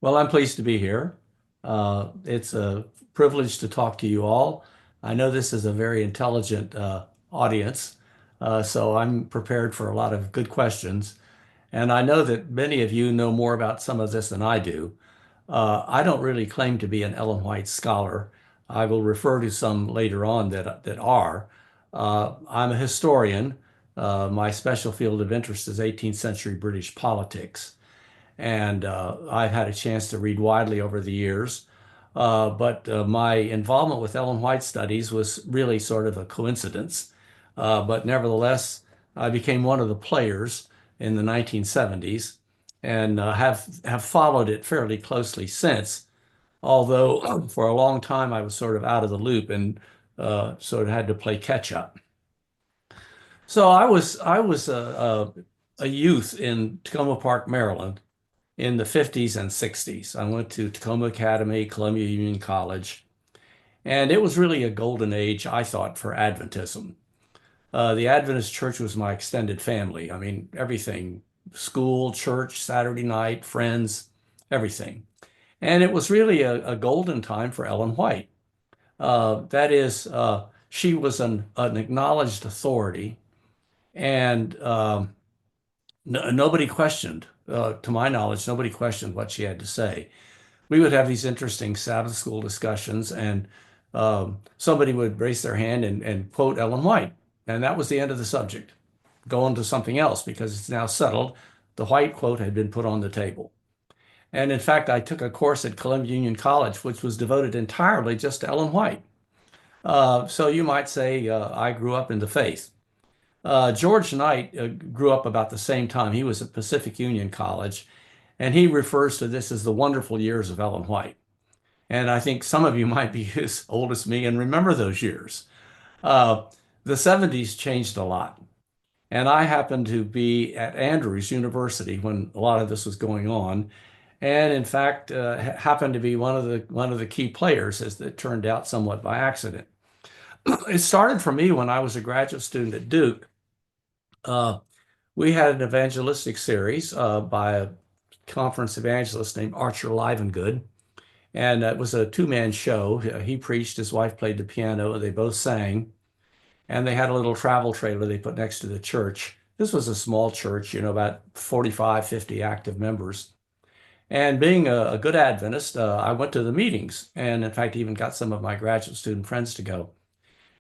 Well, I'm pleased to be here. It's a privilege to talk to you all. I know this is a very intelligent audience, so I'm prepared for a lot of good questions. And I know that many of you know more about some of this than I do. I don't really claim to be an Ellen White scholar. I will refer to some later on that are. I'm a historian. My special field of interest is 18th century British politics. And I've had a chance to read widely over the years. But my involvement with Ellen White studies was really sort of a coincidence. But nevertheless, I became one of the players in the 1970s and have followed it fairly closely since. Although for a long time I was sort of out of the loop and sort of had to play catch up. So I was a youth in Tacoma Park, Maryland in the 50s and 60s. I went to Tacoma Academy, Columbia Union College, and it was really a golden age, I thought, for Adventism. The Adventist church was my extended family. I mean, everything, school, church, Saturday night, friends, everything. And it was really a golden time for Ellen White. That is, she was an acknowledged authority, and nobody questioned, to my knowledge, nobody questioned what she had to say. We would have these interesting Sabbath school discussions, and somebody would raise their hand and quote Ellen White, and that was the end of the subject. Go on to something else because it's now settled. The White quote had been put on the table. And in fact, I took a course at Columbia Union College, which was devoted entirely just to Ellen White. So you might say I grew up in the faith. George Knight grew up about the same time. He was at Pacific Union College, and he refers to this as the wonderful years of Ellen White. And I think some of you might be as old as me and remember those years. Uh, the 70s changed a lot. And I happened to be at Andrews University when a lot of this was going on. And in fact, happened to be one of the key players, as it turned out, somewhat by accident. It started for me when I was a graduate student at Duke. Uh, we had an evangelistic series by a conference evangelist named Archer Livengood. And it was a two-man show. He preached, his wife played the piano, they both sang. And they had a little travel trailer they put next to the church. This was a small church, about 45, 50 active members. And being a good Adventist, I went to the meetings and in fact even got some of my graduate student friends to go.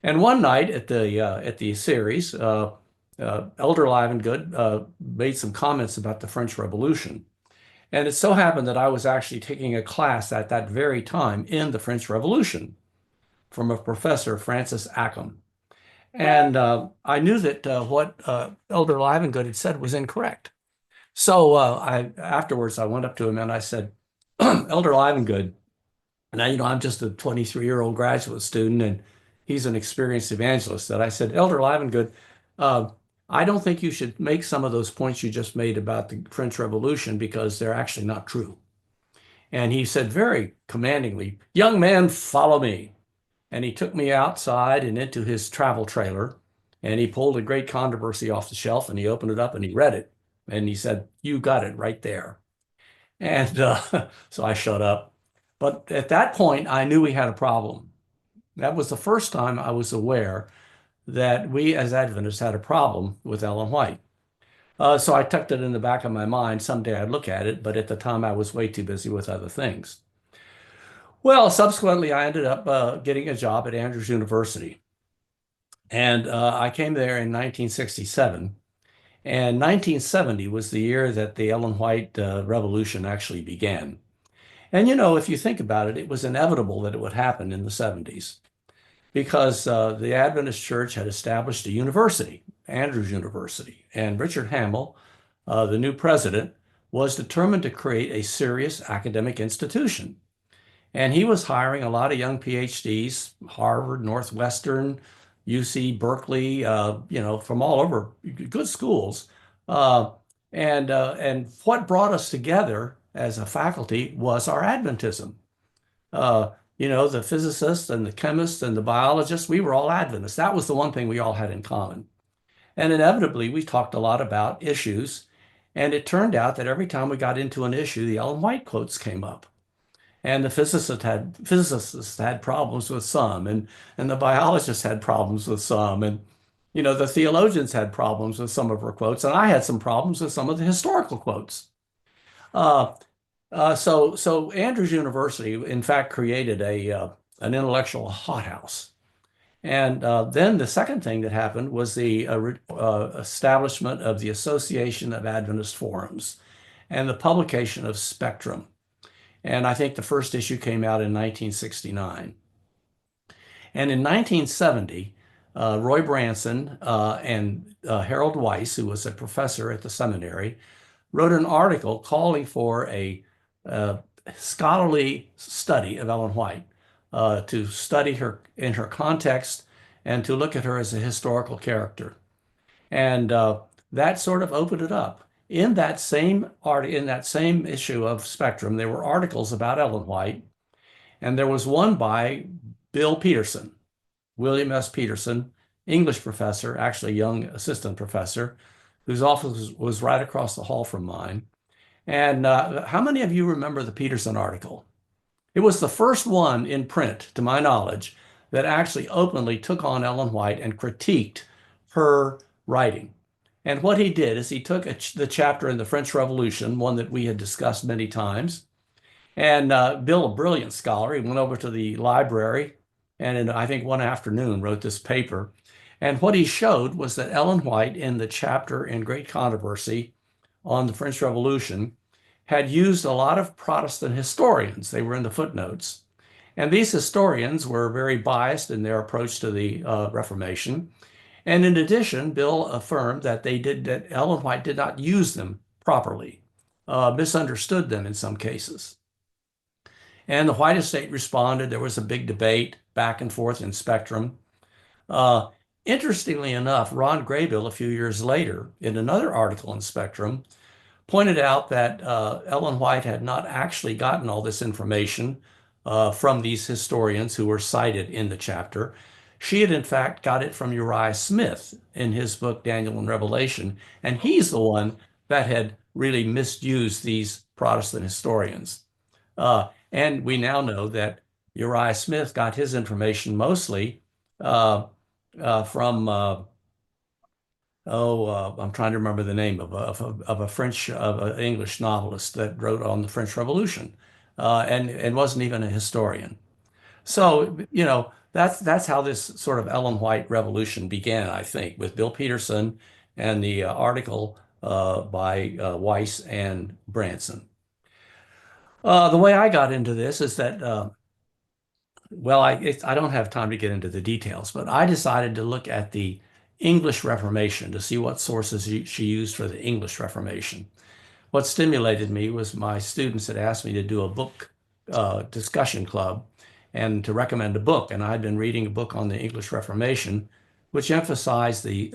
And one night at the series, Elder Livengood made some comments about the French Revolution. And it so happened that I was actually taking a class at that very time in the French Revolution from a professor, Francis Ackham. And I knew that what Elder Livengood had said was incorrect. So afterwards, I went up to him and I said, Elder Livengood, now, I'm just a 23-year-old graduate student and he's an experienced evangelist. That I said, Elder Livengood, uh, I don't think you should make some of those points you just made about the French Revolution because they're actually not true. And he said very commandingly, young man, follow me. And he took me outside and into his travel trailer and he pulled a great controversy off the shelf and he opened it up and he read it. And he said, you got it right there. And so I shut up. But at that point, I knew we had a problem. That was the first time I was aware that we as Adventists had a problem with Ellen White. So I tucked it in the back of my mind. Someday I'd look at it, but at the time I was way too busy with other things. Well, subsequently, I ended up getting a job at Andrews University. And I came there in 1967. And 1970 was the year that the Ellen White Revolution actually began. And if you think about it, it was inevitable that it would happen in the 70s because the Adventist Church had established a university, Andrews University. And Richard Hamill, the new president, was determined to create a serious academic institution. And he was hiring a lot of young PhDs, Harvard, Northwestern, UC, Berkeley, from all over, good schools. Uh, and what brought us together as a faculty was our Adventism. The physicists and the chemists and the biologists, we were all Adventists. That was the one thing we all had in common. And inevitably, we talked a lot about issues. And it turned out that every time we got into an issue, the Ellen White quotes came up. And the physicists had problems with some, and the biologists had problems with some, and the theologians had problems with some of her quotes, and I had some problems with some of the historical quotes. Uh, so Andrews University, in fact, created an intellectual hothouse. And then the second thing that happened was the establishment of the Association of Adventist Forums and the publication of Spectrum. And I think the first issue came out in 1969. And in 1970, Roy Branson and Harold Weiss, who was a professor at the seminary, wrote an article calling for a scholarly study of Ellen White, to study her in her context and to look at her as a historical character. And that sort of opened it up. In that same issue of Spectrum, there were articles about Ellen White, and there was one by Bill Peterson, William S. Peterson, English professor, actually young assistant professor, whose office was right across the hall from mine. And how many of you remember the Peterson article? It was the first one in print, to my knowledge, that actually openly took on Ellen White and critiqued her writing. And what he did is he took the chapter in the French Revolution, one that we had discussed many times, and Bill, a brilliant scholar, he went over to the library and in, I think, one afternoon wrote this paper. And what he showed was that Ellen White, in the chapter in Great Controversy on the French Revolution, had used a lot of Protestant historians. They were in the footnotes. And these historians were very biased in their approach to the Reformation. And in addition, Bill affirmed that that Ellen White did not use them properly, misunderstood them in some cases. And the White estate responded. There was a big debate back and forth in Spectrum. Uh, Interestingly enough, Ron Graybill, a few years later, in another article in Spectrum, pointed out that Ellen White had not actually gotten all this information from these historians who were cited in the chapter. She had, in fact, got it from Uriah Smith in his book, Daniel and Revelation, and he's the one that had really misused these Protestant historians. And we now know that Uriah Smith got his information mostly uh, from I'm trying to remember the name of a French, of an English novelist that wrote on the French Revolution, and wasn't even a historian. So, that's how this sort of Ellen White revolution began, I think, with Bill Peterson and the article by Weiss and Branson. The way I got into this is that, well, I don't have time to get into the details, but I decided to look at the English Reformation to see what sources she used for the English Reformation. What stimulated me was my students had asked me to do a book discussion club and to recommend a book. And I'd been reading a book on the English Reformation, which emphasized the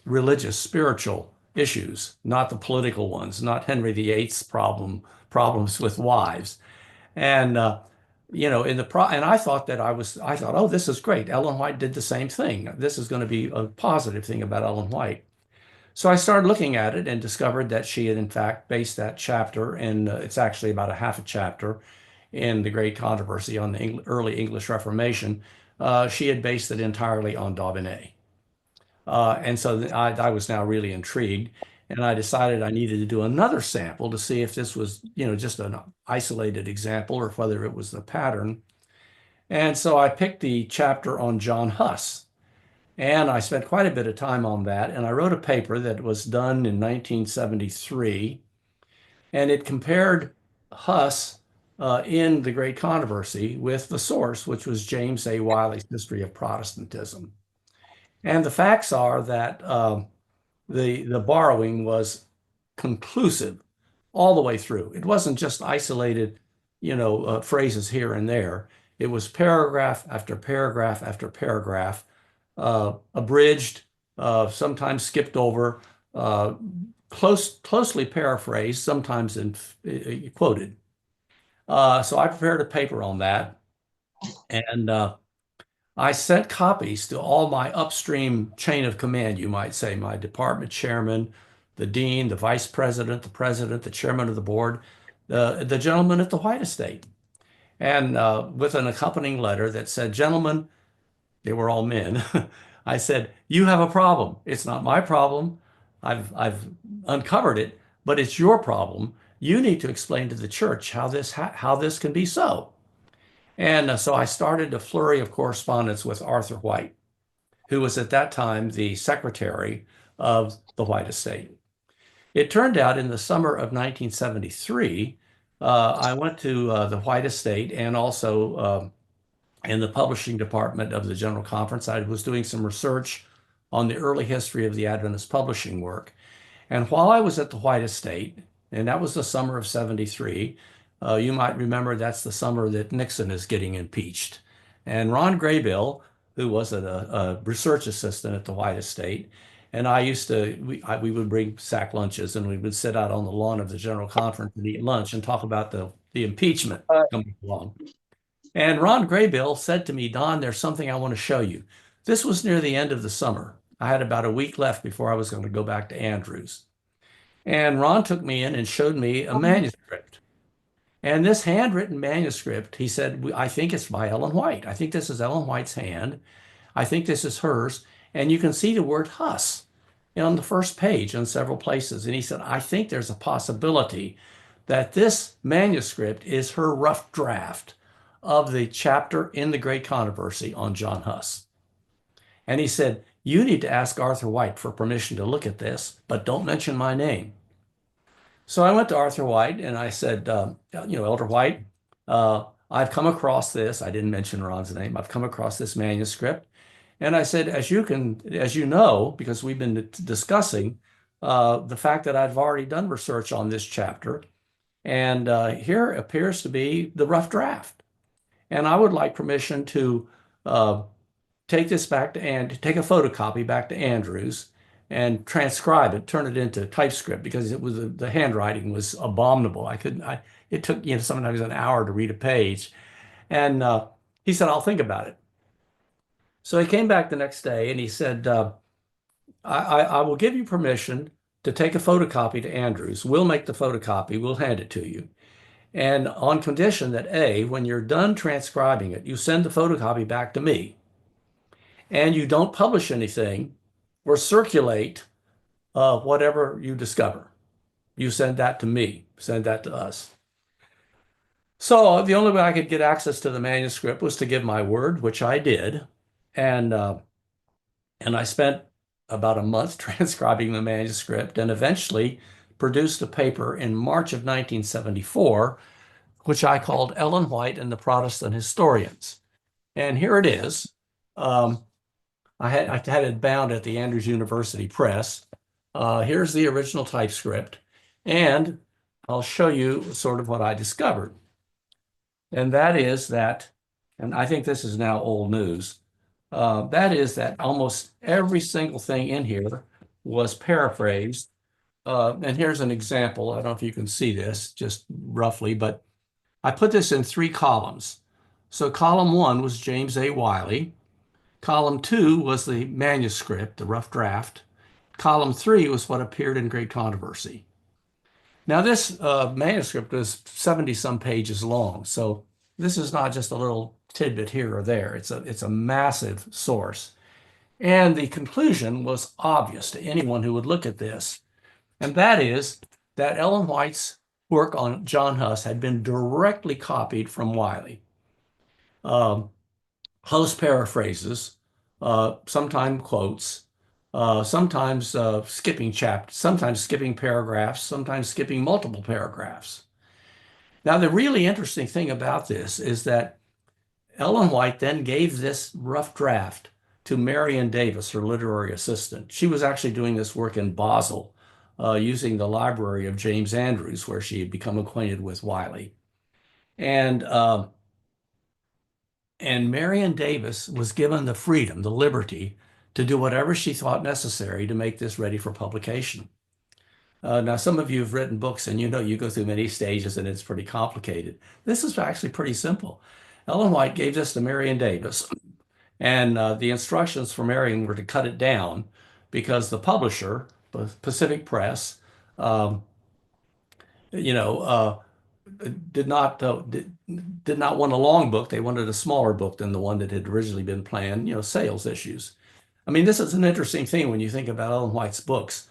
religious, spiritual issues, not the political ones, not Henry VIII's problems with wives. And and I thought oh, this is great. Ellen White did the same thing. This is going to be a positive thing about Ellen White. So I started looking at it and discovered that she had, in fact, based that chapter, and it's actually about a half a chapter in the Great Controversy on the early English Reformation. She had based it entirely on Daubigny. And so I was now really intrigued, and I decided I needed to do another sample to see if this was, just an isolated example or whether it was the pattern. And so I picked the chapter on John Huss, and I spent quite a bit of time on that. And I wrote a paper that was done in 1973, and it compared Huss in the Great Controversy with the source, which was James A. Wiley's History of Protestantism. And the facts are that the borrowing was conclusive all the way through. It wasn't just isolated, phrases here and there. It was paragraph after paragraph after paragraph, abridged, sometimes skipped over, uh, closely paraphrased, sometimes quoted. So I prepared a paper on that, and I sent copies to all my upstream chain of command, you might say, my department chairman, the dean, the vice president, the president, the chairman of the board, the gentleman at the White Estate, and with an accompanying letter that said, gentlemen, they were all men. I said, you have a problem. It's not my problem. I've uncovered it, but it's your problem. You need to explain to the church how this can be so. And so I started a flurry of correspondence with Arthur White, who was at that time the secretary of the White Estate. It turned out in the summer of 1973, I went to the White Estate and also in the publishing department of the General Conference. I was doing some research on the early history of the Adventist publishing work. And while I was at the White Estate, and that was the summer of 73, you might remember that's the summer that Nixon is getting impeached. And Ron Graybill, who was a research assistant at the White Estate, and I used to, we would bring sack lunches and we would sit out on the lawn of the General Conference and eat lunch and talk about the impeachment coming along. And Ron Graybill said to me, Don, there's something I want to show you. This was near the end of the summer. I had about a week left before I was going to go back to Andrews. And Ron took me in and showed me a manuscript. And this handwritten manuscript, he said, I think it's by Ellen White. I think this is Ellen White's hand. I think this is hers. And you can see the word Huss on the first page in several places. And he said, I think there's a possibility that this manuscript is her rough draft of the chapter in the Great Controversy on John Huss. And he said, you need to ask Arthur White for permission to look at this, but don't mention my name. So I went to Arthur White and I said, Elder White, I've come across this. I didn't mention Ron's name. I've come across this manuscript. And I said, as you know, because we've been discussing the fact that I've already done research on this chapter, and here appears to be the rough draft. And I would like permission to take this back to and take a photocopy back to Andrews and transcribe it, turn it into typescript because it was the handwriting was abominable. It took sometimes an hour to read a page. And he said, I'll think about it. So he came back the next day and he said, I will give you permission to take a photocopy to Andrews. We'll make the photocopy. We'll hand it to you. And on condition that A, when you're done transcribing it, you send the photocopy back to me. And you don't publish anything or circulate whatever you discover. You send that to me, send that to us. So the only way I could get access to the manuscript was to give my word, which I did. And I spent about a month transcribing the manuscript and eventually produced a paper in March of 1974, which I called Ellen White and the Protestant Historians. And here it is. I had it bound at the Andrews University Press. Here's the original typescript, and I'll show you sort of what I discovered. And that is that, and I think this is now old news, that is that almost every single thing in here was paraphrased. And here's an example. I don't know if you can see this just roughly, but I put this in 3 columns. So column 1 was James A. Wiley. Column 2 was the manuscript, the rough draft. Column 3 was what appeared in Great Controversy. Now this manuscript was 70-some pages long, so this is not just a little tidbit here or there. It's a massive source. And the conclusion was obvious to anyone who would look at this, and that is that Ellen White's work on John Huss had been directly copied from Wiley. Huss paraphrases, sometimes quotes, sometimes skipping chapters, sometimes skipping paragraphs, sometimes skipping multiple paragraphs. Now, the really interesting thing about this is that Ellen White then gave this rough draft to Marion Davis, her literary assistant. She was actually doing this work in Basel, using the library of James Andrews, where she had become acquainted with Wiley. And Marion Davis was given the freedom, the liberty, to do whatever she thought necessary to make this ready for publication. Now, some of you have written books and you go through many stages and it's pretty complicated. This is actually pretty simple. Ellen White gave this to Marion Davis, and the instructions for Marion were to cut it down because the publisher Pacific Press, um, you know, did not did not want a long book. They wanted a smaller book than the one that had originally been planned. Sales issues. I mean, this is an interesting thing when you think about Ellen White's books.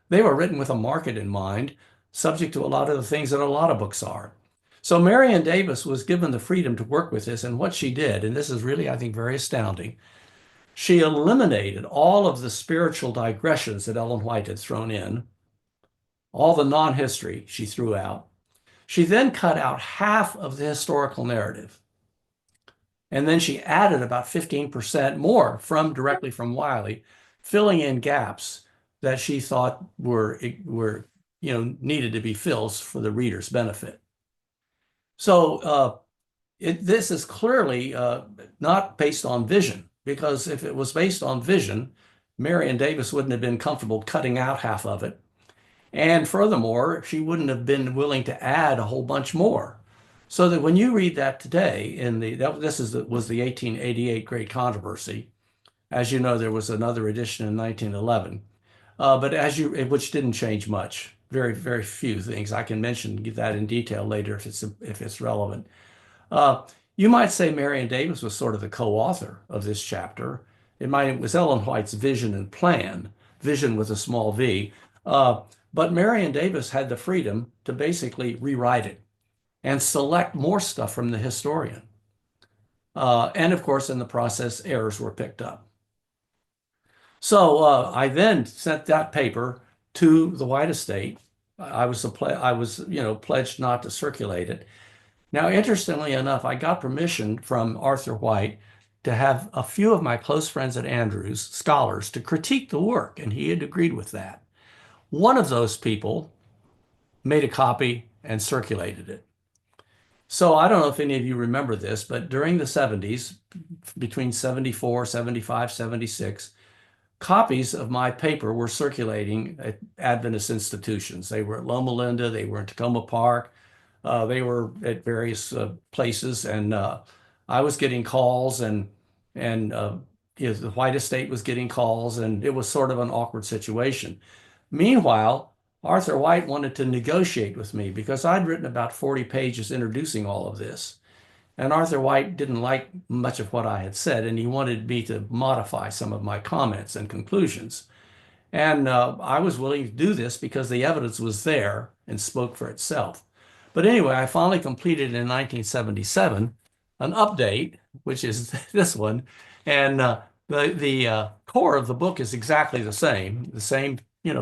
They were written with a market in mind, subject to a lot of the things that a lot of books are. So Marion Davis was given the freedom to work with this, and what she did, and this is really, I think, very astounding, she eliminated all of the spiritual digressions that Ellen White had thrown in, all the non-history she threw out. She then cut out half of the historical narrative. And then she added about 15% more directly from Wiley, filling in gaps that she thought were needed to be filled for the reader's benefit. So this is clearly not based on vision, because if it was based on vision, Marion Davis wouldn't have been comfortable cutting out half of it. And furthermore, she wouldn't have been willing to add a whole bunch more. So that when you read that today was the 1888 Great Controversy. As you know, there was another edition in 1911, which didn't change much. Very, very few things. I can mention that in detail later if it's relevant. Uh, you might say Marion Davis was sort of the co-author of this chapter. It was Ellen White's vision and plan, vision with a small v. But Marion Davis had the freedom to basically rewrite it and select more stuff from the historian. And of course, in the process, errors were picked up. So I then sent that paper to the White estate. I was pledged not to circulate it. Now, interestingly enough, I got permission from Arthur White to have a few of my close friends at Andrews, scholars, to critique the work, and he had agreed with that. One of those people made a copy and circulated it. So I don't know if any of you remember this, but during the 70s, between 74, 75, 76, copies of my paper were circulating at Adventist institutions. They were at Loma Linda, they were in Tacoma Park, they were at various places, and I was getting calls, and the White Estate was getting calls, and it was sort of an awkward situation. Meanwhile, Arthur White wanted to negotiate with me because I'd written about 40 pages introducing all of this. And Arthur White didn't like much of what I had said, and he wanted me to modify some of my comments and conclusions. And I was willing to do this because the evidence was there and spoke for itself. But anyway, I finally completed in 1977 an update, which is this one. And the core of the book is exactly the same,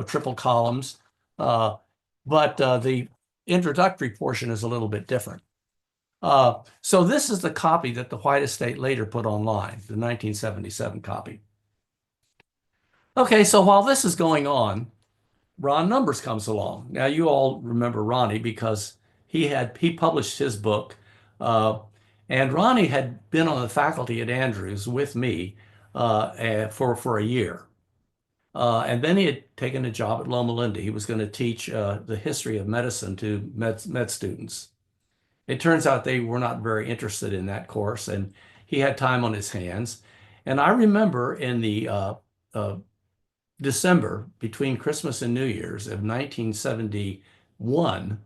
triple columns. But the introductory portion is a little bit different. So this is the copy that the White Estate later put online, the 1977 copy. Okay, so while this is going on, Ron Numbers comes along. Now you all remember Ronnie because he published his book, and Ronnie had been on the faculty at Andrews with me for a year. And then he had taken a job at Loma Linda. He was going to teach the history of medicine to med students. It turns out they were not very interested in that course, and he had time on his hands. And I remember in the December between Christmas and New Year's of 1971,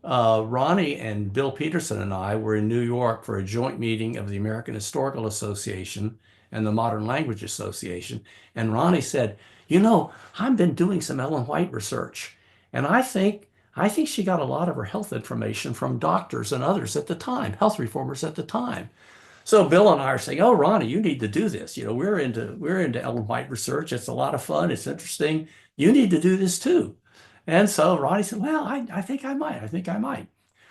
Ronnie and Bill Peterson and I were in New York for a joint meeting of the American Historical Association and the Modern Language Association. And Ronnie said, I've been doing some Ellen White research, and I think she got a lot of her health information from doctors and others at the time, health reformers at the time. So Bill and I are saying, "Oh, Ronnie, you need to do this. We're into Ellen White research. It's a lot of fun. It's interesting. You need to do this too." And so Ronnie said, "Well, I think I might. I think I might."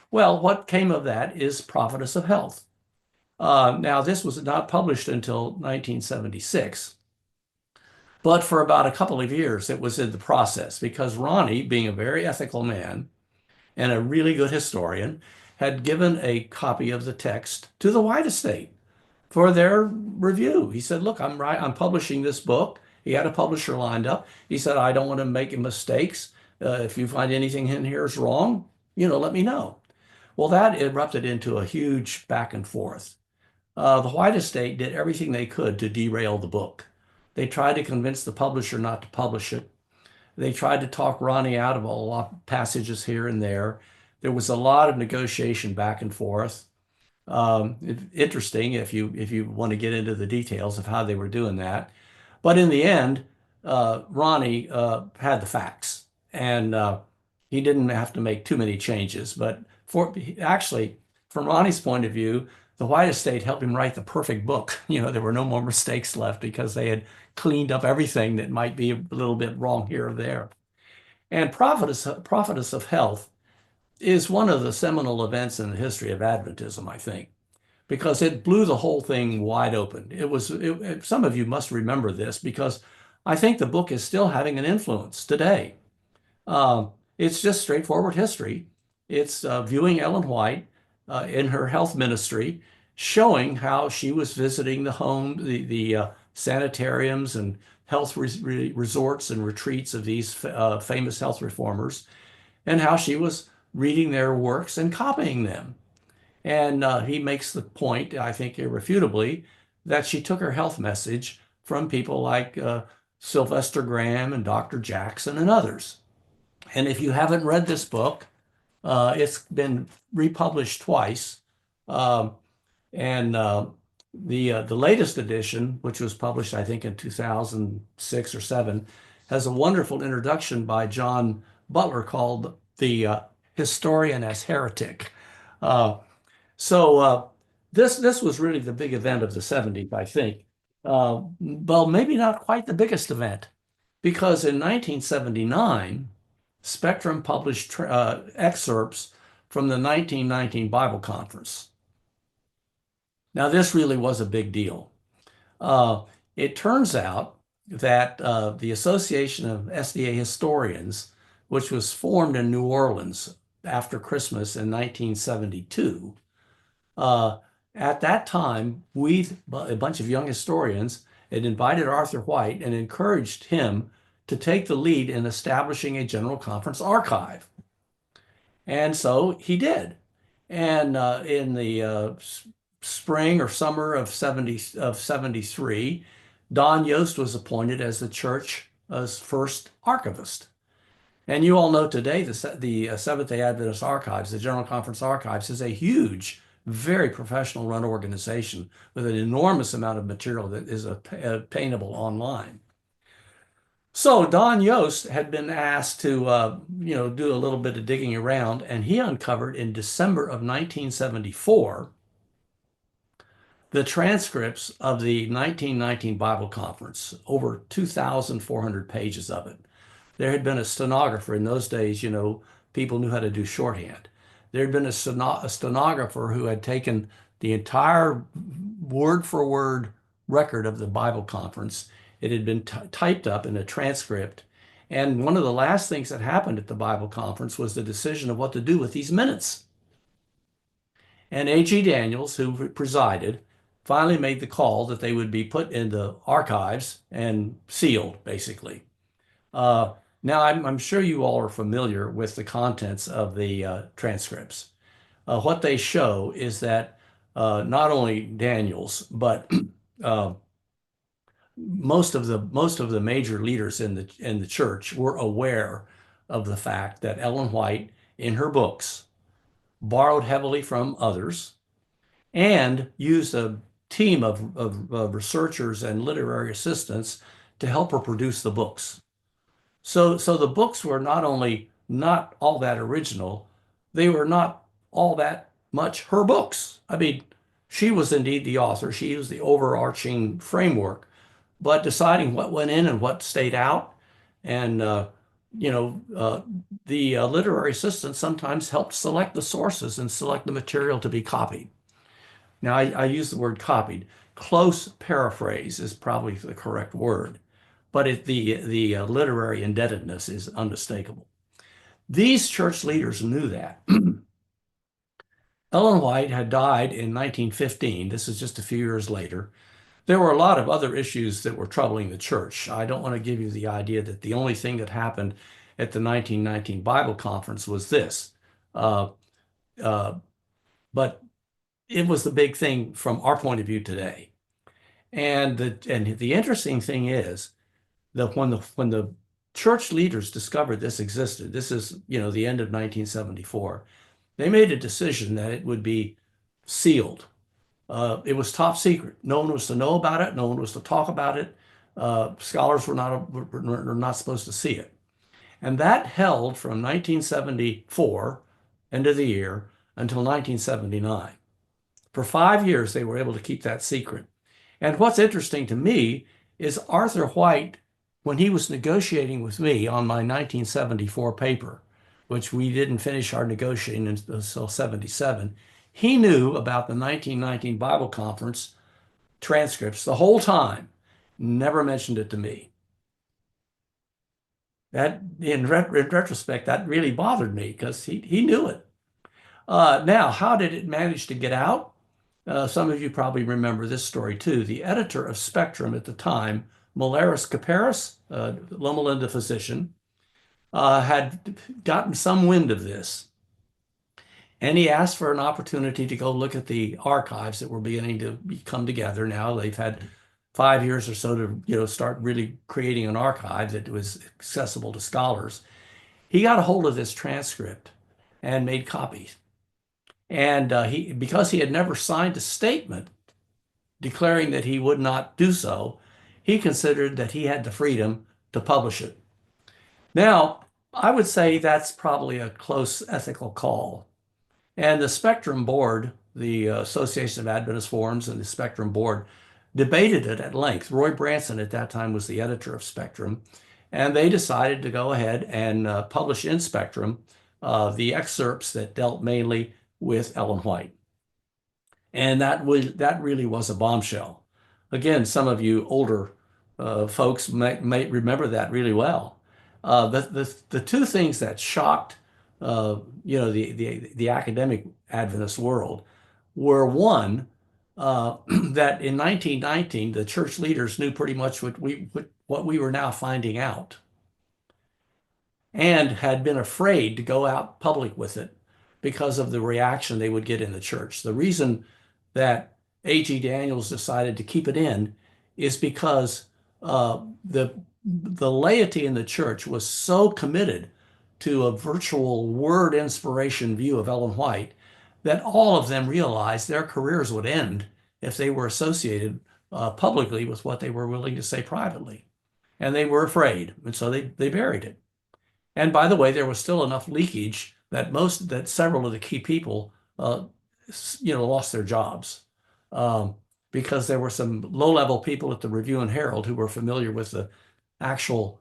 Well, what came of that is Prophetess of Health. Now, this was not published until 1976. But for about a couple of years, it was in the process because Ronnie, being a very ethical man and a really good historian, had given a copy of the text to the White Estate for their review. He said, "Look, I'm publishing this book." He had a publisher lined up. He said, "I don't want to make mistakes. If you find anything in here is wrong, let me know." Well, that erupted into a huge back and forth. The White Estate did everything they could to derail the book. They tried to convince the publisher not to publish it. They tried to talk Ronnie out of a lot of passages here and there. There was a lot of negotiation back and forth. Interesting if you want to get into the details of how they were doing that. But in the end, Ronnie had the facts, and he didn't have to make too many changes. But for actually, from Ronnie's point of view, the White Estate helped him write the perfect book. There were no more mistakes left because they had cleaned up everything that might be a little bit wrong here or there. And Prophetess of Health is one of the seminal events in the history of Adventism, I think, because it blew the whole thing wide open. Some of you must remember this because I think the book is still having an influence today. It's just straightforward history. It's viewing Ellen White in her health ministry, showing how she was visiting the sanitariums and health resorts and retreats of these famous health reformers, and how she was reading their works and copying them. And he makes the point, I think irrefutably, that she took her health message from people like Sylvester Graham and Dr. Jackson and others. And if you haven't read this book, it's been republished twice. Um, and the latest edition, which was published, I think, in 2006 or 7, has a wonderful introduction by John Butler called The Historian as Heretic. Uh, so this was really the big event of the 70s, I think. Well, maybe not quite the biggest event, because in 1979, Spectrum published excerpts from the 1919 Bible Conference. Now, this really was a big deal. Uh, it turns out that the Association of SDA Historians, which was formed in New Orleans after Christmas in 1972, uh, at that time, a bunch of young historians, had invited Arthur White and encouraged him to take the lead in establishing a General Conference archive. And so he did. And in the spring or summer of 73, Don Yost was appointed as the church's first archivist. And you all know today the Seventh-day Adventist Archives, the General Conference Archives, is a huge, very professional run organization with an enormous amount of material that is obtainable online. So Don Yost had been asked to, do a little bit of digging around, and he uncovered in December of 1974 the transcripts of the 1919 Bible Conference, over 2,400 pages of it. There had been a stenographer in those days, people knew how to do shorthand. There had been a stenographer who had taken the entire word for word record of the Bible conference. It had been typed up in a transcript. And one of the last things that happened at the Bible conference was the decision of what to do with these minutes. And A.G. Daniels, who presided, finally made the call that they would be put in the archives and sealed, basically. Now, I'm sure you all are familiar with the contents of the transcripts. What they show is that not only Daniels, but most of the major leaders in the church were aware of the fact that Ellen White, in her books, borrowed heavily from others and used a team of researchers and literary assistants to help her produce the books. So the books were not only not all that original, they were not all that much her books. I mean, she was indeed the author. She used the overarching framework, but deciding what went in and what stayed out, and the literary assistant sometimes helped select the sources and select the material to be copied. Now, I use the word copied. Close paraphrase is probably the correct word, but the literary indebtedness is unmistakable. These church leaders knew that. Ellen White had died in 1915. This is just a few years later. There were a lot of other issues that were troubling the church. I don't want to give you the idea that the only thing that happened at the 1919 Bible Conference was this. Uh, uh, but it was the big thing from our point of view today. And the interesting thing is that when the church leaders discovered this existed. This is, the end of 1974. They made a decision that it would be sealed. It was top secret. No one was to know about it. No one was to talk about it. Scholars were not supposed to see it. And that held from 1974, end of the year, until 1979. For 5 years, they were able to keep that secret. And what's interesting to me is Arthur White, when he was negotiating with me on my 1974 paper, which we didn't finish our negotiating until 77, he knew about the 1919 Bible Conference transcripts the whole time, never mentioned it to me. That, in retrospect, that really bothered me because he knew it. Now, how did it manage to get out? Some of you probably remember this story too. The editor of Spectrum at the time, Malaris Caparis, Loma Linda physician, had gotten some wind of this. And he asked for an opportunity to go look at the archives that were beginning to come together. Now they've had 5 years or so to, start really creating an archive that was accessible to scholars. He got a hold of this transcript and made copies. And because he had never signed a statement declaring that he would not do so, he considered that he had the freedom to publish it. Now, I would say that's probably a close ethical call. And the Spectrum Board, the Association of Adventist Forums and the Spectrum Board, debated it at length. Roy Branson at that time was the editor of Spectrum, and they decided to go ahead and publish in Spectrum the excerpts that dealt mainly with Ellen White. And that really was a bombshell. Again, some of you older folks may remember that really well. The two things that shocked the academic Adventist world were one, that in 1919 the church leaders knew pretty much what we were now finding out, and had been afraid to go out public with it because of the reaction they would get in the church. The reason that A.G. Daniels decided to keep it in is because the laity in the church was so committed to a virtual word inspiration view of Ellen White that all of them realized their careers would end if they were associated publicly with what they were willing to say privately. And they were afraid, and so they buried it. And by the way, there was still enough leakage that several of the key people, lost their jobs, because there were some low-level people at the Review and Herald who were familiar with the actual,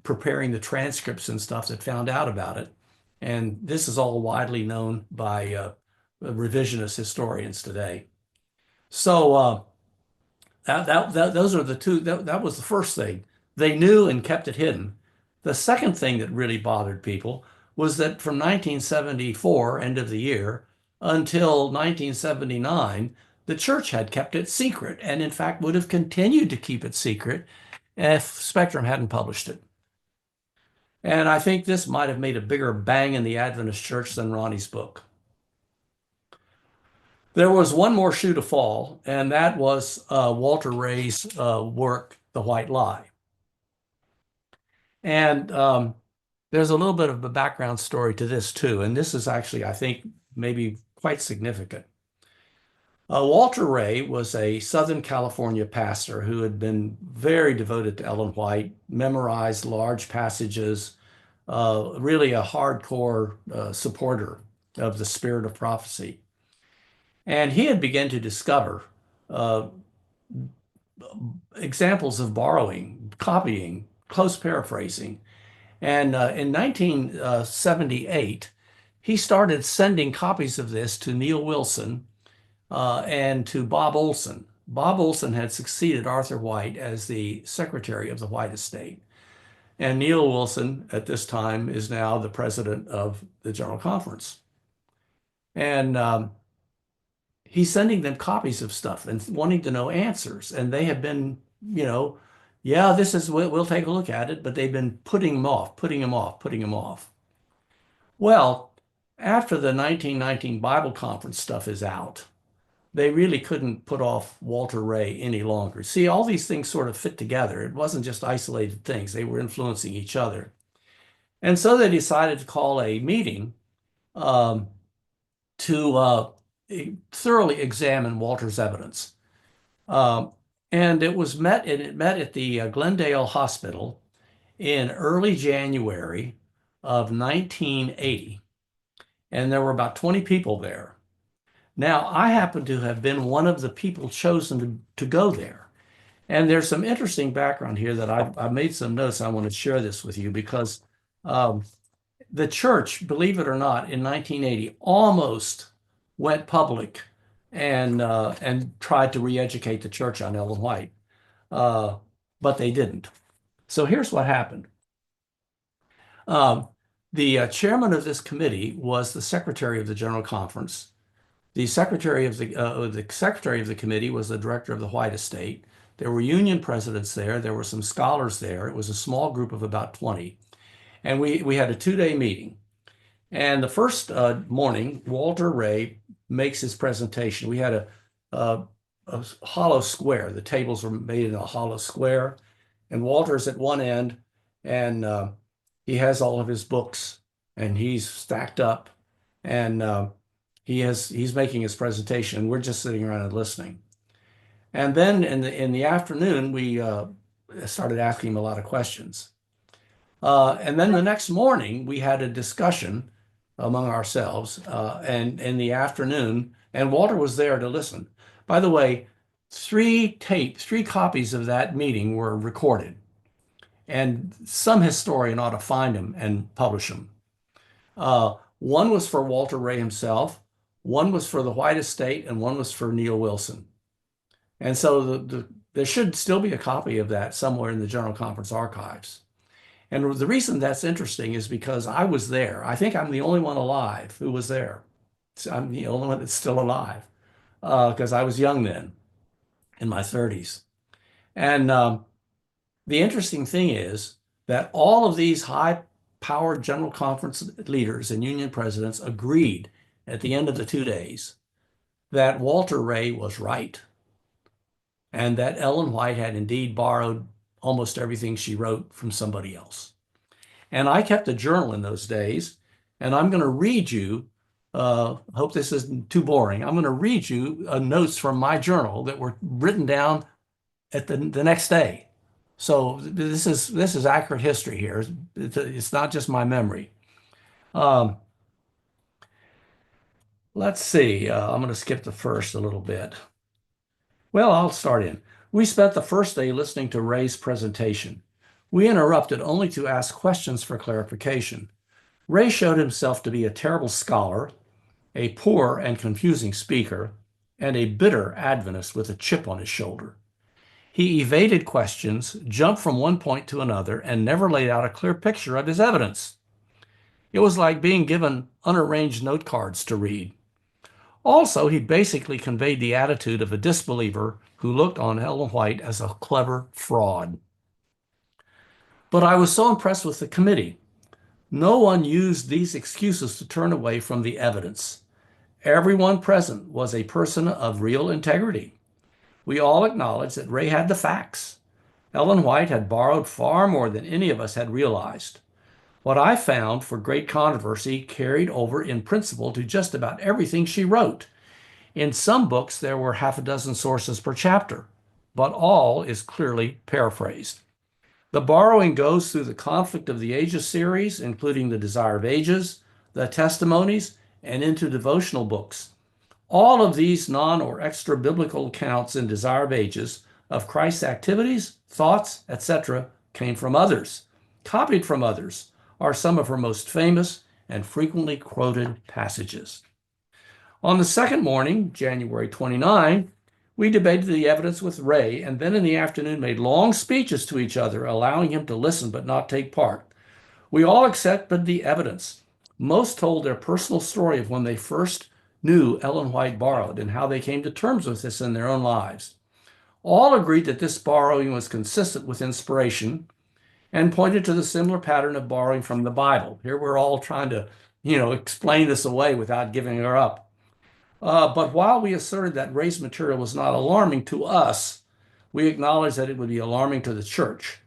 preparing the transcripts and stuff that found out about it. And this is all widely known by revisionist historians today. So those are the two. That was the first thing. They knew and kept it hidden. The second thing that really bothered people was that from 1974, end of the year, until 1979, the church had kept it secret, and in fact would have continued to keep it secret if Spectrum hadn't published it. And I think this might have made a bigger bang in the Adventist church than Ronnie's book. There was one more shoe to fall, and that was Walter Ray's work, The White Lie. And there's a little bit of a background story to this too, and this is actually, I think, maybe quite significant. Walter Ray was a Southern California pastor who had been very devoted to Ellen White, memorized large passages, really a hardcore supporter of the spirit of prophecy. And he had begun to discover examples of borrowing, copying, close paraphrasing. And in 1978, he started sending copies of this to Neil Wilson and to Bob Olson. Bob Olson had succeeded Arthur White as the secretary of the White estate. And Neil Wilson at this time is now the president of the General Conference. And he's sending them copies of stuff and wanting to know answers. And they have been, yeah, we'll take a look at it, but they've been putting him off. Well, after the 1919 Bible Conference stuff is out, they really couldn't put off Walter Ray any longer. See, all these things sort of fit together. It wasn't just isolated things, they were influencing each other. And so they decided to call a meeting um, to thoroughly examine Walter's evidence. Um, and it met at the Glendale Hospital in early January of 1980. And there were about 20 people there. Now, I happen to have been one of the people chosen to go there. And there's some interesting background here that I've made some notes. I want to share this with you because um, the church, believe it or not, in 1980 almost went public and tried to re-educate the church on Ellen White, uh, but they didn't. So here's what happened. Um, the chairman of this committee was the secretary of the General Conference. The secretary of the committee was the director of the White Estate. There were union presidents there. There were some scholars there. It was a small group of about 20. And we had a 2-day meeting. And the first morning, Walter Ray makes his presentation. We had a, a hollow square. The tables were made in a hollow square. And Walter's at one end, and he has all of his books, and he's stacked up, and he's making his presentation. We're just sitting around and listening. And then in the afternoon, we started asking him a lot of questions. And then the next morning, we had a discussion among ourselves, and in the afternoon, and Walter was there to listen. By the way, three copies of that meeting were recorded, and some historian ought to find them and publish them. One was for Walter Ray himself, one was for the White Estate, and one was for Neil Wilson. And so there should still be a copy of that somewhere in the General Conference archives. And the reason that's interesting is because I was there. I think I'm the only one alive who was there. So I'm the only one that's still alive because I was young then, in my 30s. And the interesting thing is that all of these high-powered General Conference leaders and union presidents agreed at the end of the 2 days that Walter Ray was right and that Ellen White had indeed borrowed almost everything she wrote from somebody else. And I kept a journal in those days, and I'm going to read you, hope this isn't too boring. I'm going to read you notes from my journal that were written down at the next day. So this is accurate history here. It's not just my memory. Um, let's see. I'm going to skip the first a little bit. Well, I'll start in. We spent the first day listening to Ray's presentation. We interrupted only to ask questions for clarification. Ray showed himself to be a terrible scholar, a poor and confusing speaker, and a bitter Adventist with a chip on his shoulder. He evaded questions, jumped from one point to another, and never laid out a clear picture of his evidence. It was like being given unarranged note cards to read. Also, he basically conveyed the attitude of a disbeliever who looked on Ellen White as a clever fraud. But I was so impressed with the committee. No one used these excuses to turn away from the evidence. Everyone present was a person of real integrity. We all acknowledged that Ray had the facts. Ellen White had borrowed far more than any of us had realized. What I found for great controversy carried over in principle to just about everything she wrote. In some books, there were half a dozen sources per chapter, but all is clearly paraphrased. The borrowing goes through the Conflict of the Ages series, including the Desire of Ages, the Testimonies, and into devotional books. All of these non or extra biblical accounts in Desire of Ages of Christ's activities, thoughts, etc., came from others, copied from others, are some of her most famous and frequently quoted passages. On the second morning, January 29, we debated the evidence with Ray, and then in the afternoon made long speeches to each other, allowing him to listen but not take part. We all accepted the evidence. Most told their personal story of when they first knew Ellen White borrowed and how they came to terms with this in their own lives. All agreed that this borrowing was consistent with inspiration and pointed to the similar pattern of borrowing from the Bible. Here we're all trying to, explain this away without giving her up. But while we asserted that raised material was not alarming to us, we acknowledged that it would be alarming to the church.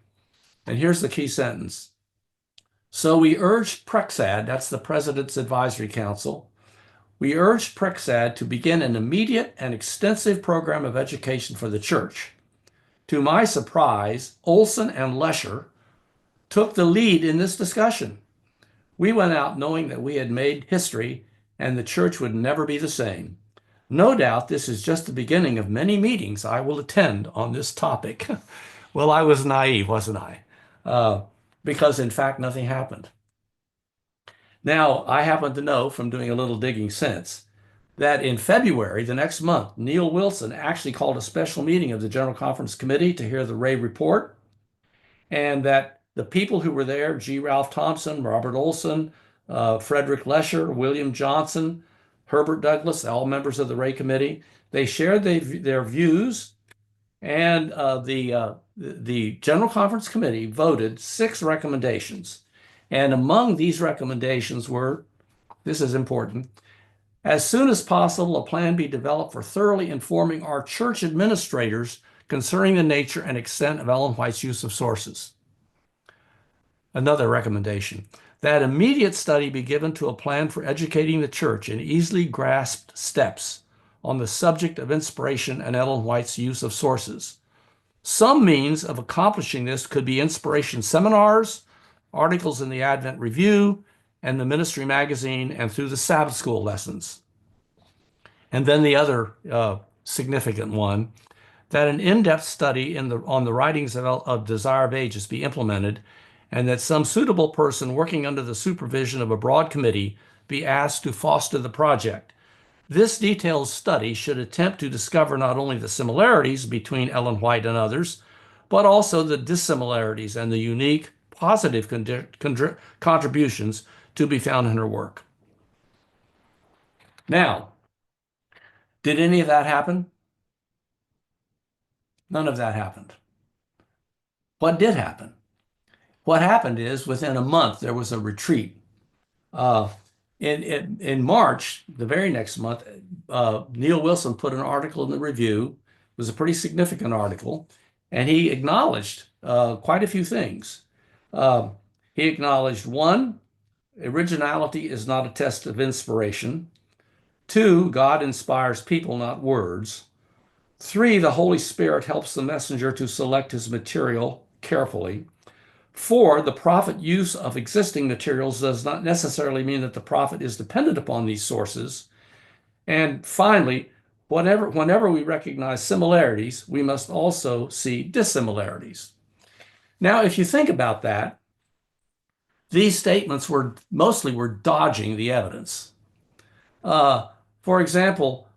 And here's the key sentence. So we urged PREXAD, that's the President's Advisory Council, we urged PREXAD to begin an immediate and extensive program of education for the church. To my surprise, Olson and Lesher took the lead in this discussion. We went out knowing that we had made history and the church would never be the same. No doubt this is just the beginning of many meetings I will attend on this topic. Well, I was naive, wasn't I? Because in fact, nothing happened. Now, I happen to know from doing a little digging since that in February, the next month, Neil Wilson actually called a special meeting of the General Conference Committee to hear the Ray report, and that the people who were there, G. Ralph Thompson, Robert Olson, Frederick Lesher, William Johnson, Herbert Douglas, all members of the Ray Committee, they shared their views, and the General Conference Committee voted 6 recommendations. And among these recommendations were, this is important, as soon as possible, a plan be developed for thoroughly informing our church administrators concerning the nature and extent of Ellen White's use of sources. Another recommendation, that immediate study be given to a plan for educating the church in easily grasped steps on the subject of inspiration and Ellen White's use of sources. Some means of accomplishing this could be inspiration seminars, articles in the Advent Review, and the Ministry Magazine, and through the Sabbath School lessons. And then the other significant one, that an in-depth study on the writings of Desire of Ages be implemented, and that some suitable person working under the supervision of a broad committee be asked to foster the project. This detailed study should attempt to discover not only the similarities between Ellen White and others, but also the dissimilarities and the unique positive contributions to be found in her work. Now, did any of that happen? None of that happened. What did happen? What happened is within a month, there was a retreat. Uh, in March, the very next month, Neil Wilson put an article in the review. It was a pretty significant article, and he acknowledged quite a few things. He acknowledged, 1, originality is not a test of inspiration. 2, God inspires people, not words. 3, the Holy Spirit helps the messenger to select his material carefully. 4, the prophet use of existing materials does not necessarily mean that the prophet is dependent upon these sources. And finally, whenever we recognize similarities, we must also see dissimilarities. Now, if you think about that, these statements were mostly dodging the evidence. For example,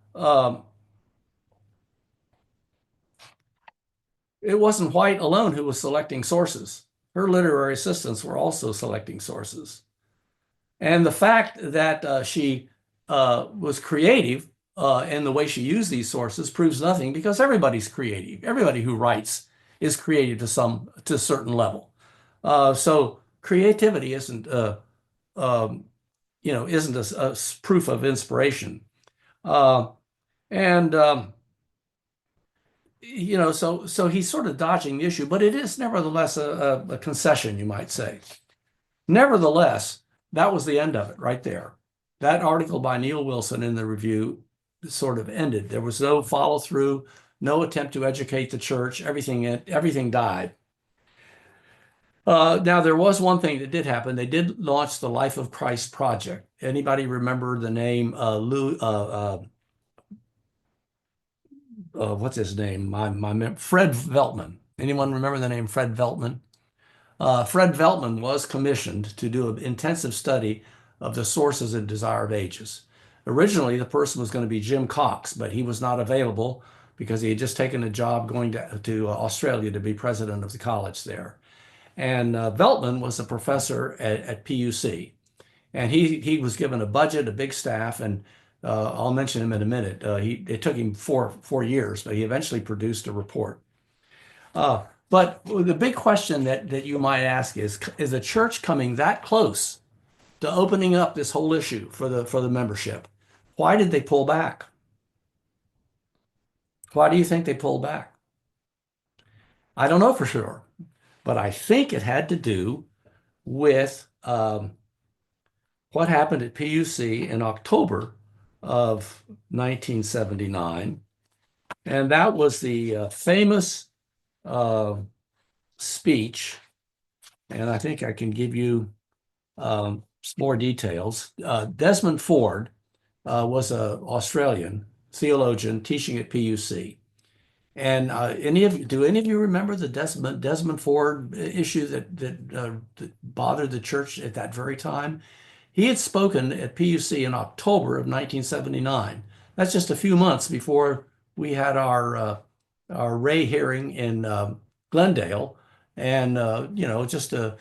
it wasn't White alone who was selecting sources. Her literary assistants were also selecting sources. And the fact that she was creative in the way she used these sources proves nothing, because everybody's creative. Everybody who writes is creative to a certain level. So creativity isn't isn't a proof of inspiration. And so he's sort of dodging the issue, but it is nevertheless a concession, you might say. Nevertheless, that was the end of it right there. That article by Neil Wilson in the review sort of ended. There was no follow through, no attempt to educate the church. Everything died. Now, there was one thing that did happen. They did launch the Life of Christ project. Anybody remember the name what's his name? Fred Veltman. Anyone remember the name Fred Veltman? Fred Veltman was commissioned to do an intensive study of the sources in Desire of Ages. Originally, the person was going to be Jim Cox, but he was not available because he had just taken a job going to Australia to be president of the college there. And Veltman was a professor at PUC. And he was given a budget, a big staff, and I'll mention him in a minute. It took him four years, but he eventually produced a report. But the big question that you might ask is the church coming that close to opening up this whole issue for the membership? Why did they pull back? Why do you think they pulled back? I don't know for sure, but I think it had to do with what happened at PUC in October of 1979. And that was the famous uh, speech. And I think I can give you some more details. Desmond Ford was an Australian theologian teaching at PUC. And do any of you remember the Desmond Ford issue that bothered the church at that very time? He had spoken at PUC in October of 1979. That's just a few months before we had our Ray hearing in Glendale, and just uh,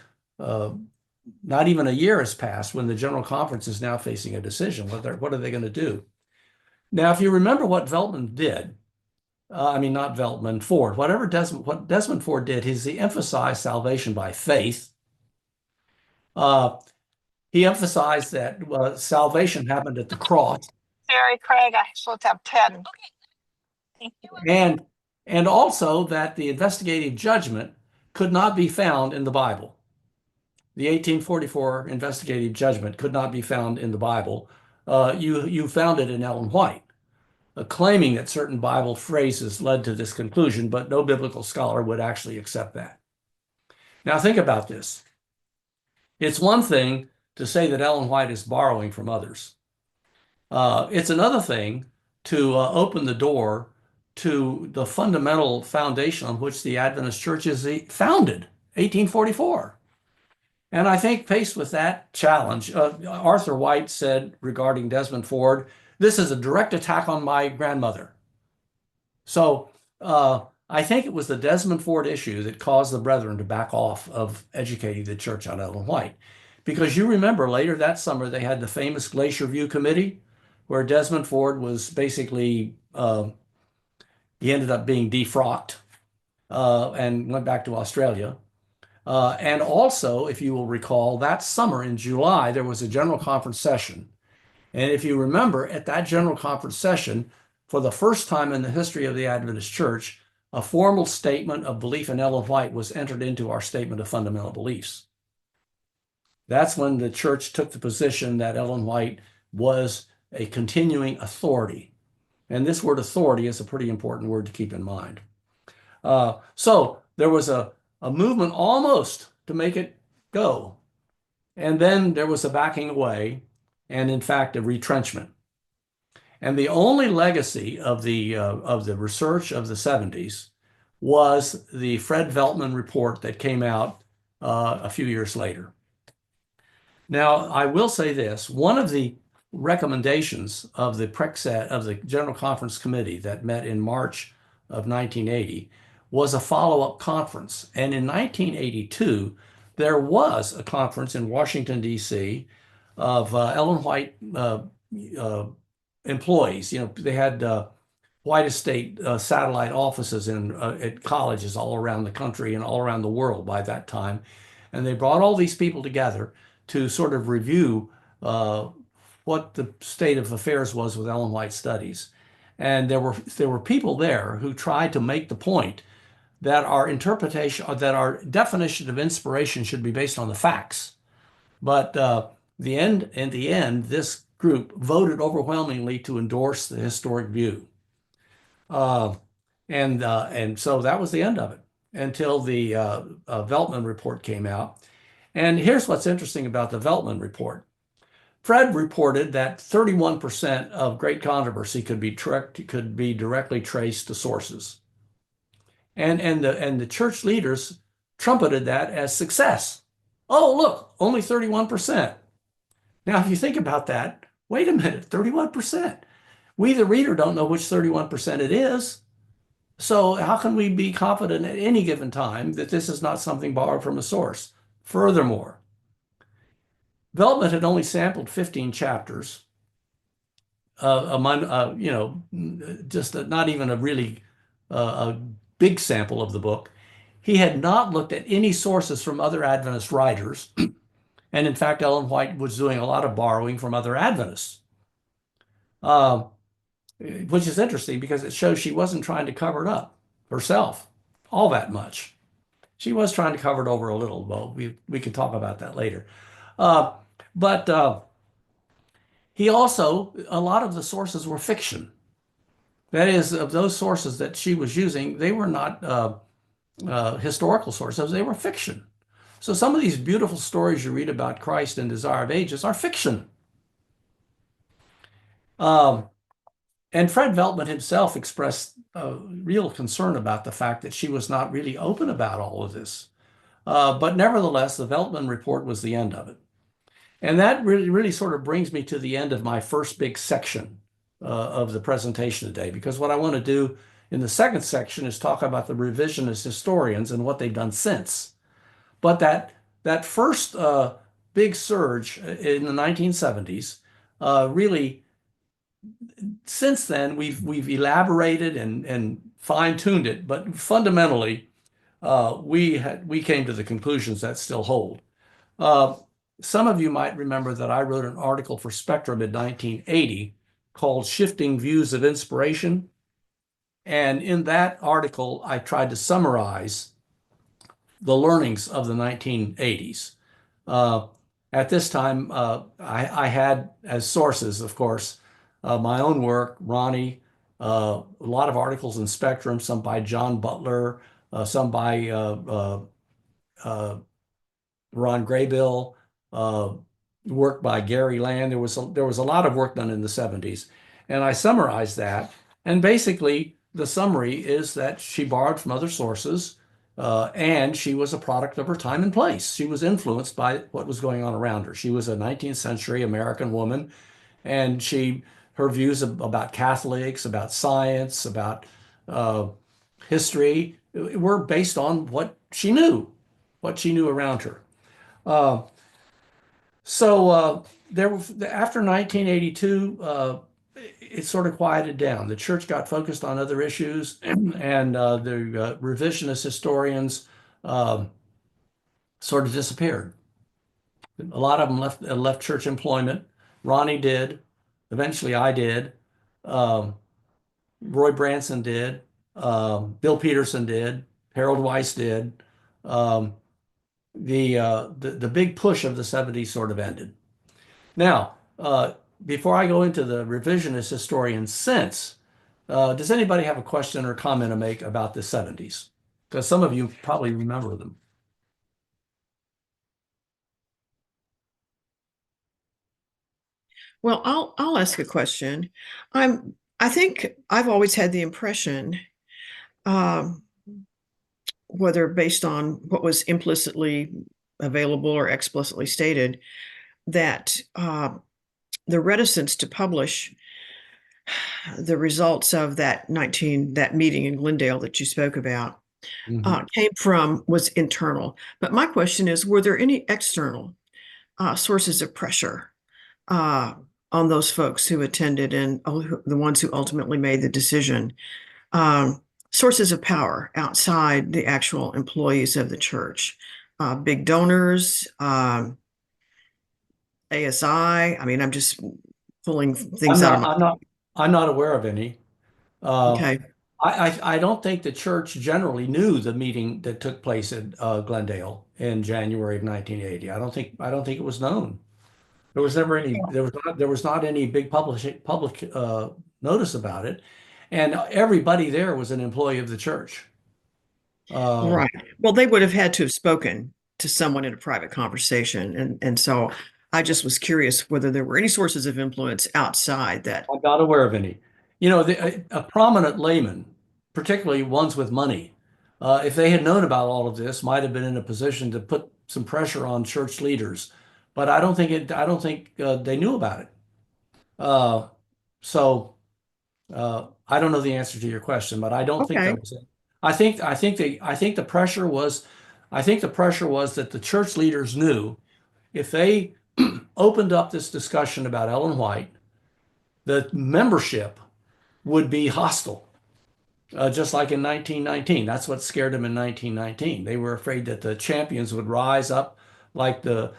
not even a year has passed when the General Conference is now facing a decision. What are they going to do? Now, if you remember what Veltman did, I mean, not Veltman, Ford, what Desmond Ford did is he emphasized salvation by faith. Uh, he emphasized that salvation happened at the cross. Sorry, Craig, I supposed to have 10. Thank you. And also that the investigative judgment could not be found in the Bible. The 1844 investigative judgment could not be found in the Bible. You found it in Ellen White, claiming that certain Bible phrases led to this conclusion, but no biblical scholar would actually accept that. Now think about this. It's one thing to say that Ellen White is borrowing from others. It's another thing to open the door to the fundamental foundation on which the Adventist Church is founded, 1844. And I think faced with that challenge, Arthur White said regarding Desmond Ford, this is a direct attack on my grandmother. So I think it was the Desmond Ford issue that caused the brethren to back off of educating the church on Ellen White. Because you remember later that summer, they had the famous Glacier View Committee, where Desmond Ford was basically, he ended up being defrocked and went back to Australia. And also, if you will recall, that summer in July, there was a general conference session. And if you remember, at that general conference session, for the first time in the history of the Adventist Church, a formal statement of belief in Ellen White was entered into our statement of fundamental beliefs. That's when the church took the position that Ellen White was a continuing authority. And this word authority is a pretty important word to keep in mind. So there was a movement almost to make it go. And then there was a backing away and, in fact, a retrenchment. And the only legacy of the research of the 70s was the Fred Veltman report that came out a few years later. Now, I will say this, one of the recommendations of the General Conference Committee that met in March of 1980 was a follow-up conference. And in 1982, there was a conference in Washington, D.C. of Ellen White employees. You know, they had White Estate satellite offices at colleges all around the country and all around the world by that time. And they brought all these people together to sort of review what the state of affairs was with Ellen White studies. And there were people there who tried to make the point that our definition of inspiration should be based on the facts. But in the end, this group voted overwhelmingly to endorse the historic view. And so that was the end of it until the Veltman report came out. And here's what's interesting about the Veltman report. Fred reported that 31% of great controversy could be directly traced to sources. And the church leaders trumpeted that as success. Oh, look, only 31%. Now, if you think about that, wait a minute, 31%. We, the reader, don't know which 31% it is. So how can we be confident at any given time that this is not something borrowed from a source? Furthermore, Veltman had only sampled 15 chapters, just not even a big sample of the book. He had not looked at any sources from other Adventist writers. And in fact, Ellen White was doing a lot of borrowing from other Adventists. Um, which is interesting because it shows she wasn't trying to cover it up herself all that much. She was trying to cover it over a little. Well, we can talk about that later. Uh, but he also, a lot of the sources were fiction. That is, of those sources that she was using, they were not historical sources, they were fiction. So some of these beautiful stories you read about Christ and Desire of Ages are fiction. Um, and Fred Veltman himself expressed real concern about the fact that she was not really open about all of this. But nevertheless, the Veltman report was the end of it. And that really sort of brings me to the end of my first big section of the presentation today, because what I want to do in the second section is talk about the revisionist historians and what they've done since. But that first big surge in the 1970s really, since then we've elaborated and fine-tuned it, but fundamentally we came to the conclusions that still hold. Uh, some of you might remember that I wrote an article for Spectrum in 1980 called Shifting Views of Inspiration. And in that article, I tried to summarize the learnings of the 1980s. Uh, at this time, I had as sources, of course, my own work, Ronnie, a lot of articles in Spectrum, some by John Butler, some by uh, Ron Graybill, uh, work by Gary Land. There was a lot of work done in the 70s. And I summarized that. And basically, the summary is that she borrowed from other sources and she was a product of her time and place. She was influenced by what was going on around her. She was a 19th century American woman, and her views about Catholics, about science, about uh, history were based on what she knew around her. Uh, so after 1982, it sort of quieted down. The church got focused on other issues, and the revisionist historians um sort of disappeared. A lot of them left church employment. Ronnie did. Eventually, I did. Um, Roy Branson did. Bill Peterson did. Harold Weiss did. Um, the big push of the 70s sort of ended. Now, before I go into the revisionist historian since, does anybody have a question or comment to make about the 70s? Because some of you probably remember them. Well, I'll ask a question. I think I've always had the impression, um, whether based on what was implicitly available or explicitly stated, that the reticence to publish the results of that meeting in Glendale that you spoke about Mhm. was internal. But my question is, were there any external sources of pressure uh, on those folks who attended and the ones who ultimately made the decision? Sources of power outside the actual employees of the church, big donors, ASI. I mean, I'm just pulling I'm things out of not, my. I'm not, I'm not aware of any. Uh, Okay, I don't think the church generally knew the meeting that took place at Glendale in January of 1980. I don't think it was known. There was not any big public notice about it, and everybody there was an employee of the church. Um, right. Well, they would have had to have spoken to someone in a private conversation, and so I just was curious whether there were any sources of influence outside that. I'm not aware of any. A prominent layman, particularly ones with money, if they had known about all of this, might have been in a position to put some pressure on church leaders. But I don't think they knew about it. Uh, so I don't know the answer to your question, but I don't think there Okay, was. I think the pressure was that the church leaders knew if they opened up this discussion about Ellen White, the membership would be hostile, just like in 1919. That's what scared them in 1919. They were afraid that the champions would rise up, like the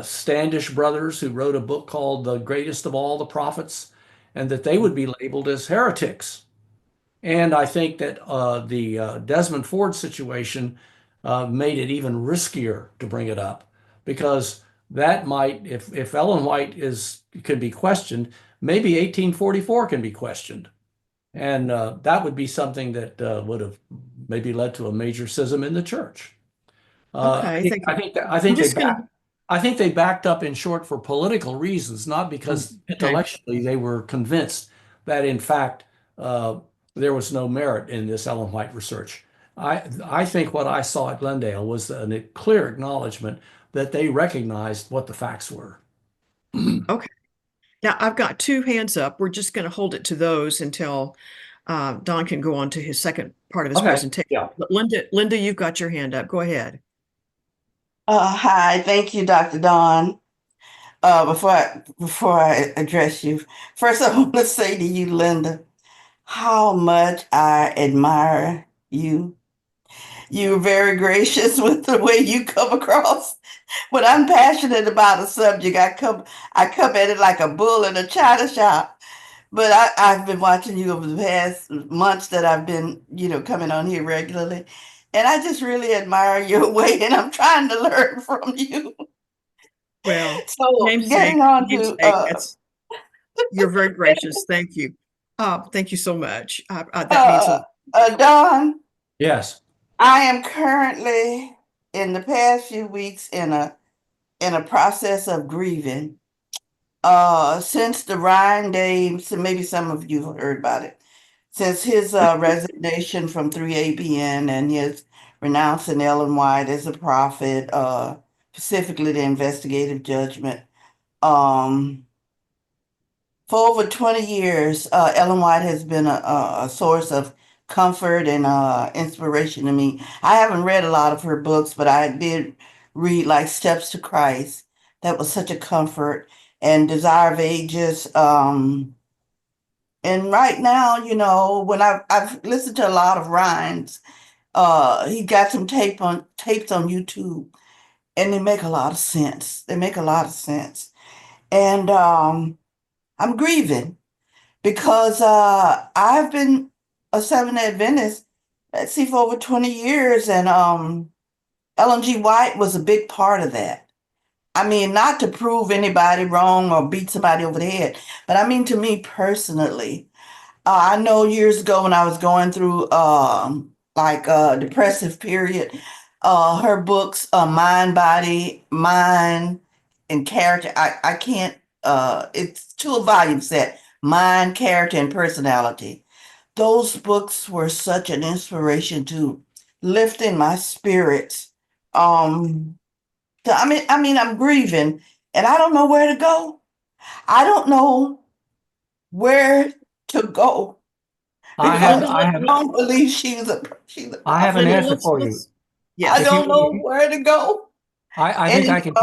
Standish brothers, who wrote a book called "The Greatest of All the Prophets," and that they would be labeled as heretics. And I think that the Desmond Ford situation made it even riskier to bring it up because that might, if Ellen White could be questioned, maybe 1844 can be questioned. And that would be something that would have maybe led to a major schism in the church. Okay, thank you. I I'm think just going to, I think they backed up in short for political reasons, not because okay. intellectually they were convinced that in fact uh, there was no merit in this Ellen White research. I think what I saw at Glendale was a clear acknowledgement that they recognized what the facts were. Okay. Now I've got two hands up. We're just going to hold it to those until Don can go on to his second part of his Okay. presentation. Yeah. But Linda, you've got your hand up. Go ahead. Hi, thank you, Dr. Dawn. Before I address you, first I want to say to you, Linda, how much I admire you. You're very gracious with the way you come across. When I'm passionate about a subject, I come at it like a bull in a china shop. But I've been watching you over the past months that I've been, coming on here regularly. And I just really admire your way, and I'm trying to learn from you. Well, So namesake, getting on to namesake, you're very gracious. Thank you. Thank you so much. That means a uh, Don, Yes. I am currently in the past few weeks in a process of grieving. Since the Ryan Day, so maybe some of you have heard about it. Since his resignation from 3ABN and his renouncing Ellen White as a prophet, specifically the investigative judgment. Um, For over 20 years, Ellen White has been a source of comfort and inspiration to me. I haven't read a lot of her books, but I did read like Steps to Christ. That was such a comfort. And Desire of Ages. And right now, when I've listened to a lot of Ryan's, he got some tapes on YouTube, and they make a lot of sense. They make a lot of sense. And I'm grieving because I've been a Seventh Adventist, let's see, for over 20 years, and Ellen G. White was a big part of that. I mean, not to prove anybody wrong or beat somebody over the head, but I mean to me personally. I know years ago when I was going through like a depressive period, her books, Mind, Body, Mind, and Character. I can't. It's two volume set. Mind, Character, and Personality. Those books were such an inspiration to lifting my spirits. Um, I'm grieving, and I don't know where to go. I don't know where to go I because have Linda, I I have don't believe she's a I have an prophet. Linda, answer for you. I yes. If you don't know where to go. I think And I can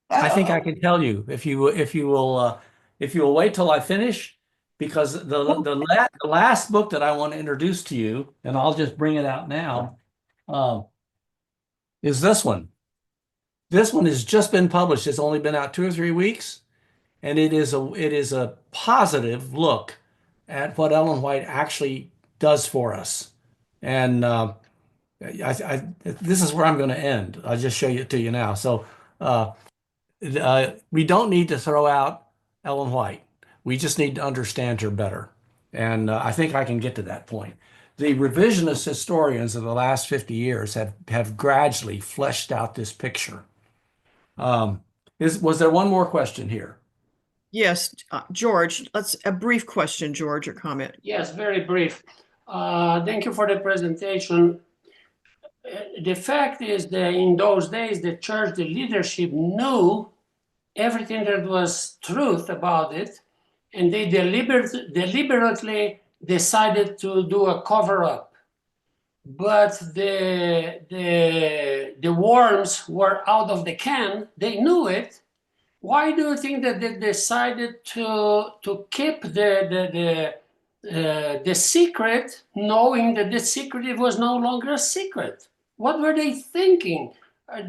I I don't think I know. can tell you if you will wait till I finish, because the last book that I want to introduce to you, and I'll just bring it out now, uh, is this one. This one has just been published. It's only been out 2 or 3 weeks, and it is a positive look at what Ellen White actually does for us. And this is where I'm going to end. I'll just show it to you now. So. We don't need to throw out Ellen White. We just need to understand her better. And I think I can get to that point. The revisionist historians of the last 50 years have gradually fleshed out this picture. Was there one more question here? Yes, George, let's a brief question, George, or comment. Yes, very brief. Thank you for the presentation. The fact is that in those days, the church, the leadership knew everything that was truth about it, and they deliberately decided to do a cover up. But the worms were out of the can. They knew it. Why do you think that they decided to keep the secret, knowing that the secret was no longer a secret? What were they thinking?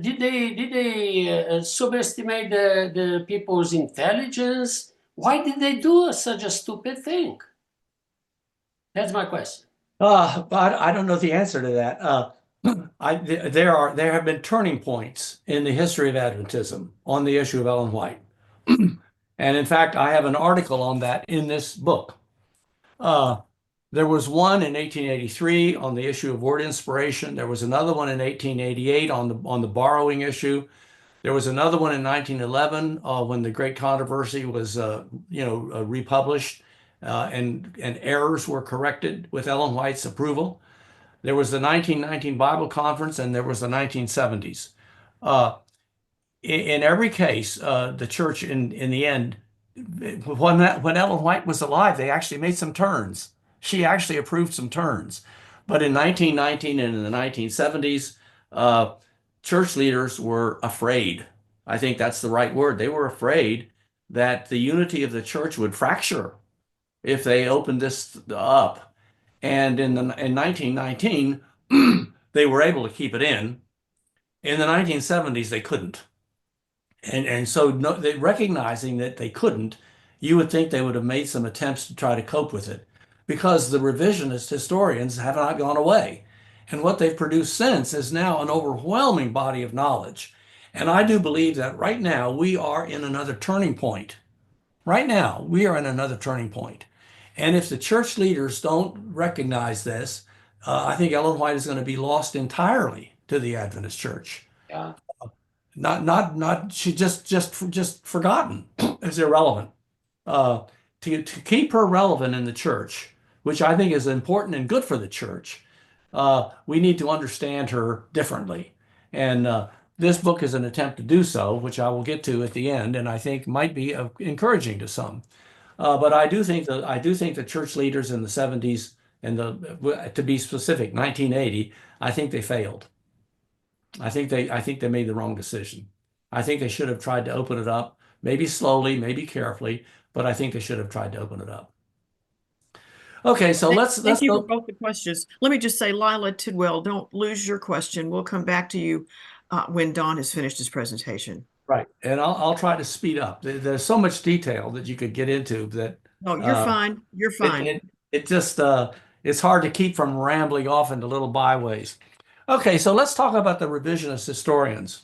Did they subestimate the people's intelligence? Why did they do such a stupid thing? That's my question. But I don't know the answer to that. There have been turning points in the history of Adventism on the issue of Ellen White. And in fact, I have an article on that in this book. There was one in 1883 on the issue of word inspiration. There was another one in 1888 on the borrowing issue. There was another one in 1911 when the great controversy was, republished and errors were corrected with Ellen White's approval. There was the 1919 Bible Conference, and there was the 1970s. In every case, the church, in the end, when Ellen White was alive, they actually made some turns. She actually approved some turns. But in 1919 and in the 1970s, church leaders were afraid. I think that's the right word. They were afraid that the unity of the church would fracture if they opened this up. And in 1919, they were able to keep it in. In the 1970s, they couldn't. And so recognizing that they couldn't, you would think they would have made some attempts to try to cope with it, because the revisionist historians have not gone away. And what they've produced since is now an overwhelming body of knowledge. And I do believe that right now we are in another turning point. Right now, we are in another turning point. And if the church leaders don't recognize this, I think Ellen White is going to be lost entirely to the Adventist church. Yeah. Not she just forgotten. It's irrelevant. To keep her relevant in the church, which I think is important and good for the church, we need to understand her differently. And this book is an attempt to do so, which I will get to at the end, and I think might be encouraging to some. But I do think the church leaders in the 70s and to be specific, 1980, I think they failed. I think they made the wrong decision. I think they should have tried to open it up, maybe slowly, maybe carefully, but I think they should have tried to open it up. Okay, so Thank you go. for both the questions. Let me just say, Lila Tidwell, don't lose your question. We'll come back to you when Don has finished his presentation. Right, and I'll try to speed up. There's so much detail that you could get into that. No, you're fine. You're fine. It just it's hard to keep from rambling off into little byways. Okay, so let's talk about the revisionist historians.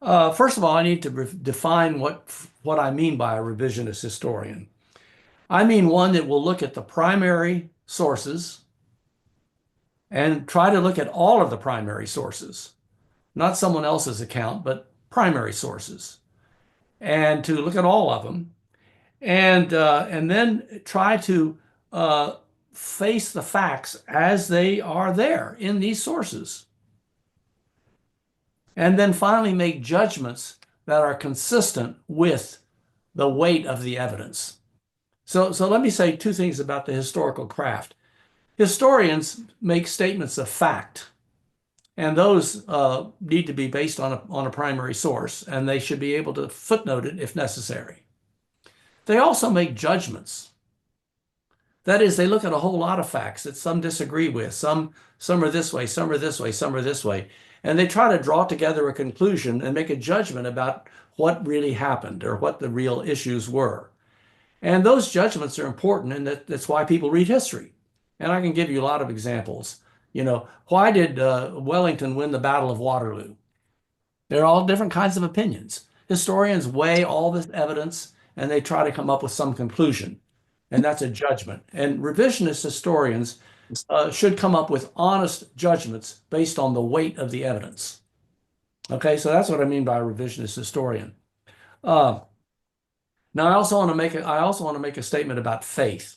First of all, I need to define what I mean by a revisionist historian. I mean one that will look at the primary sources and try to look at all of the primary sources, not someone else's account, but primary sources, and to look at all of them, and then try to face the facts as they are there in these sources. And then finally make judgments that are consistent with the weight of the evidence. So let me say two things about the historical craft. Historians make statements of fact, and those need to be based on a primary source, and they should be able to footnote it if necessary. They also make judgments. That is, they look at a whole lot of facts that some disagree with. Some are this way, some are this way, some are this way. And they try to draw together a conclusion and make a judgment about what really happened or what the real issues were. And those judgments are important, and that's why people read history. And I can give you a lot of examples. Why did Wellington win the Battle of Waterloo? There are all different kinds of opinions. Historians weigh all this evidence, and they try to come up with some conclusion. And that's a judgment. And revisionist historians should come up with honest judgments based on the weight of the evidence. Okay, so that's what I mean by a revisionist historian. Now, I also want to make a statement about faith.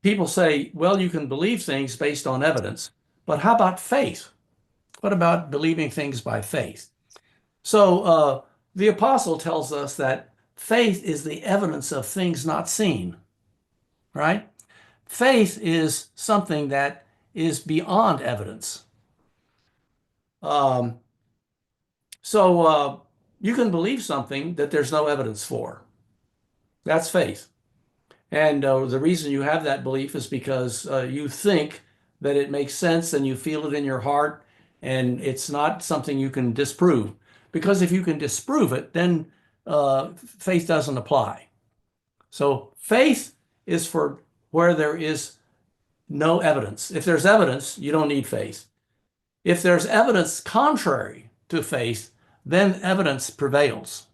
People say, well, you can believe things based on evidence, but how about faith? What about believing things by faith? So the apostle tells us that faith is the evidence of things not seen, right? Faith is something that is beyond evidence. So you can believe something that there's no evidence for. That's faith. And the reason you have that belief is because you think that it makes sense and you feel it in your heart, and it's not something you can disprove. Because if you can disprove it, then faith doesn't apply. So faith is for where there is no evidence. If there's evidence, you don't need faith. If there's evidence contrary to faith, then evidence prevails,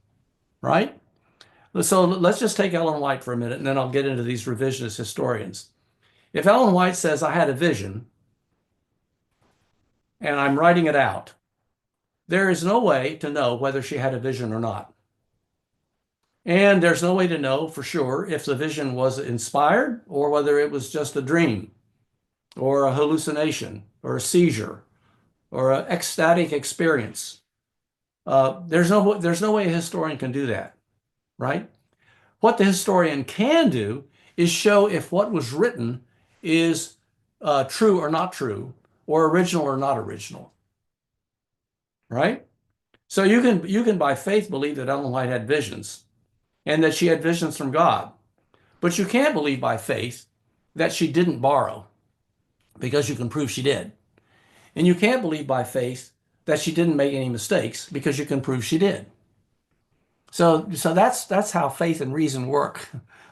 right? So let's just take Ellen White for a minute, and then I'll get into these revisionist historians. If Ellen White says, I had a vision, and I'm writing it out, there is no way to know whether she had a vision or not. And there's no way to know for sure if the vision was inspired or whether it was just a dream or a hallucination or a seizure or an ecstatic experience. There's no way a historian can do that, right? What the historian can do is show if what was written is true or not true, or original or not original, right? So you can by faith believe that Ellen White had visions and that she had visions from God, but you can't believe by faith that she didn't borrow, because you can prove she did. And you can't believe by faith that she didn't make any mistakes, because you can prove she did. So that's how faith and reason work.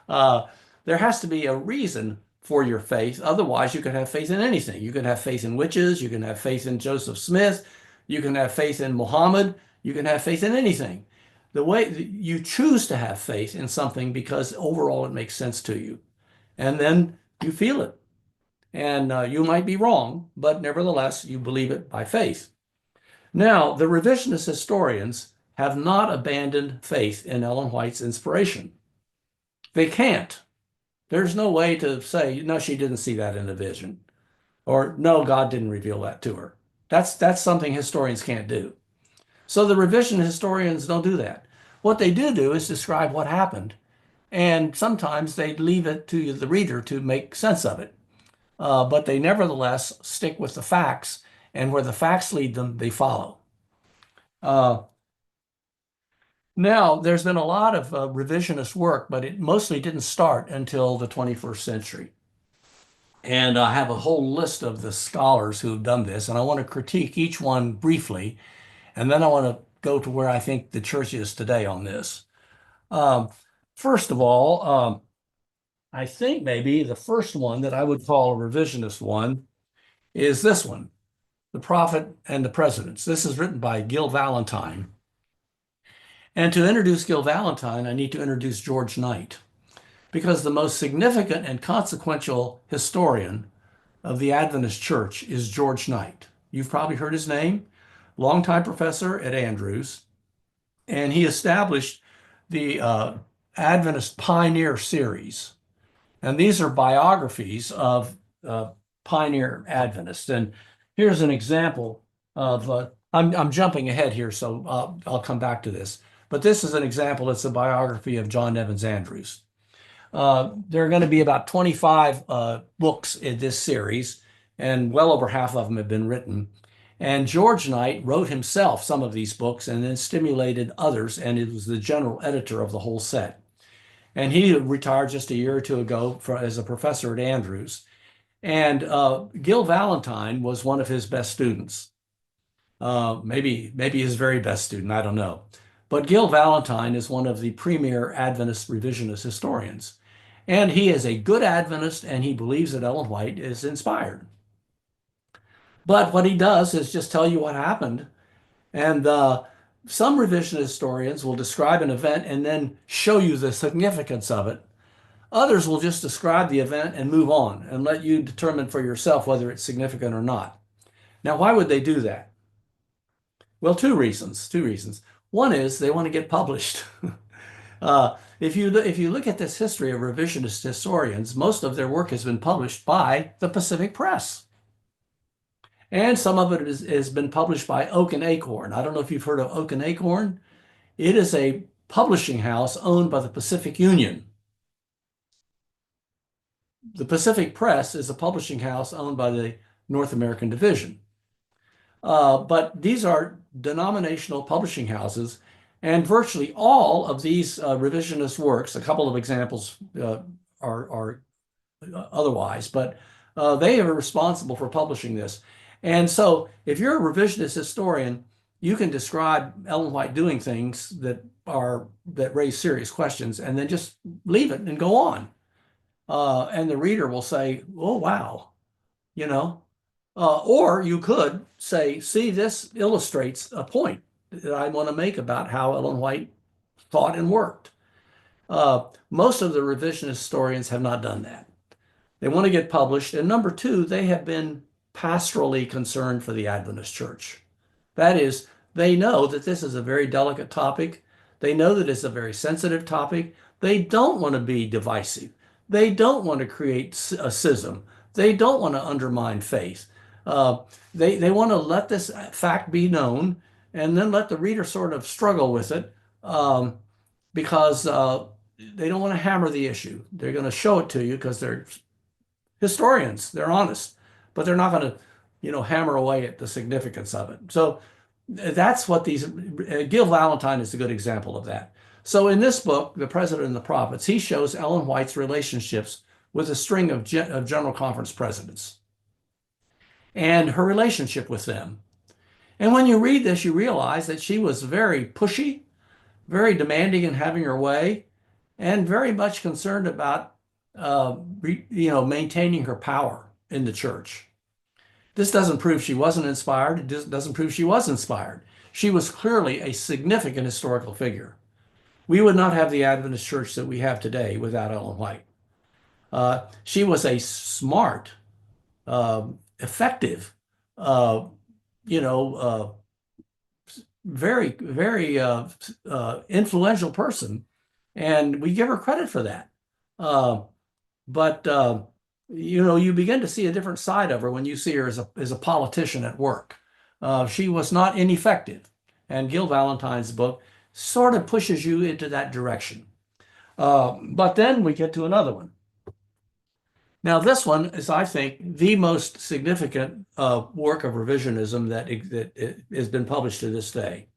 There has to be a reason for your faith. Otherwise, you can have faith in anything. You can have faith in witches. You can have faith in Joseph Smith. You can have faith in Muhammad. You can have faith in anything. The way you choose to have faith in something because overall it makes sense to you. And then you feel it. And you might be wrong, but nevertheless, you believe it by faith. Now, the revisionist historians have not abandoned faith in Ellen White's inspiration. They can't. There's no way to say, no, she didn't see that in a vision, or no, God didn't reveal that to her. That's something historians can't do. So the revisionist historians don't do that. What they do is describe what happened, and sometimes they leave it to the reader to make sense of it. But they nevertheless stick with the facts, and where the facts lead them, they follow. Now, there's been a lot of revisionist work, but it mostly didn't start until the 21st century. And I have a whole list of the scholars who've done this, and I want to critique each one briefly, and then I want to go to where I think the church is today on this. First of all, I think maybe the first one that I would call a revisionist one is this one, The Prophet and the Presidents. This is written by Gil Valentine. And to introduce Gil Valentine, I need to introduce George Knight, because the most significant and consequential historian of the Adventist Church is George Knight. You've probably heard his name, longtime professor at Andrews, and he established the Adventist Pioneer Series. And these are biographies of pioneer Adventists. And here's an example of, I'm jumping ahead here, so I'll come back to this. But this is an example. It's a biography of John Evans Andrews. There are going to be about 25 books in this series, and well over half of them have been written. And George Knight wrote himself some of these books and then stimulated others, and it was the general editor of the whole set. And he retired just a year or two ago as a professor at Andrews. And Gil Valentine was one of his best students. Maybe his very best student, I don't know. But Gil Valentine is one of the premier Adventist revisionist historians. And he is a good Adventist, and he believes that Ellen White is inspired. But what he does is just tell you what happened. And some revisionist historians will describe an event and then show you the significance of it. Others will just describe the event and move on and let you determine for yourself whether it's significant or not. Now, why would they do that? Well, two reasons. One is they want to get published. If you look at this history of revisionist historians, most of their work has been published by the Pacific Press. And some of it has been published by Oak and Acorn. I don't know if you've heard of Oak and Acorn. It is a publishing house owned by the Pacific Union. The Pacific Press is a publishing house owned by the North American Division. But these are denominational publishing houses, and virtually all of these revisionist works, a couple of examples are otherwise, but they are responsible for publishing this. And so if you're a revisionist historian, you can describe Ellen White doing things that that raise serious questions, and then just leave it and go on. And the reader will say, "Oh, wow," you know. Or you could say, "See, this illustrates a point that I want to make about how Ellen White thought and worked." Most of the revisionist historians have not done that. They want to get published. And number two, they have been pastorally concerned for the Adventist church. That is, they know that this is a very delicate topic. They know that it's a very sensitive topic. They don't want to be divisive. They don't want to create a schism. They don't want to undermine faith. They want to let this fact be known and then let the reader sort of struggle with it, because they don't want to hammer the issue. They're going to show it to you because they're historians, they're honest, but they're not going to, hammer away at the significance of it. So that's what Gil Valentine is a good example of that. So in this book, The President and the Prophets, he shows Ellen White's relationships with a string of General Conference presidents and her relationship with them. And when you read this, you realize that she was very pushy, very demanding in having her way, and very much concerned about maintaining her power in the church. This doesn't prove she wasn't inspired. It doesn't prove she was inspired. She was clearly a significant historical figure. We would not have the Adventist church that we have today without Ellen White. She was a smart, effective, very, very influential person, and we give her credit for that. But you begin to see a different side of her when you see her as a politician at work. She was not ineffective, and Gil Valentine's book sort of pushes you into that direction. But then we get to another one. Now, this one is, I think, the most significant work of revisionism that has been published to this day.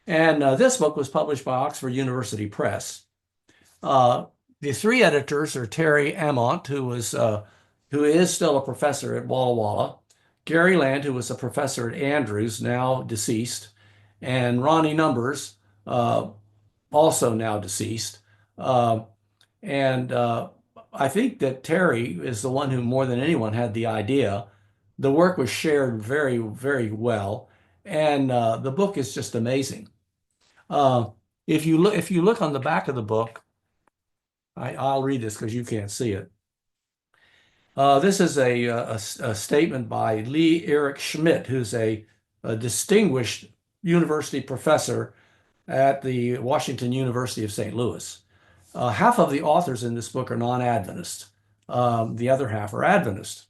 And this book was published by Oxford University Press. The three editors are Terry Amont, who is still a professor at Walla Walla, Gary Land, who was a professor at Andrews, now deceased, and Ronnie Numbers, also now deceased. And I think that Terry is the one who more than anyone had the idea. The work was shared very, very well, and the book is just amazing. If you look on the back of the book, I'll read this because you can't see it. This is a statement by Lee Eric Schmidt, who's a distinguished university professor at the Washington University of St. Louis. Half of the authors in this book are non-Adventist. The other half are Adventist.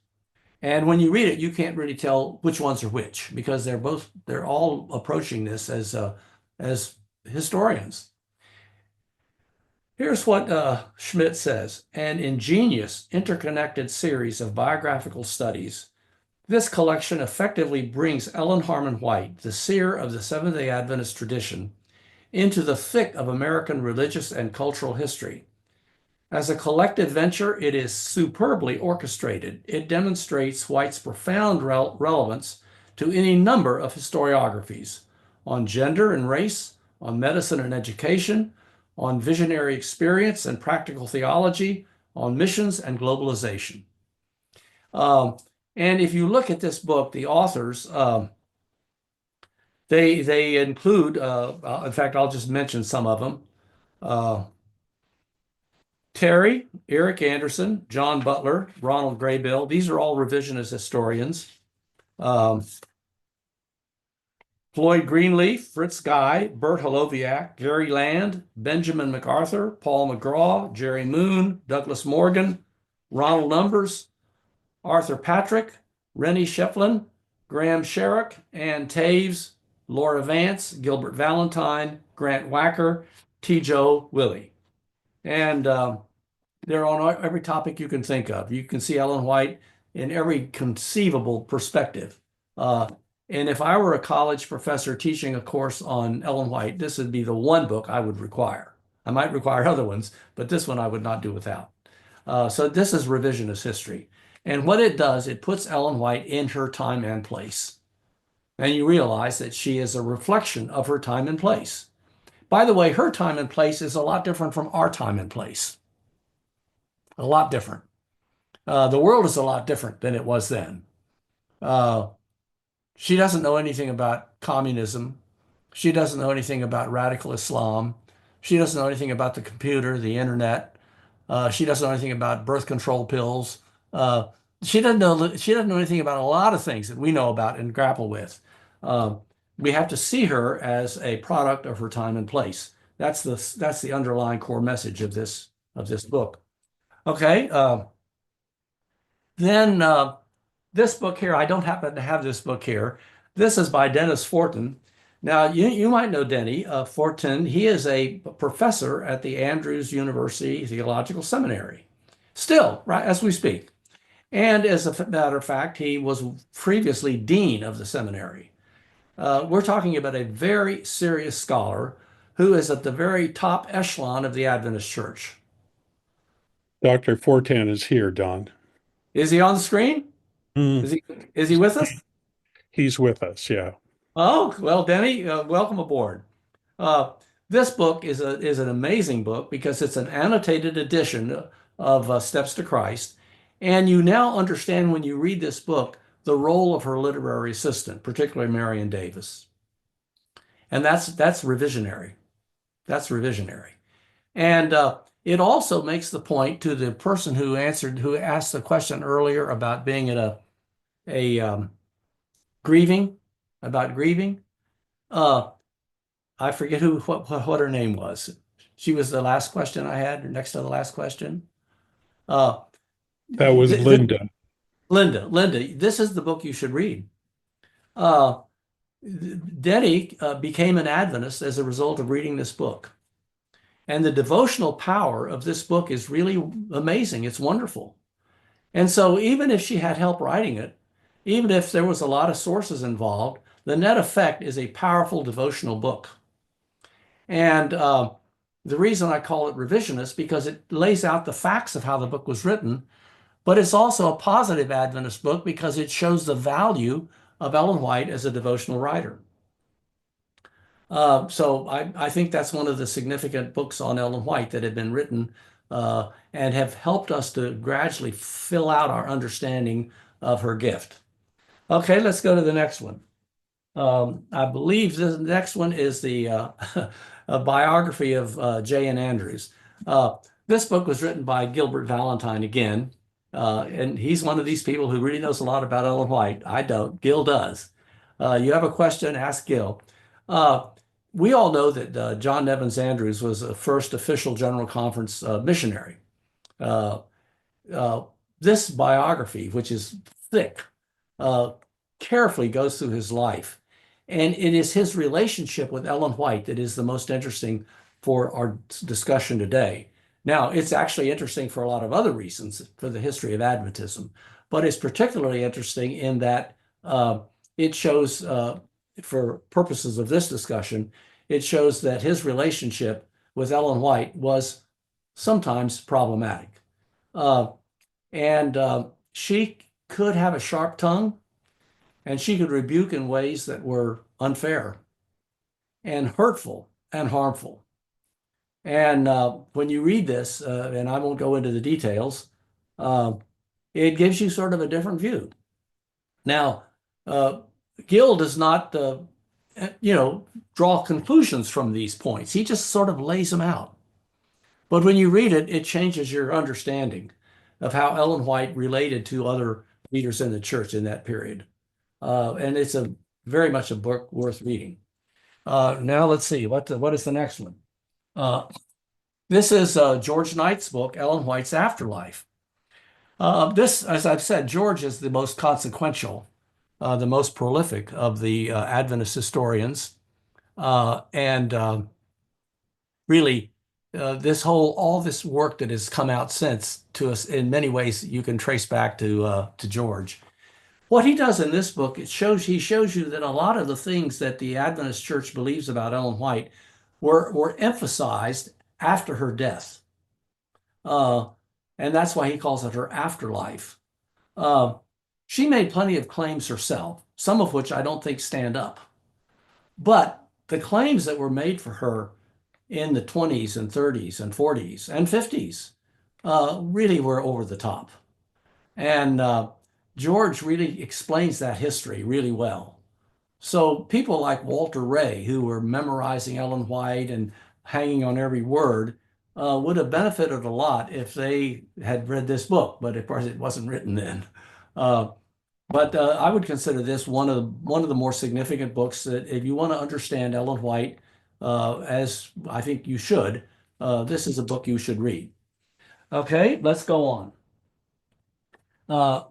And when you read it, you can't really tell which ones are which, because they're all approaching this as historians. Here's what Schmidt says: an ingenious, interconnected series of biographical studies. This collection effectively brings Ellen Harmon White, the seer of the Seventh-day Adventist tradition, into the thick of American religious and cultural history. As a collective venture, it is superbly orchestrated. It demonstrates White's profound relevance to any number of historiographies on gender and race, on medicine and education, on visionary experience and practical theology, on missions and globalization. And if you look at this book, the authors, they include, in fact, I'll just mention some of them. Terry, Eric Anderson, John Butler, Ronald Graybill. These are all revisionist historians. Floyd Greenleaf, Fritz Guy, Bert Holoviak, Gary Land, Benjamin MacArthur, Paul McGraw, Jerry Moon, Douglas Morgan, Ronald Numbers, Arthur Patrick, Rennie Shefflin, Graham Sherrock, Ann Taves, Laura Vance, Gilbert Valentine, Grant Wacker, T. Joe Willie. And they're on every topic you can think of. You can see Ellen White in every conceivable perspective. And if I were a college professor teaching a course on Ellen White, this would be the one book I would require. I might require other ones, but this one I would not do without. So this is revisionist history. And what it does, it puts Ellen White in her time and place. And you realize that she is a reflection of her time and place. By the way, her time and place is a lot different from our time and place. A lot different. The world is a lot different than it was then. Uh, she doesn't know anything about communism. She doesn't know anything about radical Islam. She doesn't know anything about the computer, the internet. She doesn't know anything about birth control pills. Uh, she doesn't know anything about a lot of things that we know about and grapple with. Uh, we have to see her as a product of her time and place. That's the underlying core message of this book. Okay. Then this book here, I don't happen to have this book here. This is by Dennis Fortin. Now, you might know Denny Fortin. He is a professor at the Andrews University Theological Seminary, still, right, as we speak. And as a matter of fact, he was previously dean of the seminary. We're talking about a very serious scholar who is at the very top echelon of the Adventist Church. Dr. Fortan is here, Don. Is he on the screen? Mm, Is he with us? he's with us, yeah. Oh, well, Denny, welcome aboard. Uh, this book is an amazing book because it's an annotated edition of Steps to Christ, and you now understand when you read this book the role of her literary assistant, particularly Marion Davis, and that's revisionary. That's revisionary, and it also makes the point to the person who asked the question earlier about being at a grieving, about grieving. I forget what her name was. She was the last question I had, next to the last question. Uh, That was Linda. Linda, this is the book you should read. Uh, Denny became an Adventist as a result of reading this book. And the devotional power of this book is really amazing. It's wonderful. And so even if she had help writing it, even if there was a lot of sources involved, the net effect is a powerful devotional book. And the reason I call it revisionist because it lays out the facts of how the book was written, but it's also a positive Adventist book because it shows the value of Ellen White as a devotional writer. So I think that's one of the significant books on Ellen White that have been written and have helped us to gradually fill out our understanding of her gift. Okay, let's go to the next one. I believe the next one is the a biography of J.N. Andrews. This book was written by Gilbert Valentine again, and he's one of these people who really knows a lot about Ellen White. I don't. Gil does. You have a question, ask Gil. We all know that John Nevins Andrews was the first official General Conference missionary. This biography, which is thick, carefully goes through his life. And it is his relationship with Ellen White that is the most interesting for our discussion today. Now, it's actually interesting for a lot of other reasons for the history of Adventism, but it's particularly interesting in that it shows, for purposes of this discussion, it shows that his relationship with Ellen White was sometimes problematic. She could have a sharp tongue, and she could rebuke in ways that were unfair and hurtful and harmful. And when you read this, and I won't go into the details, it gives you sort of a different view. Now, Gill does not, draw conclusions from these points. He just sort of lays them out. But when you read it, it changes your understanding of how Ellen White related to other leaders in the church in that period. And it's very much a book worth reading. Now let's see, what is the next one? This is George Knight's book, Ellen White's Afterlife. This, as I've said, George is the most consequential, the most prolific of the Adventist historians. Really, all this work that has come out since to us in many ways you can trace back to George. What he does in this book, he shows you that a lot of the things that the Adventist Church believes about Ellen White were emphasized after her death. And that's why he calls it her afterlife. She made plenty of claims herself, some of which I don't think stand up. But the claims that were made for her in the 20s and 30s and 40s and 50s really were over the top. And George really explains that history really well. So people like Walter Ray, who were memorizing Ellen White and hanging on every word, would have benefited a lot if they had read this book. But of course, it wasn't written then. But I would consider this one of the more significant books that if you want to understand Ellen White, as I think you should, this is a book you should read. Okay, let's go on. Uh,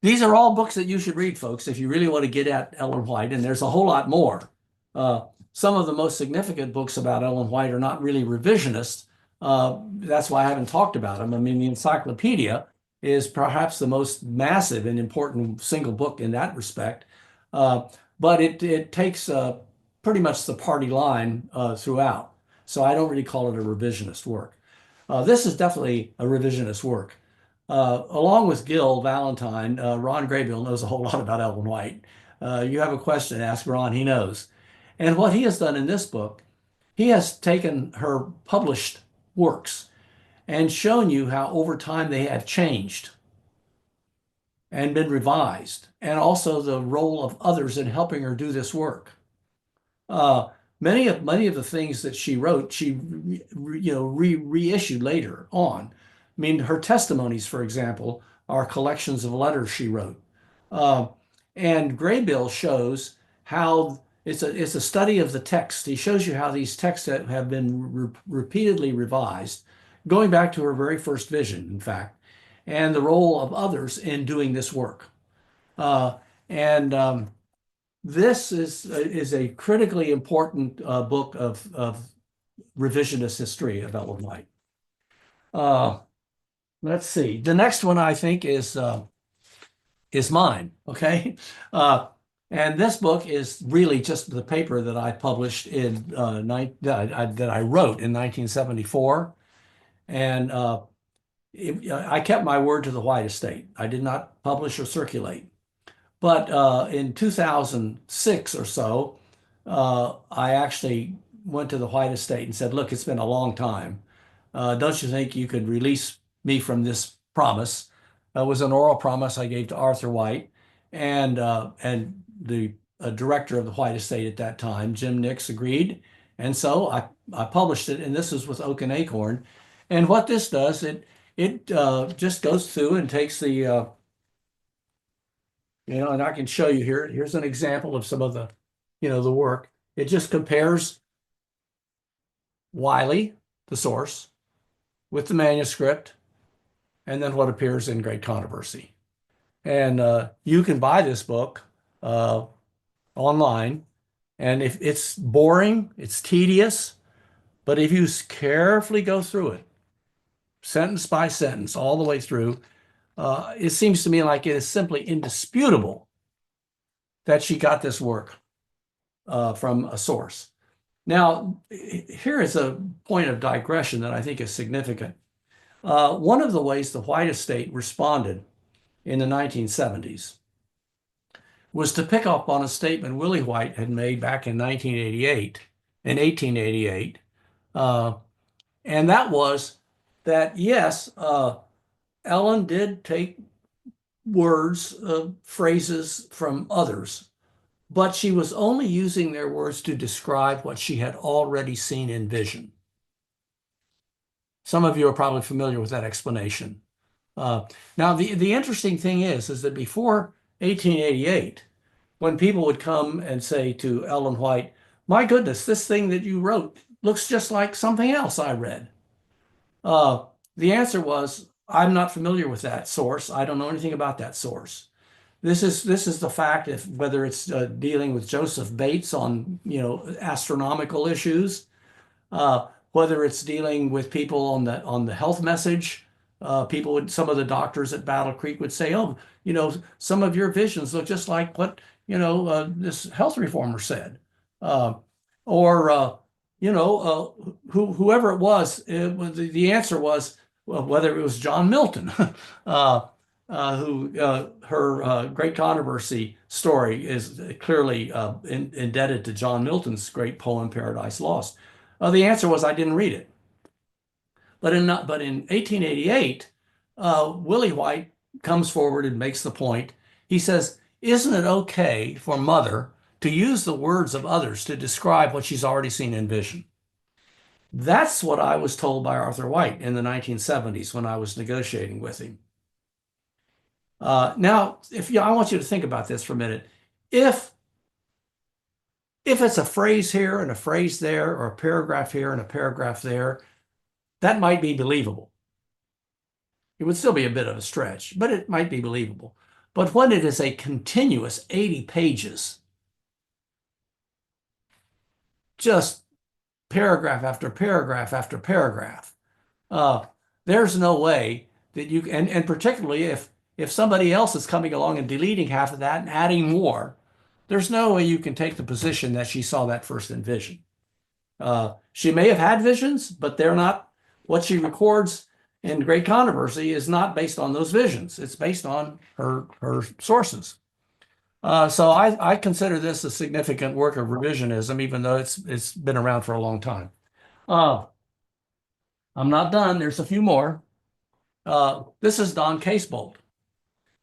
these are all books that you should read, folks, if you really want to get at Ellen White, and there's a whole lot more. Some of the most significant books about Ellen White are not really revisionist. That's why I haven't talked about them. I mean, the encyclopedia is perhaps the most massive and important single book in that respect. But it takes pretty much the party line throughout. So I don't really call it a revisionist work. This is definitely a revisionist work. Along with Gil Valentine, Ron Graybill knows a whole lot about Ellen White. You have a question, ask Ron, he knows. And what he has done in this book, he has taken her published works and shown you how over time they have changed and been revised, and also the role of others in helping her do this work. Many of the things that she wrote, she reissued later on. I mean, her testimonies, for example, are collections of letters she wrote. And Graybill shows how it's a study of the text. He shows you how these texts have been repeatedly revised, going back to her very first vision, in fact, and the role of others in doing this work. This is a critically important book of revisionist history of Ellen White. Let's see. The next one I think is mine. Okay, and this book is really just the paper that I published in that I wrote in 1974, and I kept my word to the White estate. I did not publish or circulate. But in 2006 or so, I actually went to the White estate and said, look, it's been a long time. Don't you think you could release me from this promise? It was an oral promise I gave to Arthur White and the director of the White estate at that time, Jim Nix, agreed. And so I published it, and this is with Oak and Acorn. And what this does, it just goes through and takes the and I can show you here. Here's an example of some of the, the work. It just compares Wiley, the source, with the manuscript, and then what appears in Great Controversy. And you can buy this book online. And if it's boring, it's tedious, but if you carefully go through it, sentence by sentence, all the way through, it seems to me like it is simply indisputable that she got this work from a source. Now, here is a point of digression that I think is significant. One of the ways the White estate responded in the 1970s was to pick up on a statement Willie White had made back in 1888, and that was that, yes, Ellen did take words, phrases from others, but she was only using their words to describe what she had already seen in vision. Some of you are probably familiar with that explanation. Now, the interesting thing is that before 1888, when people would come and say to Ellen White, my goodness, this thing that you wrote looks just like something else I read. The answer was, I'm not familiar with that source. I don't know anything about that source. This is the fact, if whether it's dealing with Joseph Bates on astronomical issues, whether it's dealing with people on the health message, some of the doctors at Battle Creek would say, oh, some of your visions look just like what this health reformer said, or whoever it was, the answer was, well, whether it was John Milton, who her Great Controversy story is clearly indebted to John Milton's great poem Paradise Lost. The answer was I didn't read it. But in 1888, Willie White comes forward and makes the point. He says, isn't it okay for mother to use the words of others to describe what she's already seen in vision? That's what I was told by Arthur White in the 1970s when I was negotiating with him. Now, I want you to think about this for a minute. If it's a phrase here and a phrase there, or a paragraph here and a paragraph there, that might be believable. It would still be a bit of a stretch, but it might be believable. But when it is a continuous 80 pages, just paragraph after paragraph after paragraph, there's no way that you can, and particularly if somebody else is coming along and deleting half of that and adding more, there's no way you can take the position that she saw that first in vision. She may have had visions, but they're not, what she records in Great Controversy is not based on those visions. It's based on her sources. So I consider this a significant work of revisionism, even though it's been around for a long time. I'm not done. There's a few more. This is Don Casebolt.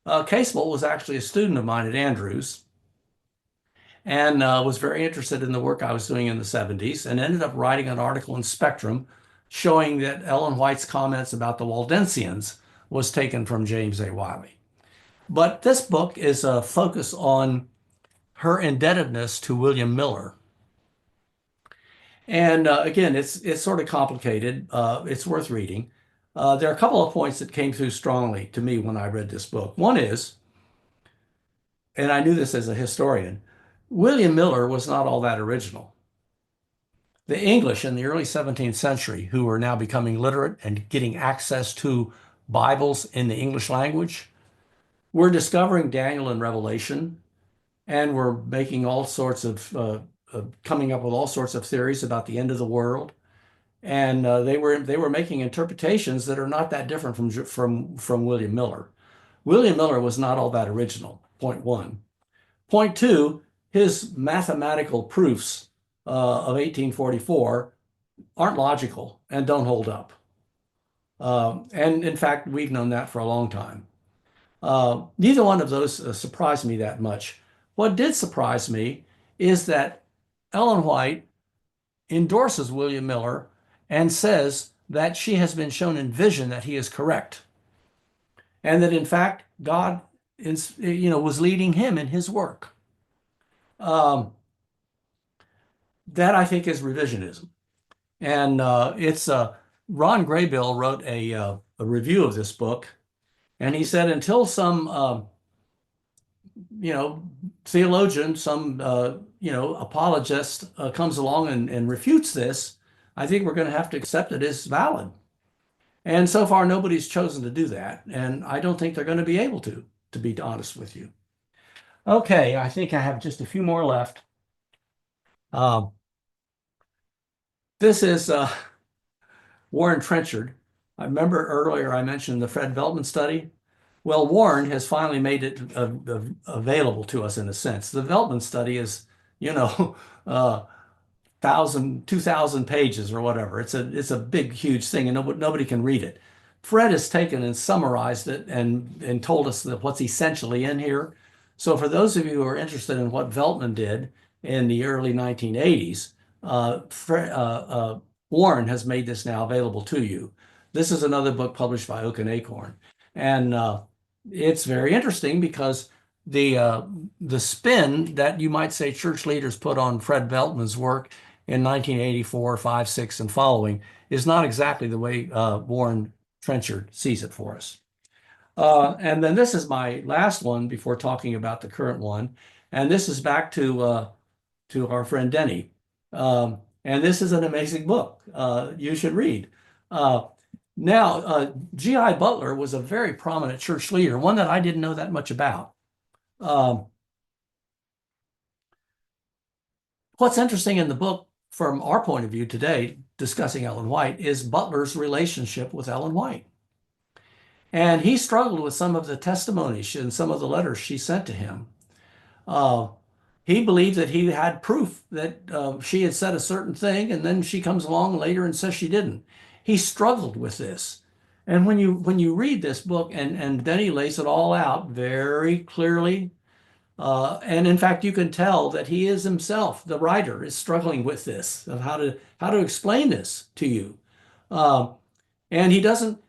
Casebolt was actually a student of mine at Andrews, and was very interested in the work I was doing in the 70s, and ended up writing an article in Spectrum showing that Ellen White's comments about the Waldensians was taken from James A. Wiley. But this book is a focus on her indebtedness to William Miller. And again, it's sort of complicated. It's worth reading. There are a couple of points that came through strongly to me when I read this book. One is, and I knew this as a historian, William Miller was not all that original. The English in the early 17th century, who were now becoming literate and getting access to Bibles in the English language, were discovering Daniel and Revelation, and were making all sorts of coming up with all sorts of theories about the end of the world, and they were making interpretations that are not that different from William Miller. William Miller was not all that original. Point one. Point two, his mathematical proofs of 1844 aren't logical and don't hold up. And in fact, we've known that for a long time. Neither one of those surprised me that much. What did surprise me is that Ellen White endorses William Miller and says that she has been shown in vision that he is correct, and that in fact God was leading him in his work. That I think is revisionism, and it's Ron Graybill wrote a review of this book, and he said until some theologian, some apologist comes along and refutes this, I think we're going to have to accept it as valid. And so far, nobody's chosen to do that, and I don't think they're going to be able to be honest with you. Okay, I think I have just a few more left. This is Warren Trenchard. I remember earlier I mentioned the Fred Veltman study. Well, Warren has finally made it available to us in a sense. The Veltman study is, 2,000 pages or whatever. It's a big, huge thing, and nobody can read it. Fred has taken and summarized it and told us that what's essentially in here. So for those of you who are interested in what Veltman did in the early 1980s, Warren has made this now available to you. This is another book published by Oak and Acorn, and it's very interesting because the spin that you might say church leaders put on Fred Veltman's work in 1984, 5, 6, and following is not exactly the way Warren Trenchard sees it for us. And then this is my last one before talking about the current one, and this is back to our friend Denny. And this is an amazing book you should read. Now, G.I. Butler was a very prominent church leader, one that I didn't know that much about. What's interesting in the book from our point of view today, discussing Ellen White, is Butler's relationship with Ellen White. And he struggled with some of the testimonies and some of the letters she sent to him. he believed that he had proof that she had said a certain thing, and then she comes along later and says she didn't. He struggled with this. And when you read this book, and then he lays it all out very clearly, and in fact, you can tell that he is himself, the writer, is struggling with this of how to explain this to you. Uh, and he doesn't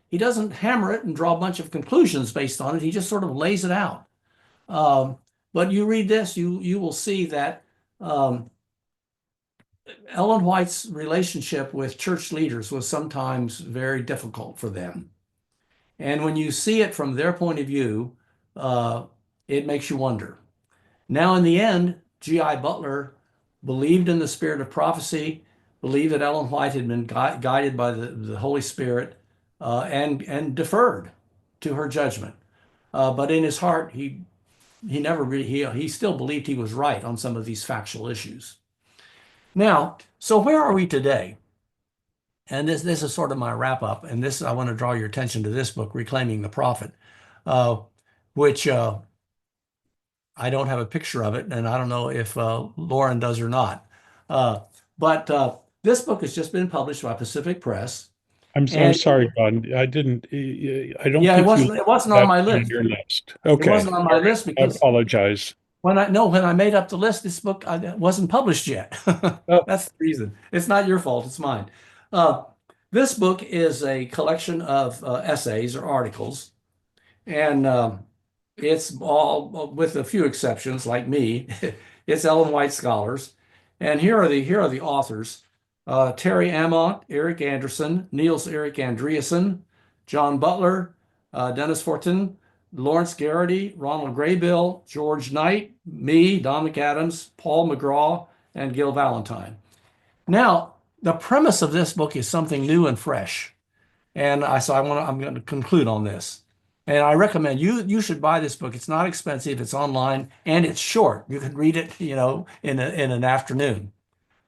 hammer it and draw a bunch of conclusions based on it. He just sort of lays it out. Um, but you read this, you will see that um, Ellen White's relationship with church leaders was sometimes very difficult for them. And when you see it from their point of view, it makes you wonder. Now, in the end, G.I. Butler believed in the spirit of prophecy, believed that Ellen White had been guided by the Holy Spirit, and deferred to her judgment. But in his heart, he never really he still believed he was right on some of these factual issues. Now, so where are we today? And this is sort of my wrap up. And this I want to draw your attention to this book, Reclaiming the Prophet, which I don't have a picture of it, and I don't know if Lauren does or not. But this book has just been published by Pacific Press. I'm And sorry, Don. I don't yeah, think it wasn't on my list. your list. It Okay. wasn't on my All right. list I because apologize. when I made up the list, this book wasn't published yet. Oh. That's the reason. It's not your fault, it's mine. This book is a collection of essays or articles, and it's all, with a few exceptions, like me, it's Ellen White scholars. And here are the authors: Terry Amont, Eric Anderson, Niels Erik Andreasen, John Butler, Dennis Fortin, Lawrence Garrity, Ronald Graybill, George Knight, me, Don McAdams, Paul McGraw, and Gil Valentine. Now, the premise of this book is something new and fresh. And I'm going to conclude on this. And I recommend you should buy this book. It's not expensive, it's online, and it's short. You can read it, in an afternoon.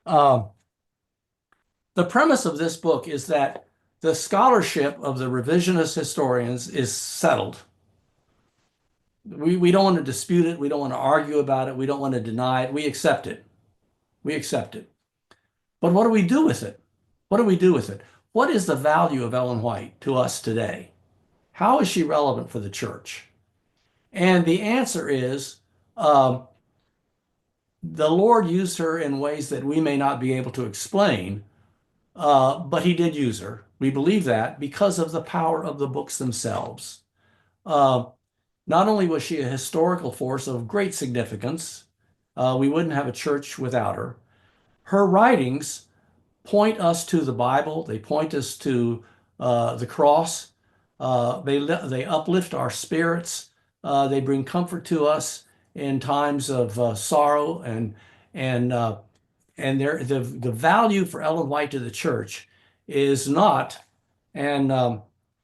The premise of this book is that the scholarship of the revisionist historians is settled. We don't want to dispute it. We don't want to argue about it. We don't want to deny it. We accept it. We accept it. But what do we do with it? What do we do with it? What is the value of Ellen White to us today? How is she relevant for the church? And the answer is the Lord used her in ways that we may not be able to explain, but he did use her. We believe that because of the power of the books themselves. Not only was she a historical force of great significance, we wouldn't have a church without her. Her writings point us to the Bible. They point us to the cross. They uplift our spirits. They bring comfort to us in times of sorrow, and the value for Ellen White to the church is not. And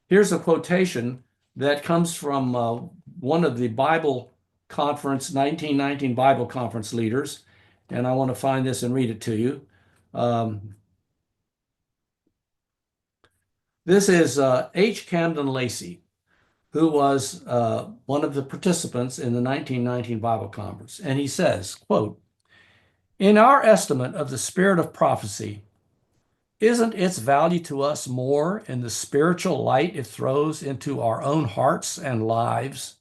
here's a quotation that comes from one of the Bible Conference 1919 Bible Conference leaders, and I want to find this and read it to you. This is H. Camden Lacey, who was one of the participants in the 1919 Bible Conference. And he says, quote, "In our estimate of the spirit of prophecy, isn't its value to us more in the spiritual light it throws into our own hearts and lives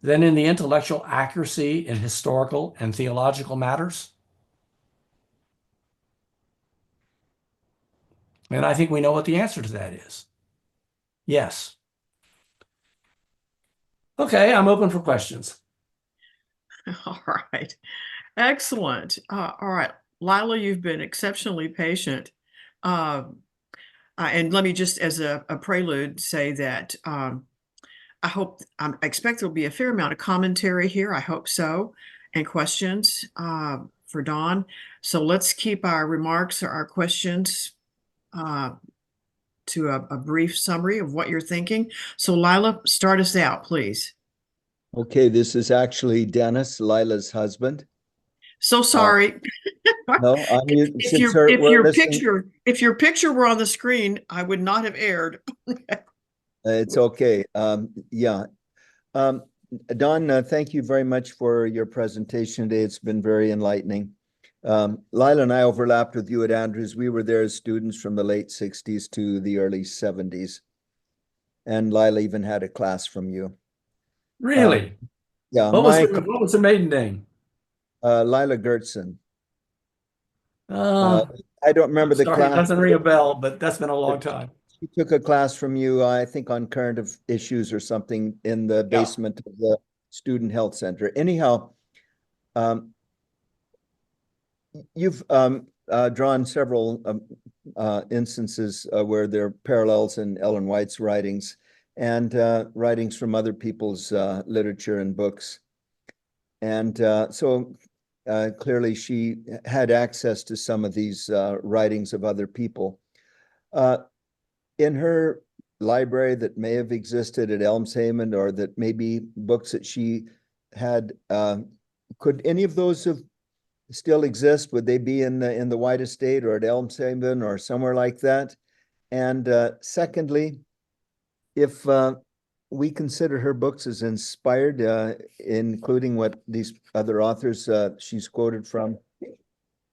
than in the intellectual accuracy in historical and theological matters?" And I think we know what the answer to that is. Yes. Okay, I'm open for questions. All right. Excellent. All right. Lila, you've been exceptionally patient. And let me just, as a prelude, say that I expect there'll be a fair amount of commentary here. I hope so. And questions for Don. So let's keep our remarks or our questions to a brief summary of what you're thinking. So Lila, start us out, please. Okay, this is actually Dennis, Lila's husband. So sorry. No, I mean, if your picture were on the screen, I would not have aired. it's okay. Yeah. Don, thank you very much for your presentation today. It's been very enlightening. Lila and I overlapped with you at Andrews. We were there as students from the late 60s to the early 70s. And Lila even had a class from you. Really? Yeah, What was her maiden name? Lila Gertson. Uh, I don't remember the sorry, it class. doesn't ring a bell, but that's been a long time. She took a class from you, I think, on current issues or something in the basement of the Student Health Center. Anyhow, you've drawn several instances where there are parallels in Ellen White's writings and writings from other people's literature and books. And so clearly she had access to some of these writings of other people. In her library that may have existed at Elmshaven, or that maybe books that she had, could any of those have still exist? Would they be in the White Estate or at Elmshaven or somewhere like that? And secondly, if we consider her books as inspired, including what these other authors she's quoted from,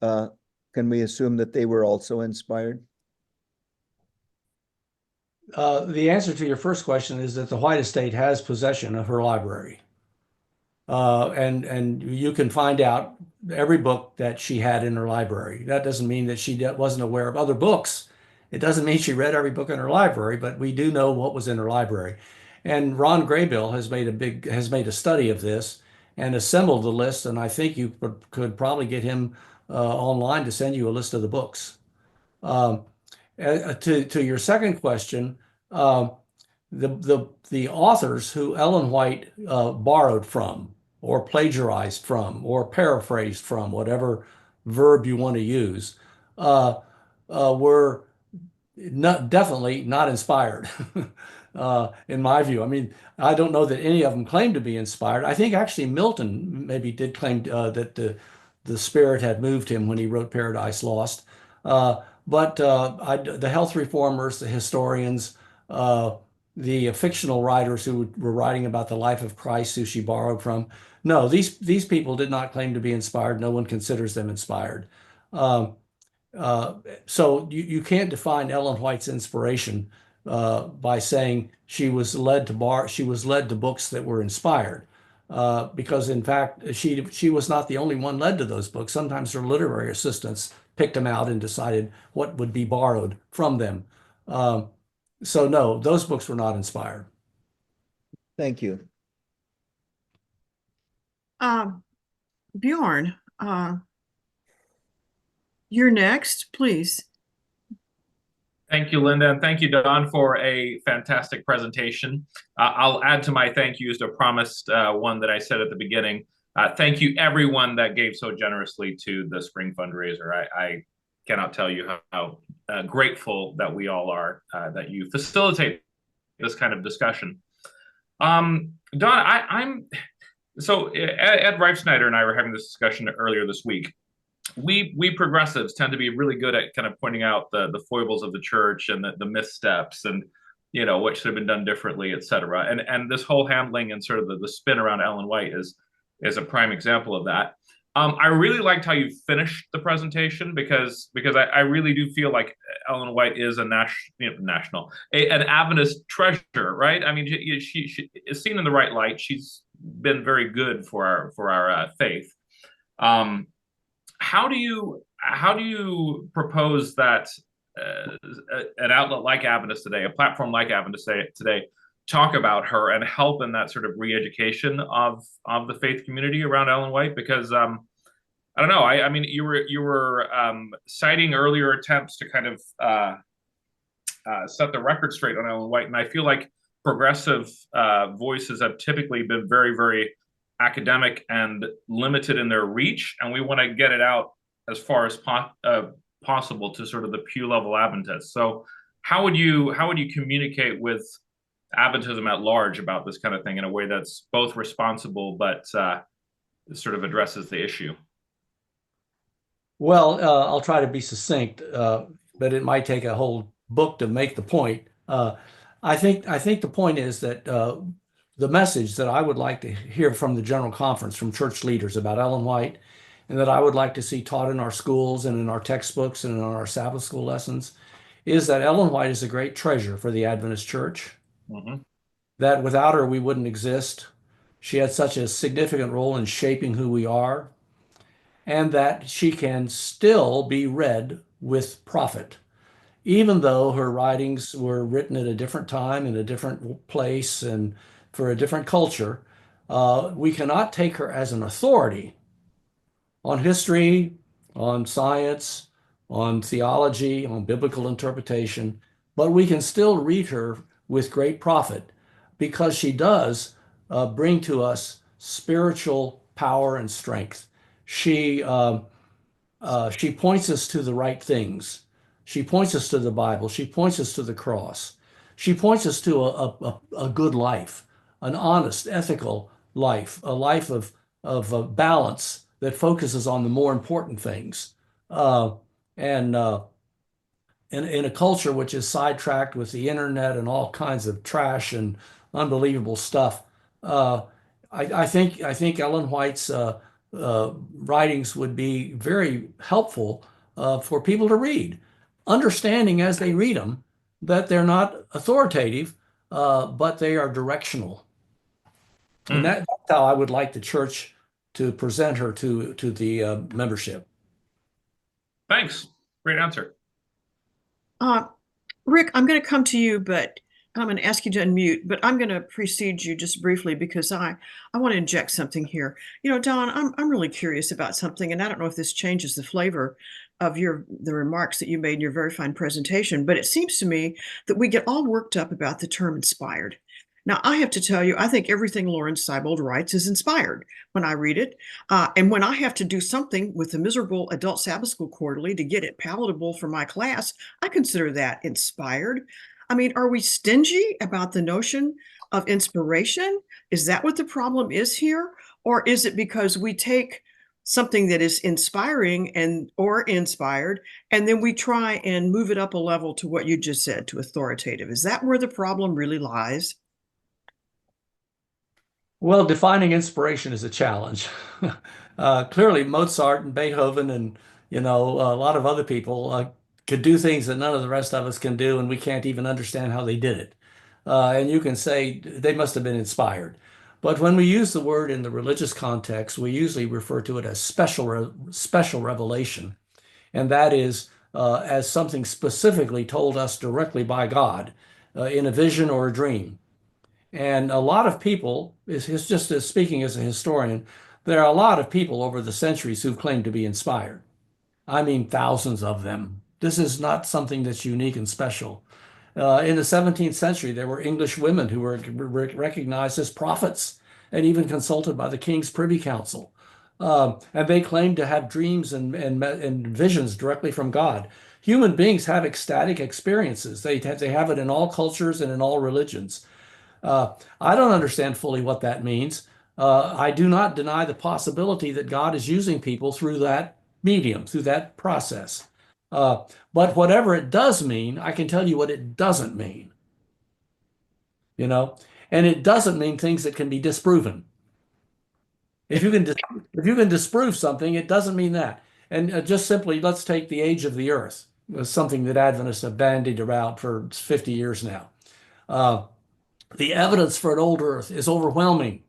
can we assume that they were also inspired? The answer to your first question is that the White Estate has possession of her library. And you can find out every book that she had in her library. That doesn't mean that she wasn't aware of other books. It doesn't mean she read every book in her library, but we do know what was in her library. And Ron Graybill has made a study of this and assembled the list. And I think you could probably get him online to send you a list of the books. To your second question, the authors who Ellen White borrowed from, or plagiarized from, or paraphrased from, whatever verb you want to use, were definitely not inspired, in my view. I mean, I don't know that any of them claimed to be inspired. I think actually Milton maybe did claim that the spirit had moved him when he wrote Paradise Lost. But the health reformers, the historians, the fictional writers who were writing about the life of Christ, who she borrowed from, no, these people did not claim to be inspired. No one considers them inspired. Um, so you can't define Ellen White's inspiration by saying she was led to books that were inspired. Because in fact, she was not the only one led to those books. Sometimes her literary assistants picked them out and decided what would be borrowed from them. So no, those books were not inspired. Thank you. Bjorn, you're next, please. Thank you, Linda, and thank you, Don, for a fantastic presentation. I'll add to my thank yous to promised one that I said at the beginning. Thank you, everyone that gave so generously to the spring fundraiser. I cannot tell you how grateful that we all are that you facilitate this kind of discussion. Don, I'm so Ed Reifsnyder and I were having this discussion earlier this week. We progressives tend to be really good at kind of pointing out the foibles of the church and the missteps and what should have been done differently, et cetera. And this whole handling and sort of the spin around Ellen White is a prime example of that. I really liked how you finished the presentation because I really do feel like Ellen White is a an Adventist treasure, right? I mean, she is seen in the right light. She's been very good for our faith. How do you propose that an outlet like Adventist today, a platform like Adventist today, talk about her and help in that sort of re-education of the faith community around Ellen White? Because I don't know. I mean, you were citing earlier attempts to kind of set the record straight on Ellen White, and I feel like progressive voices have typically been very, very academic and limited in their reach, and we want to get it out as far as possible to sort of the pew level Adventists. So, how would you communicate with Adventism at large about this kind of thing in a way that's both responsible but sort of addresses the issue? Well, I'll try to be succinct, but it might take a whole book to make the point. I think the point is that the message that I would like to hear from the General Conference, from church leaders about Ellen White, and that I would like to see taught in our schools and in our textbooks and in our Sabbath school lessons, is that Ellen White is a great treasure for the Adventist Church, that without her we wouldn't exist. She had such a significant role in shaping who we are, and that she can still be read with profit. Even though her writings were written at a different time, in a different place, and for a different culture, we cannot take her as an authority on history, on science, on theology, on biblical interpretation, but we can still read her with great profit because she does bring to us spiritual power and strength. She points us to the right things. She points us to the Bible. She points us to the cross. She points us to a good life, an honest, ethical life, a life of balance that focuses on the more important things. And in a culture which is sidetracked with the internet and all kinds of trash and unbelievable stuff, uh, I think Ellen White's writings would be very helpful for people to read, understanding as they read them that they're not authoritative, but they are directional. And that's how I would like the church to present her to the membership. Thanks. Great answer. Rick, I'm going to come to you, but I'm going to ask you to unmute, but I'm going to precede you just briefly because I want to inject something here. You know, Don, I'm really curious about something, and I don't know if this changes the flavor of the remarks that you made in your very fine presentation, but it seems to me that we get all worked up about the term inspired. Now, I have to tell you, I think everything Lauren Seibold writes is inspired when I read it. And when I have to do something with the miserable Adult Sabbath School Quarterly to get it palatable for my class, I consider that inspired. I mean, are we stingy about the notion of inspiration? Is that what the problem is here? Or is it because we take something that is inspiring or inspired, and then we try and move it up a level to what you just said, to authoritative? Is that where the problem really lies? Well, defining inspiration is a challenge. Clearly, Mozart and Beethoven and a lot of other people could do things that none of the rest of us can do, and we can't even understand how they did it. And you can say they must have been inspired. But when we use the word in the religious context, we usually refer to it as special revelation, and that is as something specifically told us directly by God in a vision or a dream. And a lot of people, is just as speaking as a historian, there are a lot of people over the centuries who've claimed to be inspired. I mean, thousands of them. This is not something that's unique and special. In the 17th century, there were English women who were recognized as prophets and even consulted by the King's Privy Council. And they claimed to have dreams and visions directly from God. Human beings have ecstatic experiences. They have it in all cultures and in all religions. I don't understand fully what that means. I do not deny the possibility that God is using people through that medium, through that process. But whatever it does mean, I can tell you what it doesn't mean. And it doesn't mean things that can be disproven. If you can disprove something, it doesn't mean that. And just simply, let's take the age of the earth, something that Adventists have bandied around for 50 years now. The evidence for an old earth is overwhelming.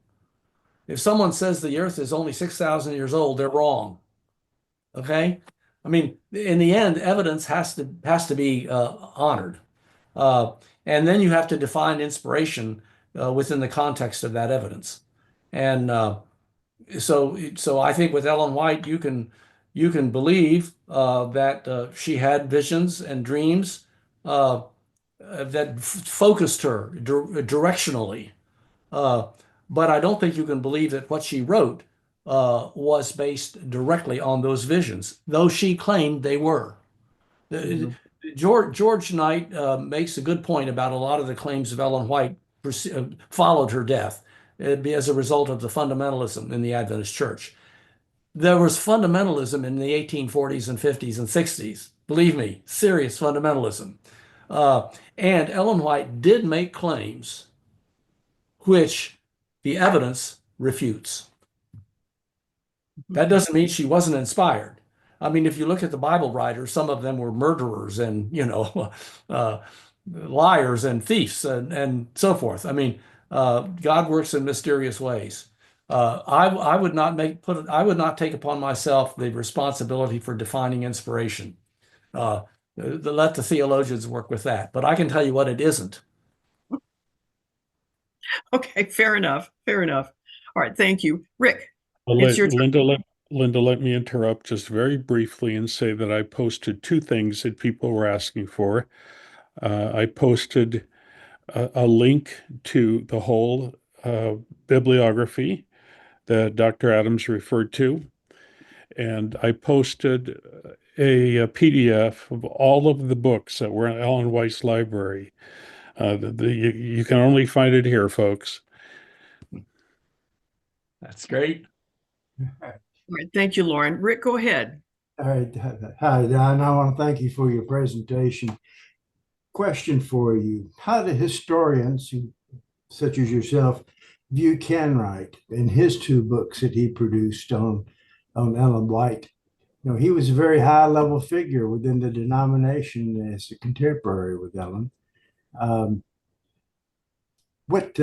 If someone says the earth is only 6,000 years old, they're wrong. Okay? I mean, in the end, evidence has to be honored. And then you have to define inspiration within the context of that evidence. And so I think with Ellen White, you can believe that she had visions and dreams that focused her directionally. But I don't think you can believe that what she wrote was based directly on those visions, though she claimed they were. George Knight makes a good point about a lot of the claims of Ellen White followed her death as a result of the fundamentalism in the Adventist Church. There was fundamentalism in the 1840s and 50s and 60s. Believe me, serious fundamentalism. And Ellen White did make claims which the evidence refutes. That doesn't mean she wasn't inspired. I mean, if you look at the Bible writers, some of them were murderers and, uh, liars and thieves and so forth. I mean, God works in mysterious ways. I would not I would not take upon myself the responsibility for defining inspiration. Let the theologians work with that. But I can tell you what it isn't. Okay, fair enough. Fair enough. All right, thank you. Rick, Well, it's your turn. Linda, let me interrupt just very briefly and say that I posted two things that people were asking for. I posted a link to the whole bibliography that Dr. Adams referred to, and I posted a PDF of all of the books that were in Ellen White's library. You can only find it here, folks. That's great. All right, thank you, Lauren. Rick, go ahead. All right. Hi, Don. I want to thank you for your presentation. Question for you. How do historians, such as yourself, view Canright and his two books that he produced on Ellen White? You know, he was a very high-level figure within the denomination as a contemporary with Ellen. What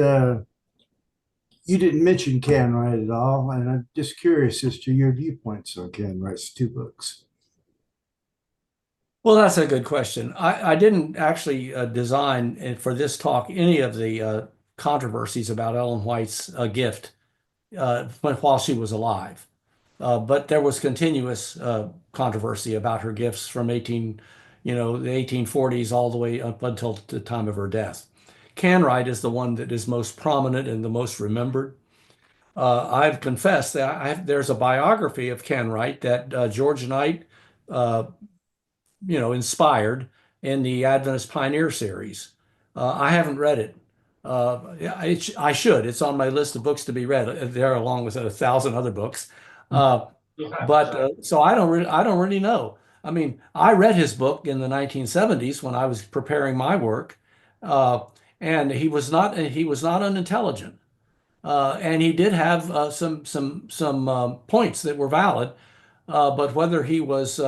you didn't mention Canright at all, and I'm just curious as to your viewpoints on Canright's two books. Well, that's a good question. I didn't actually design for this talk any of the controversies about Ellen White's gift while she was alive. But there was continuous controversy about her gifts from the 1840s all the way up until the time of her death. Canright is the one that is most prominent and the most remembered. I've confessed that there's a biography of Canright that George Knight inspired in the Adventist Pioneer series. I haven't read it. I should. It's on my list of books to be read there, along with 1,000 other books. So I don't really know. I mean, I read his book in the 1970s when I was preparing my work, and he was not unintelligent, and he did have some points that were valid, but whether he was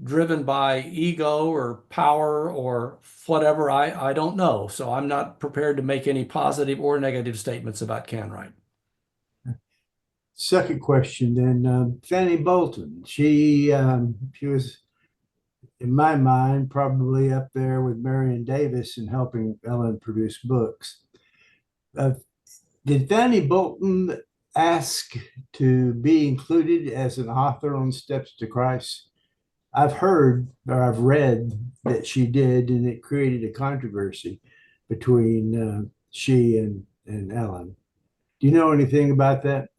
driven by ego or power or whatever, I don't know. So I'm not prepared to make any positive or negative statements about Canright. Second question then, Fanny Bolton. She was, in my mind, probably up there with Marion Davis in helping Ellen produce books. Did Fanny Bolton ask to be included as an author on Steps to Christ? I've heard or I've read that she did, and it created a controversy between she and Ellen. Do you know anything about that?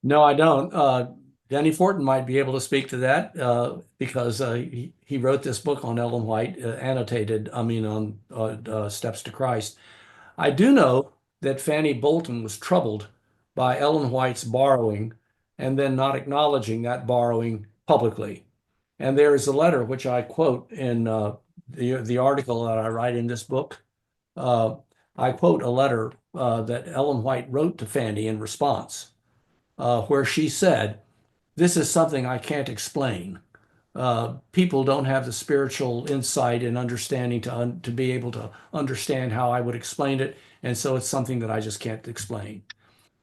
No, I don't. Danny Fortin might be able to speak to that because he wrote this book on Ellen White, annotated, on Steps to Christ. I do know that Fanny Bolton was troubled by Ellen White's borrowing and then not acknowledging that borrowing publicly. And there is a letter which I quote in the article that I write in this book. I quote a letter that Ellen White wrote to Fanny in response, where she said, "This is something I can't explain. People don't have the spiritual insight and understanding to be able to understand how I would explain it. And so it's something that I just can't explain."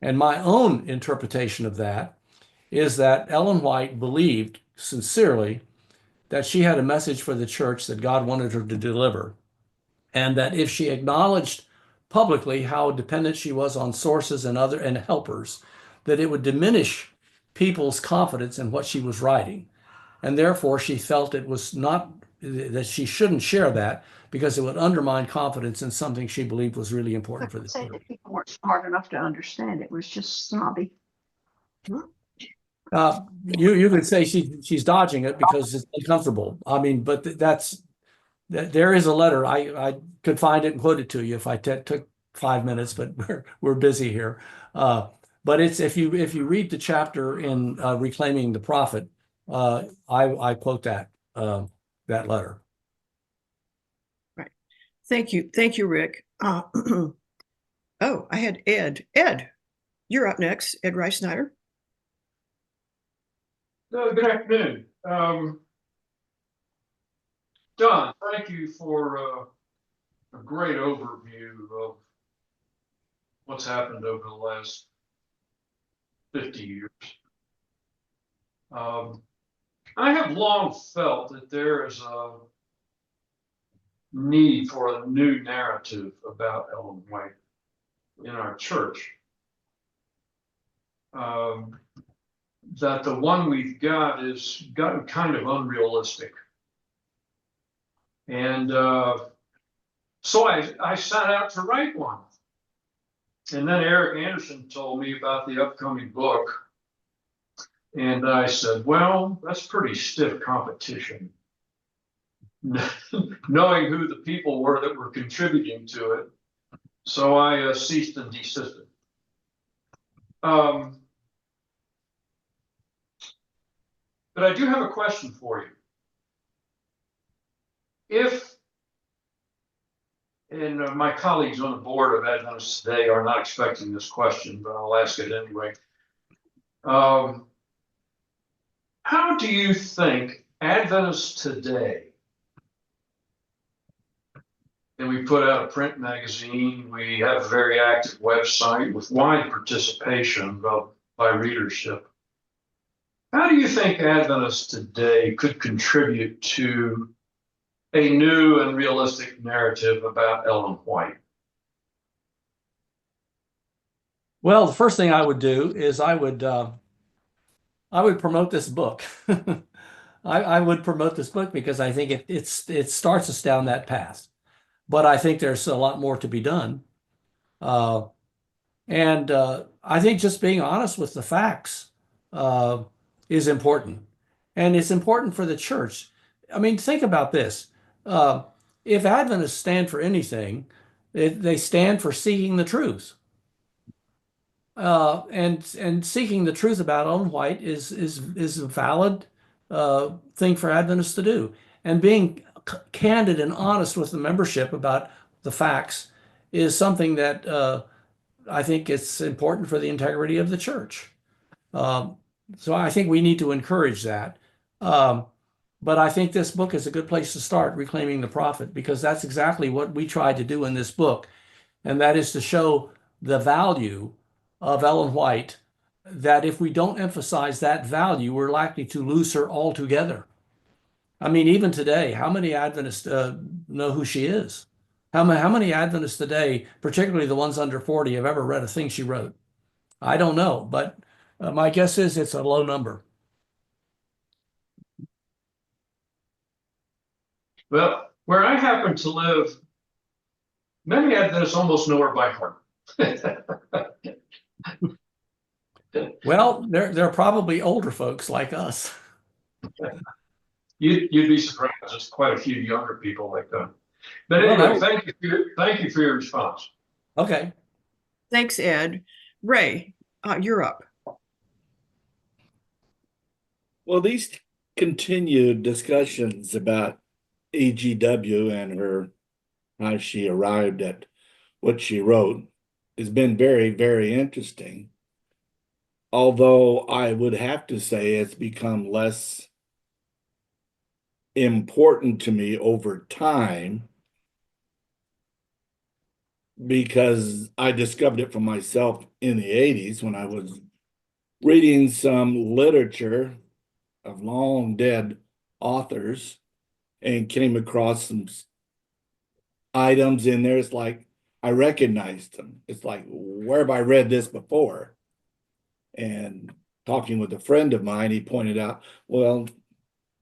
And my own interpretation of that is that Ellen White believed sincerely that she had a message for the church that God wanted her to deliver. And that if she acknowledged publicly how dependent she was on sources and helpers, that it would diminish people's confidence in what she was writing. And therefore, she felt it was not that she shouldn't share that because it would undermine confidence in something she believed was really important for the Say church. that people weren't smart enough to understand it. It was just snobby. You could say she's dodging it because it's uncomfortable. I mean, but there is a letter. I could find it and quote it to you if I took 5 minutes, but we're busy here. But it's if you read the chapter in Reclaiming the Prophet, I quote that letter. Right. Thank you, Rick. Oh, I had Ed. Ed, you're up next. Ed Rice Snyder. Good afternoon. Don, thank you for a great overview of what's happened over the last 50 years. I have long felt that there is a need for a new narrative about Ellen White in our church. That the one we've got is gotten kind of unrealistic. And so I set out to write one. And then Eric Anderson told me about the upcoming book. And I said, well, that's pretty stiff competition. Knowing who the people were that were contributing to it. So I ceased and desisted. But I do have a question for you. If, and my colleagues on the board of Adventist today are not expecting this question, but I'll ask it anyway. How do you think Adventists today, and we put out a print magazine, we have a very active website with wide participation by readership. How do you think Adventists today could contribute to a new and realistic narrative about Ellen White? Well, the first thing I would do is I would promote this book. I would promote this book because I think it starts us down that path. But I think there's a lot more to be done. And I think just being honest with the facts is important. And it's important for the church. I mean, think about this. If Adventists stand for anything, they stand for seeking the truth. And seeking the truth about Ellen White is a valid thing for Adventists to do. And being candid and honest with the membership about the facts is something that I think it's important for the integrity of the church. So I think we need to encourage that. But I think this book is a good place to start, Reclaiming the Prophet, because that's exactly what we tried to do in this book. And that is to show the value of Ellen White, that if we don't emphasize that value, we're likely to lose her altogether. I mean, even today, how many Adventists know who she is? How many Adventists today, particularly the ones under 40, have ever read a thing she wrote? I don't know, but my guess is it's a low number. Well, where I happen to live, many Adventists almost know her by heart. Well, they're probably older folks like us. You'd be surprised. There's quite a few younger people like that. But anyway, thank you for your response. Okay. Thanks, Ed. Ray, you're up. Well, these continued discussions about EGW and how she arrived at what she wrote has been very, very interesting. Although I would have to say it's become less important to me over time because I discovered it for myself in the 80s when I was reading some literature of long dead authors and came across some items in there. It's like I recognized them. It's like, where have I read this before? And talking with a friend of mine, he pointed out, well,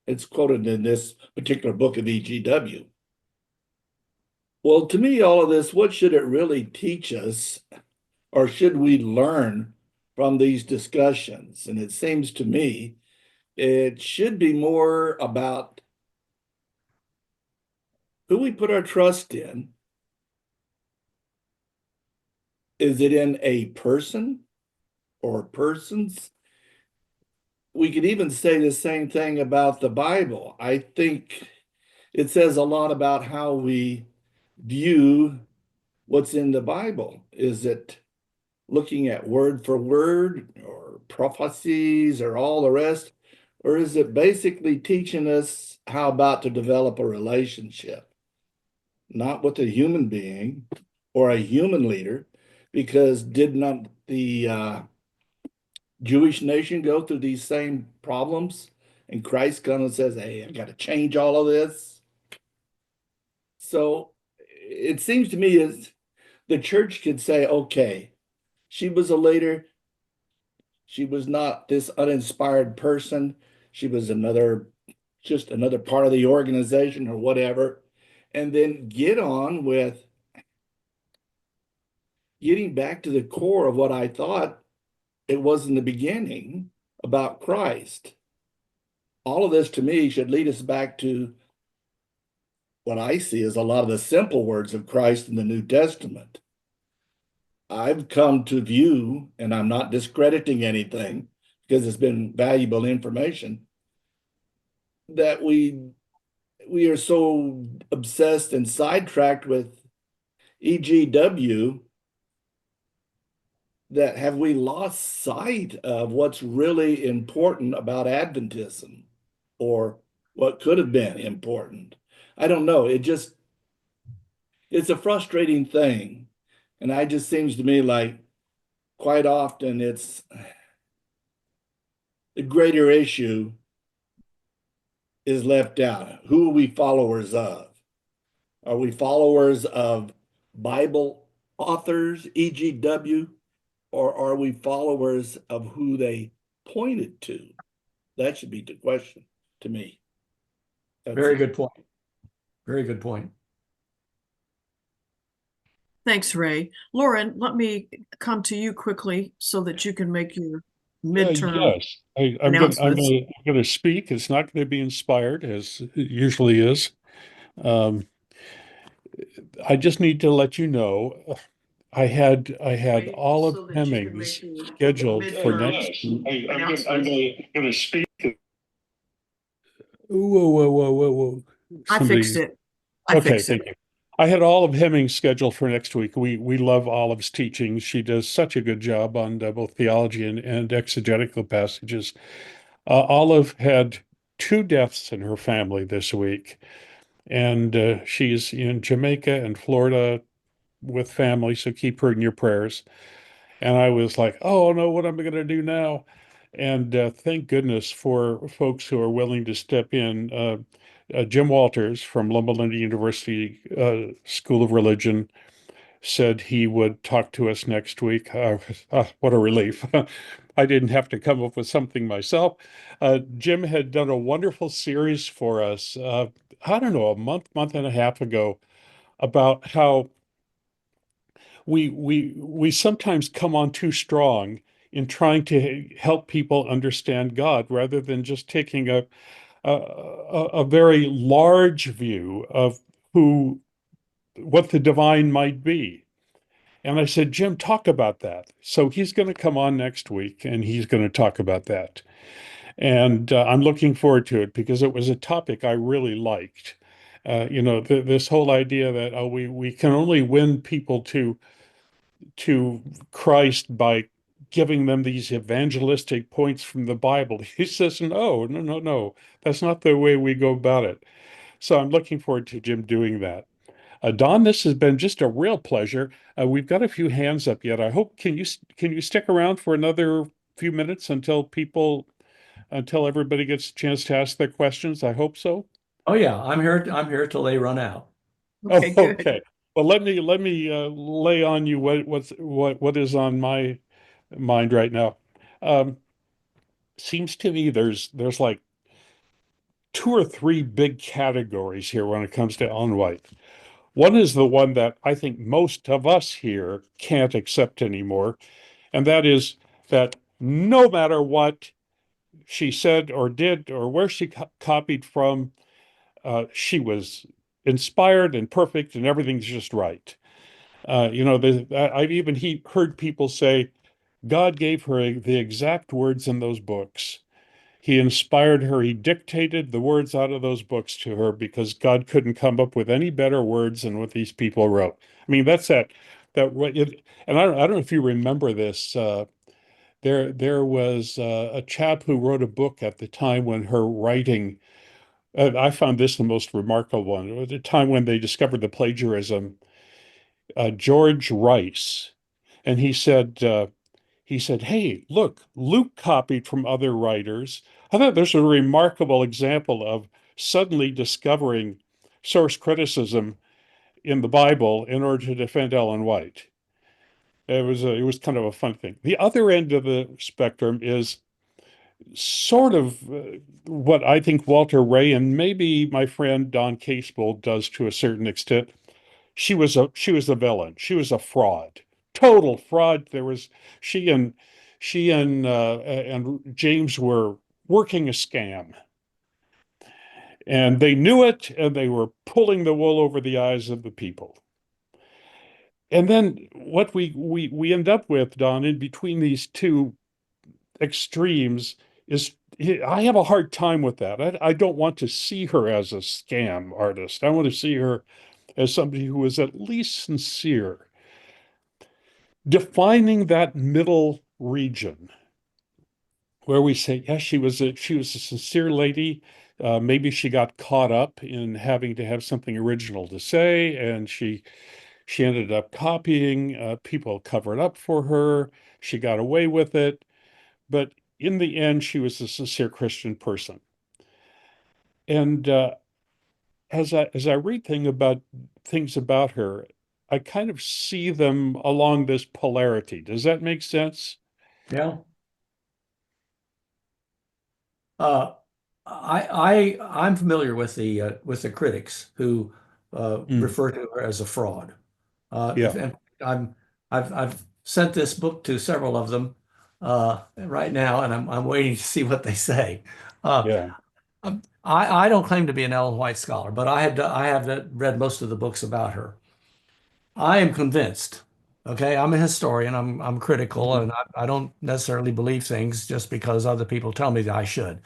it's quoted in this particular book of EGW. Well, to me, all of this, what should it really teach us, or should we learn from these discussions? And it seems to me it should be more about who we put our trust in. Is it in a person or persons? We could even say the same thing about the Bible. I think it says a lot about how we view what's in the Bible? Is it looking at word for word or prophecies or all the rest? Or is it basically teaching us how about to develop a relationship, not with a human being or a human leader? Because did not the Jewish nation go through these same problems? And Christ comes and says, hey, I got to change all of this. So it seems to me as the church could say, okay, she was a leader. She was not this uninspired person. She was just another part of the organization or whatever. And then get on with getting back to the core of what I thought it was in the beginning about Christ. All of this to me should lead us back to what I see as a lot of the simple words of Christ in the New Testament. I've come to view, and I'm not discrediting anything because it's been valuable information, that we are so obsessed and sidetracked with EGW that have we lost sight of what's really important about Adventism or what could have been important? I don't know. It's a frustrating thing. And it just seems to me like quite often it's the greater issue is left out. Who are we followers of? Are we followers of Bible authors, EGW, or are we followers of who they pointed to? That should be the question to me. Very good point. Very good point. Thanks, Ray. Lauren, let me come to you quickly so that you can make your midterm Yes, I'm announcements. going to speak. It's not going to be inspired as it usually is. Um, I just need to let you know, I had all of So that you can Hemmings make your scheduled for midterm next. announcements. Going to speak. Whoa, whoa, whoa, whoa, whoa! I fixed it. I Okay, fixed it. thank you. I had Olive Hemming scheduled for next week. We love Olive's teaching. She does such a good job on both theology and exegetical passages. Olive had two deaths in her family this week, and she's in Jamaica and Florida with family, so keep her in your prayers. And I was like, oh no, what am I going to do now? And thank goodness for folks who are willing to step in. Jim Walters from Loma Linda University School of Religion said he would talk to us next week. What a relief. I didn't have to come up with something myself. Jim had done a wonderful series for us, I don't know, a month and a half ago, about how we sometimes come on too strong in trying to help people understand God rather than just taking a very large view of what the divine might be. And I said, Jim, talk about that. So he's going to come on next week and he's going to talk about that. And I'm looking forward to it because it was a topic I really liked. This whole idea that we can only win people to Christ by giving them these evangelistic points from the Bible. He says, no, no, no, no. That's not the way we go about it. So I'm looking forward to Jim doing that. Don, this has been just a real pleasure. We've got a few hands up yet. I hope can you stick around for another few minutes until everybody gets a chance to ask their questions? I hope so. Oh yeah, I'm here till they run out. Okay, Oh, good. okay. Well, let me lay on you what is on my mind right now. Um, Seems to me there's like two or three big categories here when it comes to Ellen White. One is the one that I think most of us here can't accept anymore, and that is that no matter what she said or did or where she copied from, she was inspired and perfect and everything's just right. I've even heard people say God gave her the exact words in those books. He inspired her. He dictated the words out of those books to her because God couldn't come up with any better words than what these people wrote. I mean, that's and I don't know if you remember this. There was a chap who wrote a book at the time when her writing. I found this the most remarkable one. At the time when they discovered the plagiarism, George Rice, and he said, "Hey, look, Luke copied from other writers." I thought there's a remarkable example of suddenly discovering source criticism in the Bible in order to defend Ellen White. It was kind of a fun thing. The other end of the spectrum is sort of what I think Walter Ray and maybe my friend Don Casebolt does to a certain extent. She was a villain. She was a fraud, total fraud. She and James were working a scam, and they knew it, and they were pulling the wool over the eyes of the people. And then what we end up with, Don, in between these two extremes is I have a hard time with that. I don't want to see her as a scam artist. I want to see her as somebody who is at least sincere. Defining that middle region where we say, yes, she was a sincere lady. Maybe she got caught up in having to have something original to say, and she ended up copying. People covered up for her. She got away with it. But in the end, she was a sincere Christian person. And as I read things about her, I kind of see them along this polarity. Does that make sense? Yeah. I'm familiar with the critics who refer to her as a fraud. Yeah. And I've sent this book to several of them right now, and I'm waiting to see what they say. Yeah. I don't claim to be an Ellen White scholar, but I have read most of the books about her. I am convinced. Okay, I'm a historian. I'm critical, and I don't necessarily believe things just because other people tell me that I should.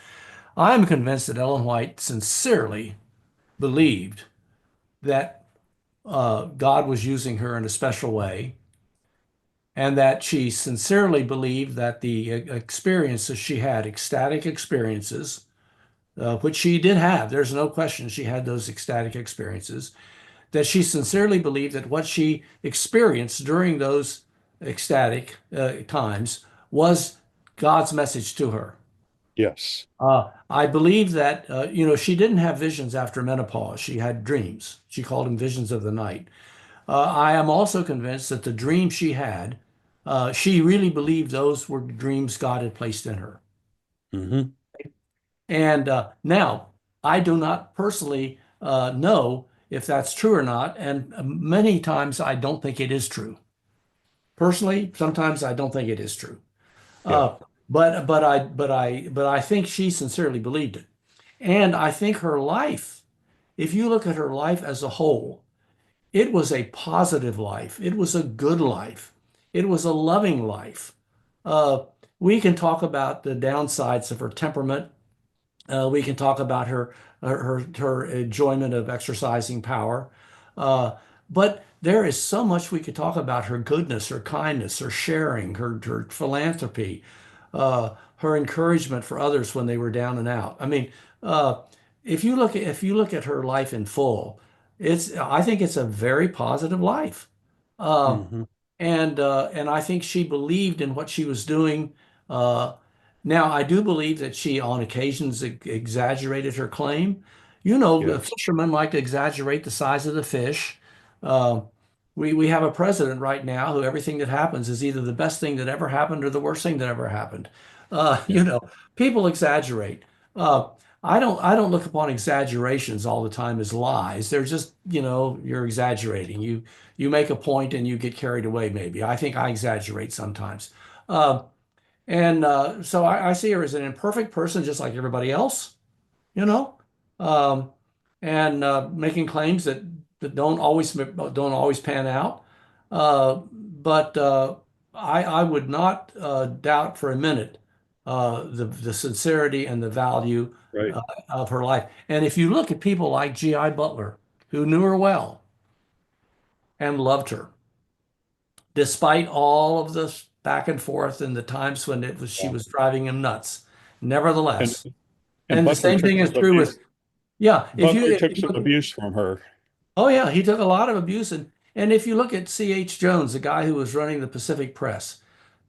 I'm convinced that Ellen White sincerely believed that God was using her in a special way, and that she sincerely believed that the experiences she had, ecstatic experiences, which she did have, there's no question she had those ecstatic experiences, that she sincerely believed that what she experienced during those ecstatic times was God's message to her. Yes. I believe that, she didn't have visions after menopause. She had dreams. She called them visions of the night. I am also convinced that the dreams she had, she really believed those were dreams God had placed in her. Mm-hmm. And now, I do not personally know if that's true or not. And many times I don't think it is true. Personally, sometimes I don't think it is true. Yeah. But I think she sincerely believed it. And I think her life, if you look at her life as a whole, it was a positive life. It was a good life. It was a loving life. Uh, we can talk about the downsides of her temperament. We can talk about her enjoyment of exercising power. But there is so much we could talk about her goodness, her kindness, her sharing, her philanthropy, her encouragement for others when they were down and out. I mean, if you look at her life in full, I think it's a very positive life. Uh, Mm-hmm. and I think she believed in what she was doing. Uh, Now, I do believe that she, on occasions, exaggerated her claim. Yes. Fishermen like to exaggerate the size of the fish. Uh, we have a president right now who everything that happens is either the best thing that ever happened or the worst thing that ever happened. Yeah. People exaggerate. Uh, I don't look upon exaggerations all the time as lies. They're just, you're exaggerating. You make a point and you get carried away, maybe. I think I exaggerate sometimes. Uh, and so I see her as an imperfect person, just like everybody else, you know, um, and making claims that don't always pan out. But I would not doubt for a minute the sincerity and the value Right. of her life. And if you look at people like G.I. Butler, who knew her well and loved her, despite all of this back and forth and the times when she Yeah. was driving him nuts, And nevertheless. and And the Butler same took thing is some true with, abuse. yeah, Butler took if you some look, abuse from her. oh yeah, he took a lot of abuse. And if you look at C.H. Jones, the guy who was running the Pacific Press,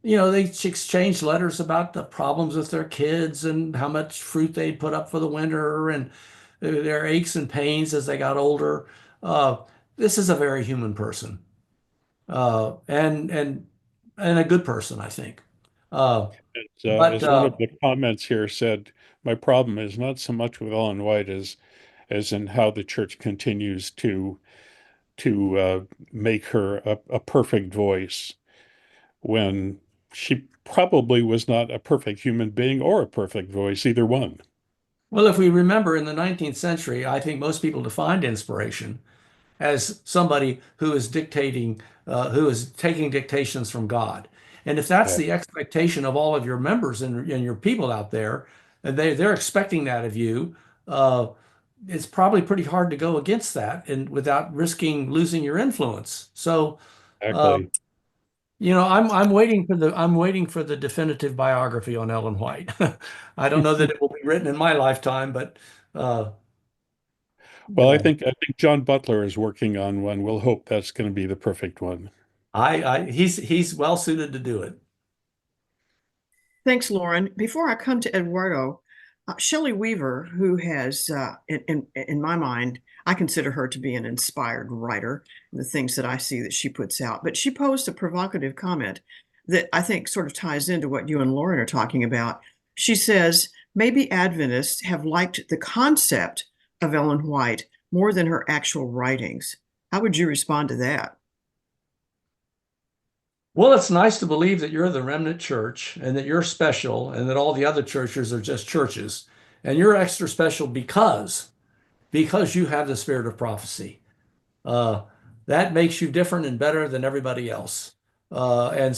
they exchanged letters about the problems with their kids and how much fruit they'd put up for the winter and their aches and pains as they got older. Uh, this is a very human person, and a good person, I think. Uh, but As one of the comments here said, my problem is not so much with Ellen White as in how the church continues to make her a perfect voice when she probably was not a perfect human being or a perfect voice, either one. well, if we remember in the 19th century, I think most people defined inspiration as somebody who is dictating, who is taking dictations from God. And if that's Yeah, the expectation of all of your members and your people out there, and they're expecting that of you, uh, it's probably pretty hard to go against that and without risking losing your influence. So, uh, exactly. I'm waiting for the definitive biography on Ellen White. I don't know that it will be written in my lifetime, but uh, you Well, know, I think John Butler is working on one. We'll hope that's going to be the perfect one. he's well suited to do it. Thanks, Lauren. Before I come to Eduardo, Shelley Weaver, who has, in my mind, I consider her to be an inspired writer, the things that I see that she puts out. But she posed a provocative comment that I think sort of ties into what you and Lauren are talking about. She says, maybe Adventists have liked the concept of Ellen White more than her actual writings. How would you respond to that? Well, it's nice to believe that you're the remnant church and that you're special and that all the other churches are just churches. And you're extra special because you have the spirit of prophecy. Uh, that makes you different and better than everybody else. Yeah,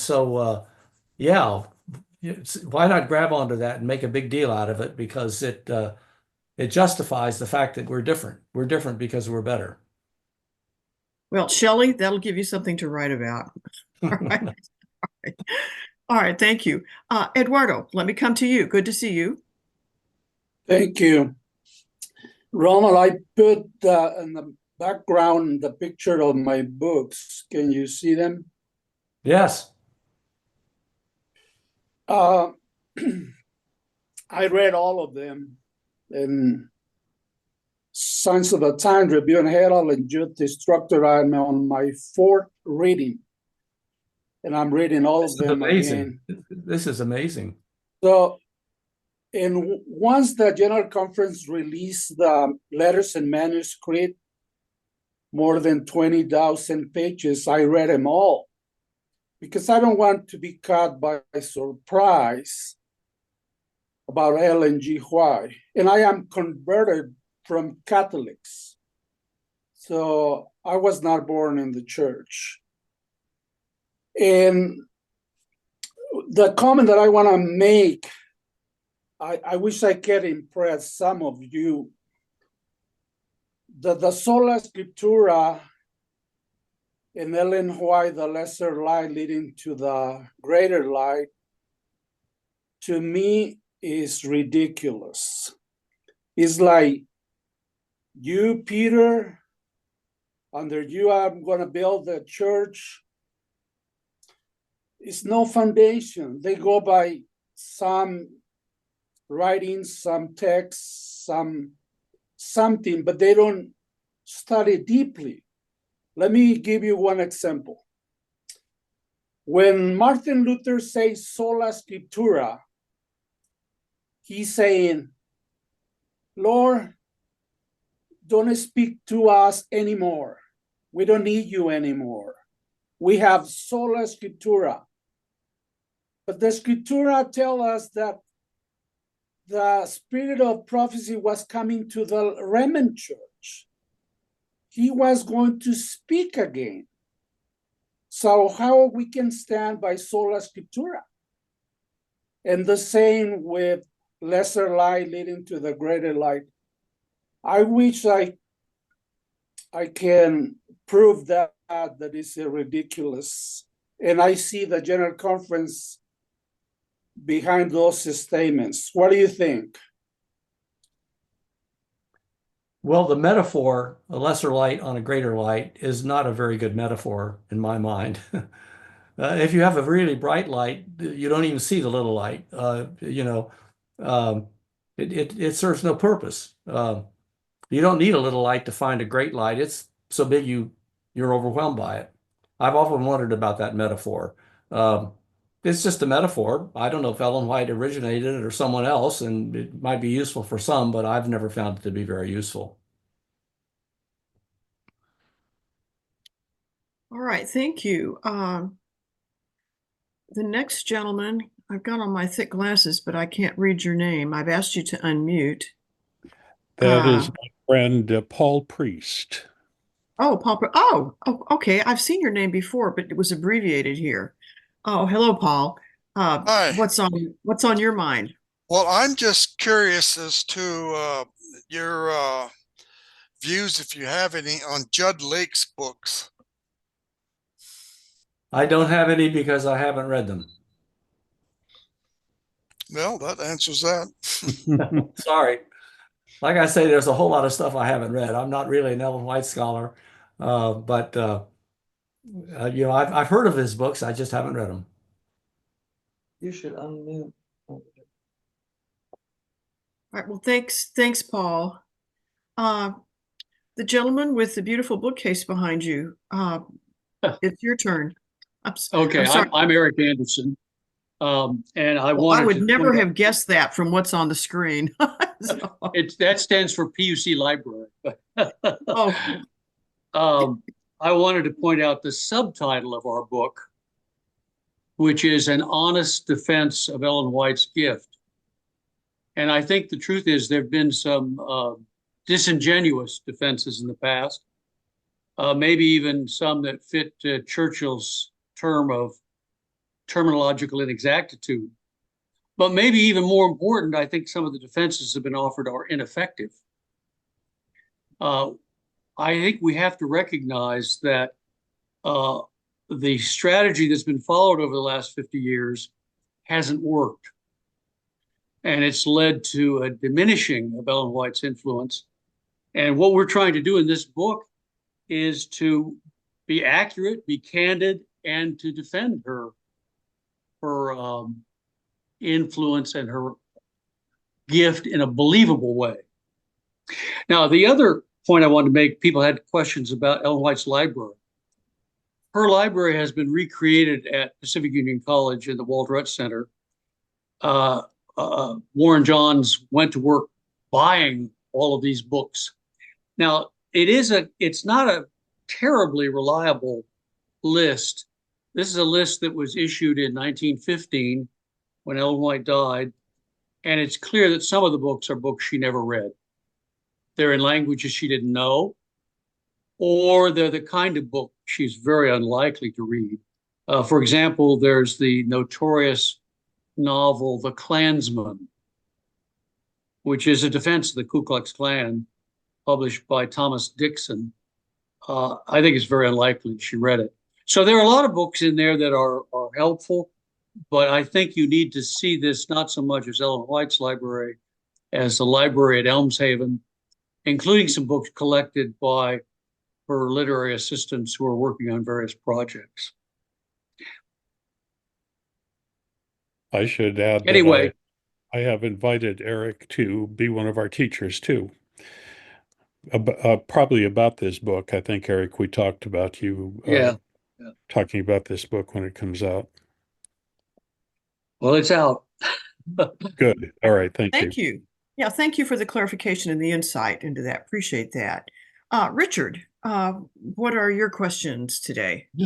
why not grab onto that and make a big deal out of it because it justifies the fact that we're different. We're different because we're better. Well, Shelley, that'll give you something to write about. All right. All right, thank you. Eduardo, let me come to you. Good to see you. Thank you. Ronald, I put in the background the picture of my books. Can you see them? Yes. I read all of them in Signs of the Times, Review and Herald, and Youth Instructor. I'm on my fourth reading, and I'm reading all of them Amazing. again. This is amazing. So, and once the General Conference released the letters and manuscript, more than 20,000 pages, I read them all because I don't want to be caught by surprise about Ellen G. White. And I am converted from Catholics. So I was not born in the church. And the comment that I want to make, I wish I could impress some of you, that the sola scriptura in Ellen White, the lesser light leading to the greater light, to me is ridiculous. It's like, you, Peter, under you I'm going to build the church. It's no foundation. They go by some writings, some texts, something, but they don't study deeply. Let me give you one example. When Martin Luther says sola scriptura, he's saying, Lord, don't speak to us anymore. We don't need you anymore. We have sola scriptura. But the scriptura tell us that the spirit of prophecy was coming to the remnant church. He was going to speak again. So how we can stand by sola scriptura? And the same with lesser light leading to the greater light. I wish I can prove that is ridiculous. And I see the General Conference behind those statements. What do you think? Well, the metaphor, a lesser light on a greater light, is not a very good metaphor in my mind. If you have a really bright light, you don't even see the little light. It serves no purpose. You don't need a little light to find a great light. It's so big you're overwhelmed by it. I've often wondered about that metaphor. It's just a metaphor. I don't know if Ellen White originated it or someone else, and it might be useful for some, but I've never found it to be very useful. All right, thank you. The next gentleman, I've got on my thick glasses, but I can't read your name. I've asked you to unmute. That is my friend Paul Priest. Oh, Paul. Okay. I've seen your name before, but it was abbreviated here. Oh, hello, Paul. Hi. What's on your mind? Well, I'm just curious as to your views, if you have any, on Judd Lake's books. I don't have any because I haven't read them. Well, that answers that. Sorry. Like I say, there's a whole lot of stuff I haven't read. I'm not really an Ellen White scholar, but I've heard of his books. I just haven't read them. You should unmute. All right. Well, thanks, Paul. The gentleman with the beautiful bookcase behind you. It's your turn. Okay, I'm sorry. I'm Eric Anderson. And I Well, I would to never point have guessed that from what's on the screen. So, that stands for PUC Library. oh, I wanted to point out the subtitle of our book, which is An Honest Defense of Ellen White's Gift. And I think the truth is there have been some disingenuous defenses in the past, maybe even some that fit Churchill's term of terminological inexactitude. But maybe even more important, I think some of the defenses have been offered are ineffective. I think we have to recognize that the strategy that's been followed over the last 50 years hasn't worked. And it's led to a diminishing of Ellen White's influence. And what we're trying to do in this book is to be accurate, be candid, and to defend her influence and her gift in a believable way. Now, the other point I wanted to make, people had questions about Ellen White's library. Her library has been recreated at Pacific Union College in the Wald Rutz Center. Warren Johns went to work buying all of these books. Now, it's not a terribly reliable list. This is a list that was issued in 1915 when Ellen White died, and it's clear that some of the books are books she never read. They're in languages she didn't know, or they're the kind of book she's very unlikely to read. For example, there's the notorious novel The Klansman, which is a defense of the Ku Klux Klan, published by Thomas Dixon. I think it's very unlikely she read it. So there are a lot of books in there that are helpful, but I think you need to see this not so much as Ellen White's library as the library at Elmshaven, including some books collected by her literary assistants who are working on various projects. I should add that Anyway, I have invited Eric to be one of our teachers too. Probably about this book. I think, Eric, we talked about you talking about this book when it comes out. Well, it's out. Good. All right. Thank you. thank you. Yeah, thank you for the clarification and the insight into that. Appreciate that. Richard, what are your questions today? Do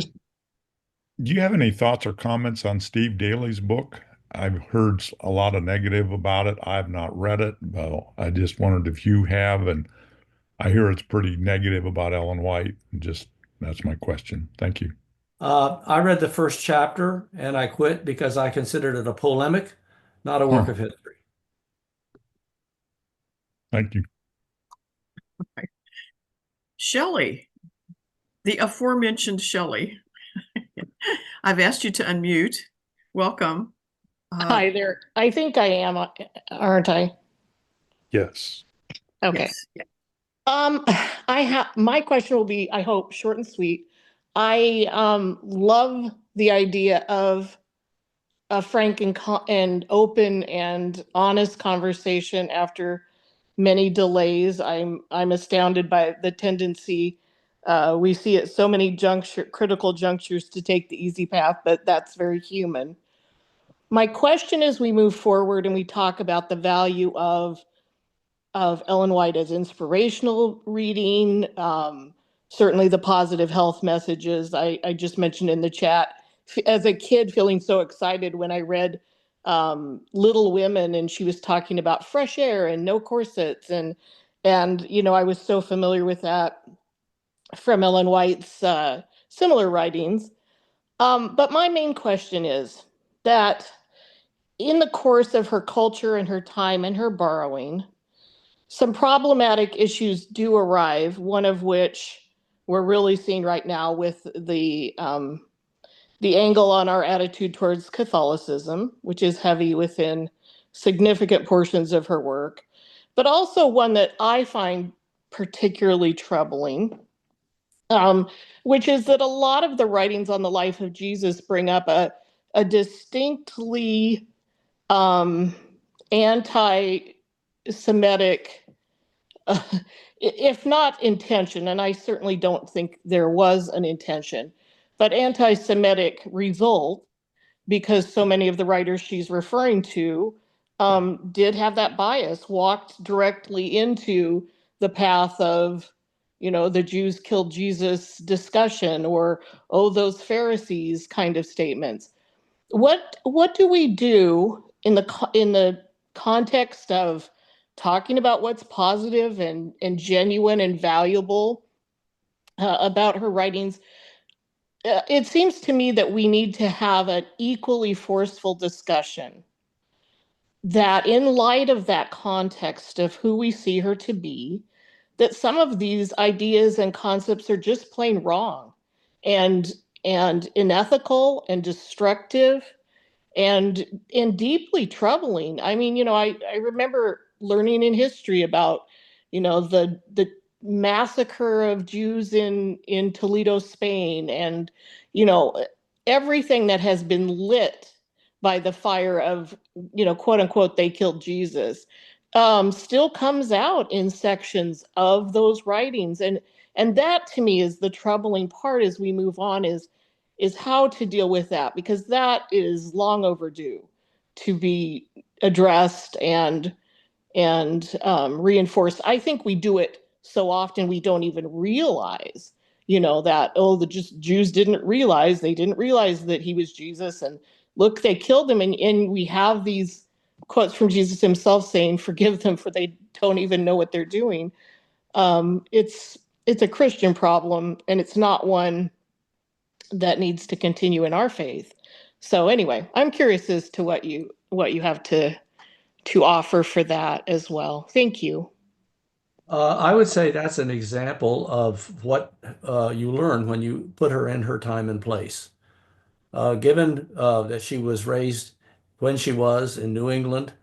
you have any thoughts or comments on Steve Daly's book? I've heard a lot of negative about it. I've not read it, but I just wondered if you have, and I hear it's pretty negative about Ellen White. That's my question. Thank you. I read the first chapter and I quit because I considered it a polemic not a work of history. Thank you. Shelley, the aforementioned Shelley. I've asked you to unmute. Welcome. Hi there. I think I am, aren't I? Yes. Okay. Yes. My question will be, I hope, short and sweet. I love the idea of a frank and open and honest conversation after many delays. I'm astounded by the tendency we see at so many critical junctures to take the easy path, but that's very human. My question as we move forward and we talk about the value of Ellen White as inspirational reading, certainly the positive health messages I just mentioned in the chat. As a kid, feeling so excited when I read Little Women, and she was talking about fresh air and no corsets, and you know, I was so familiar with that from Ellen White's similar writings. But my main question is that in the course of her culture and her time and her borrowing, some problematic issues do arrive, one of which we're really seeing right now with the angle on our attitude towards Catholicism, which is heavy within significant portions of her work, but also one that I find particularly troubling, which is that a lot of the writings on the life of Jesus bring up a distinctly anti-Semitic, if not intention, and I certainly don't think there was an intention, but anti-Semitic result, because so many of the writers she's referring to did have that bias, walked directly into the path of, you know, the Jews killed Jesus discussion, or, oh, those Pharisees kind of statements. What do we do in the context of talking about what's positive and genuine and valuable about her writings? It seems to me that we need to have an equally forceful discussion that, in light of that context of who we see her to be, that some of these ideas and concepts are just plain wrong and unethical and destructive and deeply troubling. I mean, you know, I remember learning in history about, you know, the massacre of Jews in Toledo, Spain, and, you know, everything that has been lit by the fire of, you know, quote unquote, they killed Jesus, still comes out in sections of those writings. And that to me is the troubling part as we move on, is how to deal with that, because that is long overdue to be addressed and reinforced. I think we do it so often we don't even realize, you know, that, oh, the Jews didn't realize that he was Jesus, and look, they killed him. And we have these quotes from Jesus himself saying, forgive them for they don't even know what they're doing. It's a Christian problem, and it's not one that needs to continue in our faith. So anyway, I'm curious as to what you have to offer for that as well. Thank you. I would say that's an example of what you learn when you put her in her time and place. Given that she was raised when she was in New England,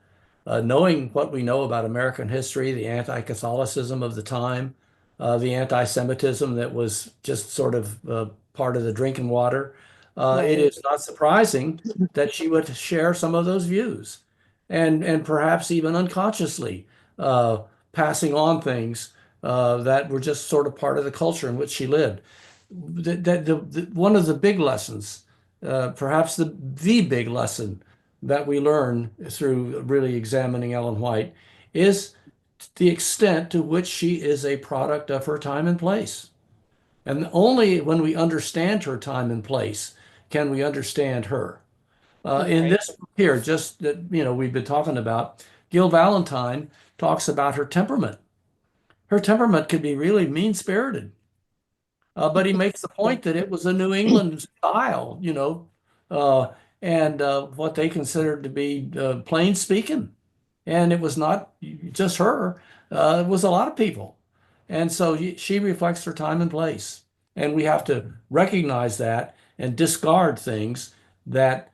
knowing what we know about American history, the anti-Catholicism of the time, the anti-Semitism that was just sort of part of the drinking water, it is not surprising that she would share some of those views, and perhaps even unconsciously passing on things that were just sort of part of the culture in which she lived. One of the big lessons, perhaps the big lesson that we learn through really examining Ellen White, is the extent to which she is a product of her time and place. And only when we understand her time and place can we understand her. In this book here, just that, you know, we've been talking about, Gil Valentine talks about her temperament. Her temperament could be really mean-spirited. But he makes the point that it was a New England style, you know, and what they considered to be plain speaking. And it was not just her, it was a lot of people. And so she reflects her time and place. And we have to recognize that and discard things that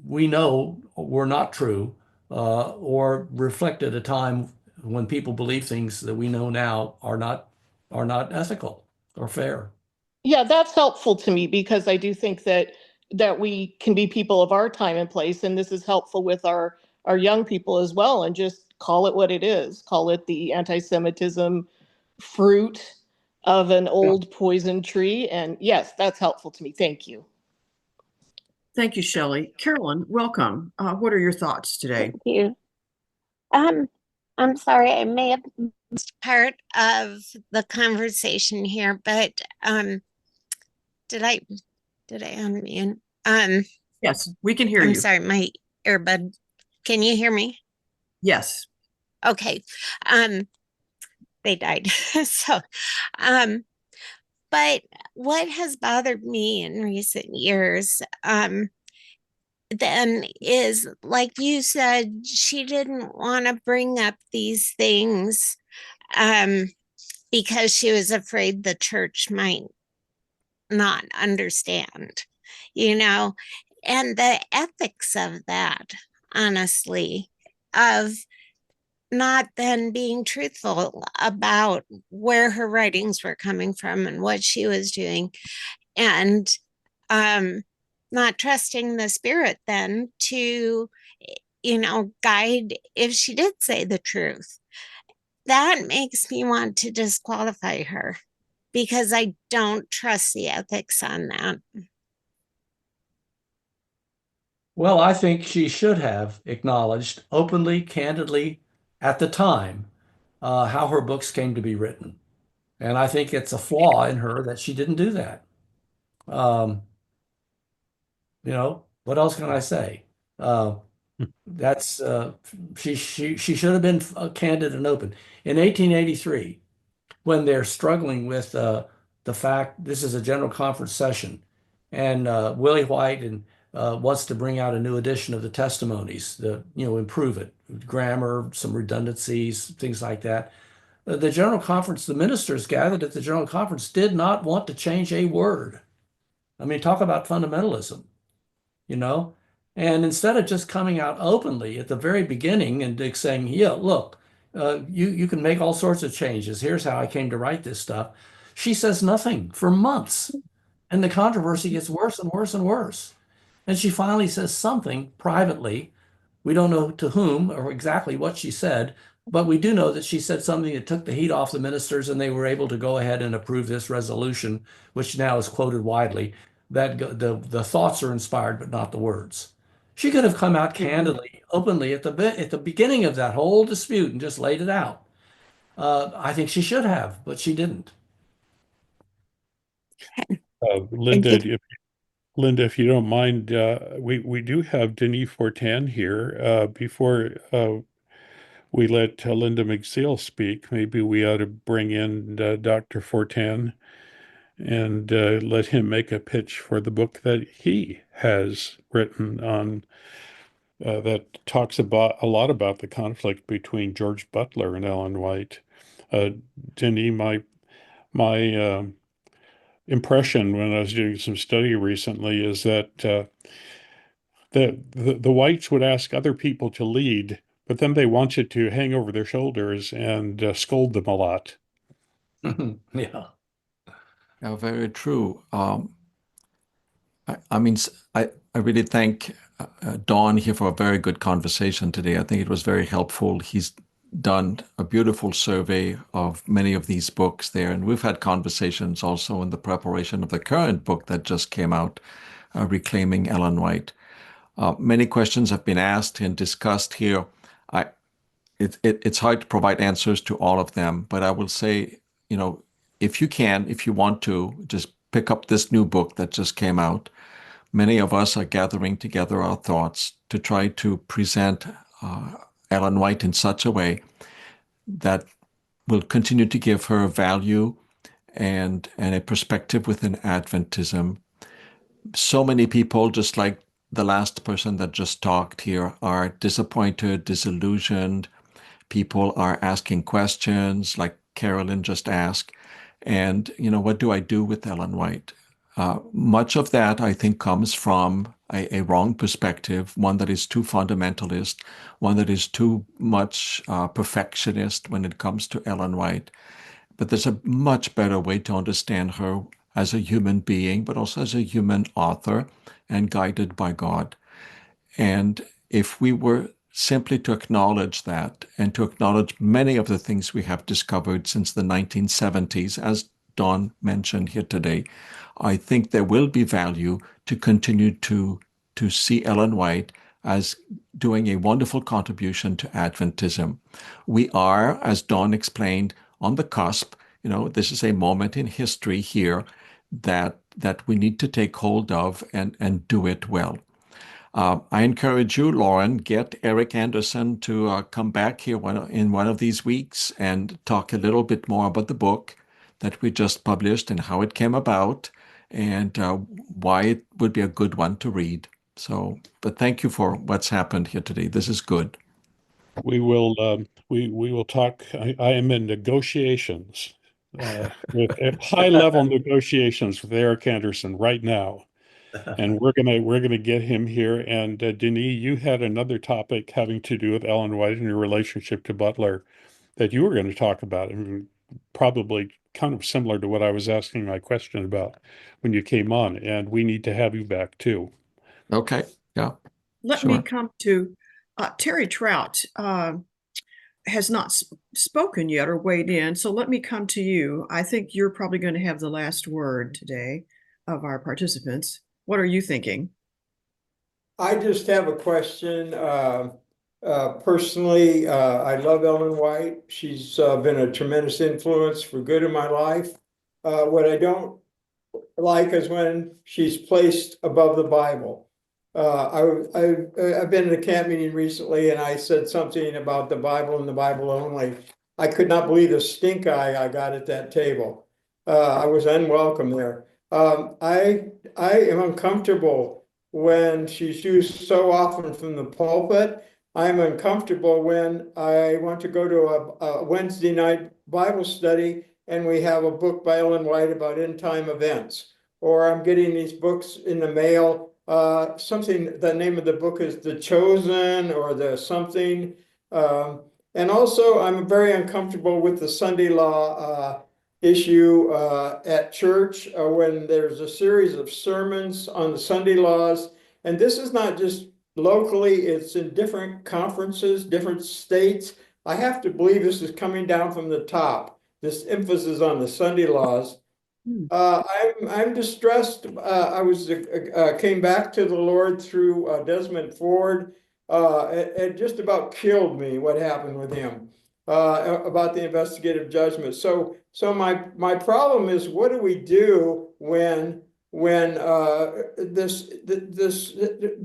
we know were not true or reflected a time when people believe things that we know now are not ethical or fair. Yeah, that's helpful to me because I do think that we can be people of our time and place, and this is helpful with our young people as well, and just call it what it is. Call it the anti-Semitism fruit of an old poison tree. And yes, that's helpful to me. Thank you. Thank you, Shelley. Carolyn, welcome. What are your thoughts today? Thank you. I'm sorry, I may have missed part of the conversation here, but did I unmute? Yes, we can hear I'm you. sorry, my earbud. Can you hear me? Yes. Okay. They died. So, but what has bothered me in recent years, then is, like you said, she didn't want to bring up these things because she was afraid the church might not understand, and the ethics of that, honestly, of not then being truthful about where her writings were coming from and what she was doing, and not trusting the spirit then to guide if she did say the truth. That makes me want to disqualify her because I don't trust the ethics on that. Well, I think she should have acknowledged openly, candidly at the time how her books came to be written. And I think it's a flaw in her that she didn't do that. Um, what else can I say? That's she should have been candid and open. In 1883, when they're struggling with the fact this is a general conference session, and Willie White and wants to bring out a new edition of the testimonies, improve it, grammar, some redundancies, things like that. The general conference, the ministers gathered at the general conference did not want to change a word. I mean, talk about fundamentalism, you know? And instead of just coming out openly at the very beginning and saying, yeah, look, you can make all sorts of changes. Here's how I came to write this stuff. She says nothing for months. And the controversy gets worse and worse and worse. And she finally says something privately. We don't know to whom or exactly what she said, but we do know that she said something that took the heat off the ministers, and they were able to go ahead and approve this resolution, which now is quoted widely, that the thoughts are inspired, but not the words. She could have come out candidly, openly at the beginning of that whole dispute and just laid it out. I think she should have, but she didn't. Linda, if you don't mind, we do have Denis Fortin here. Before we let Linda McSeal speak, maybe we ought to bring in Dr. Fortin and let him make a pitch for the book that he has written on that talks about a lot about the conflict between George Butler and Ellen White. Denis, my impression when I was doing some study recently is that the whites would ask other people to lead, but then they wanted to hang over their shoulders and scold them a lot. Yeah. Yeah, very true. I mean, I really thank Don here for a very good conversation today. I think it was very helpful. He's done a beautiful survey of many of these books there, and we've had conversations also in the preparation of the current book that just came out, Reclaiming Ellen White. Many questions have been asked and discussed here. It's hard to provide answers to all of them, but I will say, if you want to, just pick up this new book that just came out. Many of us are gathering together our thoughts to try to present Ellen White in such a way that will continue to give her value and a perspective within Adventism. So many people, just like the last person that just talked here are disappointed, disillusioned. People are asking questions like Carolyn just asked. And, what do I do with Ellen White? Much of that, I think, comes from a wrong perspective, one that is too fundamentalist, one that is too much perfectionist when it comes to Ellen White. But there's a much better way to understand her as a human being, but also as a human author and guided by God. And if we were simply to acknowledge that and to acknowledge many of the things we have discovered since the 1970s, as Don mentioned here today, I think there will be value to continue to see Ellen White as doing a wonderful contribution to Adventism. We are, as Don explained, on the cusp. This is a moment in history here that we need to take hold of and do it well. I encourage you, Lauren, get Eric Anderson to come back here in one of these weeks and talk a little bit more about the book that we just published and how it came about and why it would be a good one to read. But thank you for what's happened here today. This is good. We will talk. I am in negotiations, with high-level negotiations with Eric Anderson right now. And we're gonna get him here. And Denis, you had another topic having to do with Ellen White and your relationship to Butler that you were going to talk about, and probably kind of similar to what I was asking my question about when you came on. And we need to have you back too. Okay. Yeah. Let me come to Terry Trout has not spoken yet or weighed in. So let me come to you. I think you're probably going to have the last word today of our participants. What are you thinking? I just have a question. Personally, I love Ellen White. She's been a tremendous influence for good in my life. What I don't like is when she's placed above the Bible. I've been in a camp meeting recently and I said something about the Bible and the Bible only. I could not believe the stink eye I got at that table. I was unwelcome there. I am uncomfortable when she's used so often from the pulpit. I'm uncomfortable when I want to go to a Wednesday night Bible study and we have a book by Ellen White about end time events, or I'm getting these books in the mail. The name of the book is The Chosen or the something. And also I'm very uncomfortable with the Sunday law issue at church when there's a series of sermons on the Sunday laws. And this is not just locally, it's in different conferences, different states. I have to believe this is coming down from the top, this emphasis on the Sunday laws. I'm distressed. I came back to the Lord through Desmond Ford. It just about killed me what happened with him about the investigative judgment. So my problem is, what do we do when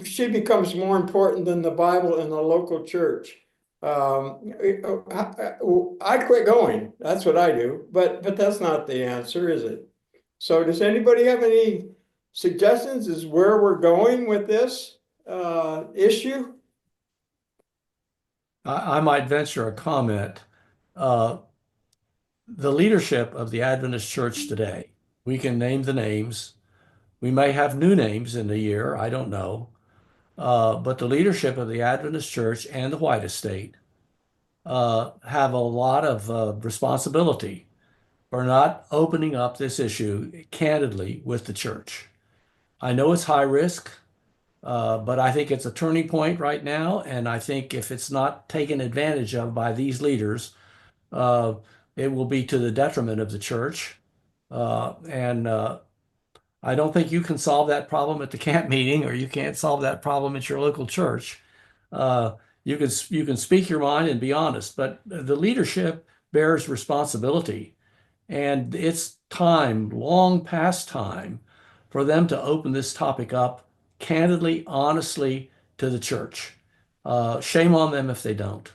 she becomes more important than the Bible in the local church? I quit going. That's what I do. But that's not the answer, is it? So does anybody have any suggestions as where we're going with this issue? I might venture a comment. The leadership of the Adventist Church today, we can name the names. We may have new names in the year, I don't know. But the leadership of the Adventist Church and the White Estate have a lot of responsibility for not opening up this issue candidly with the church. I know it's high risk, but I think it's a turning point right now. And I think if it's not taken advantage of by these leaders, it will be to the detriment of the church. And I don't think you can solve that problem at the camp meeting, or you can't solve that problem at your local church. You can speak your mind and be honest, but the leadership bears responsibility. And it's time, long past time, for them to open this topic up candidly, honestly to the church. Shame on them if they don't.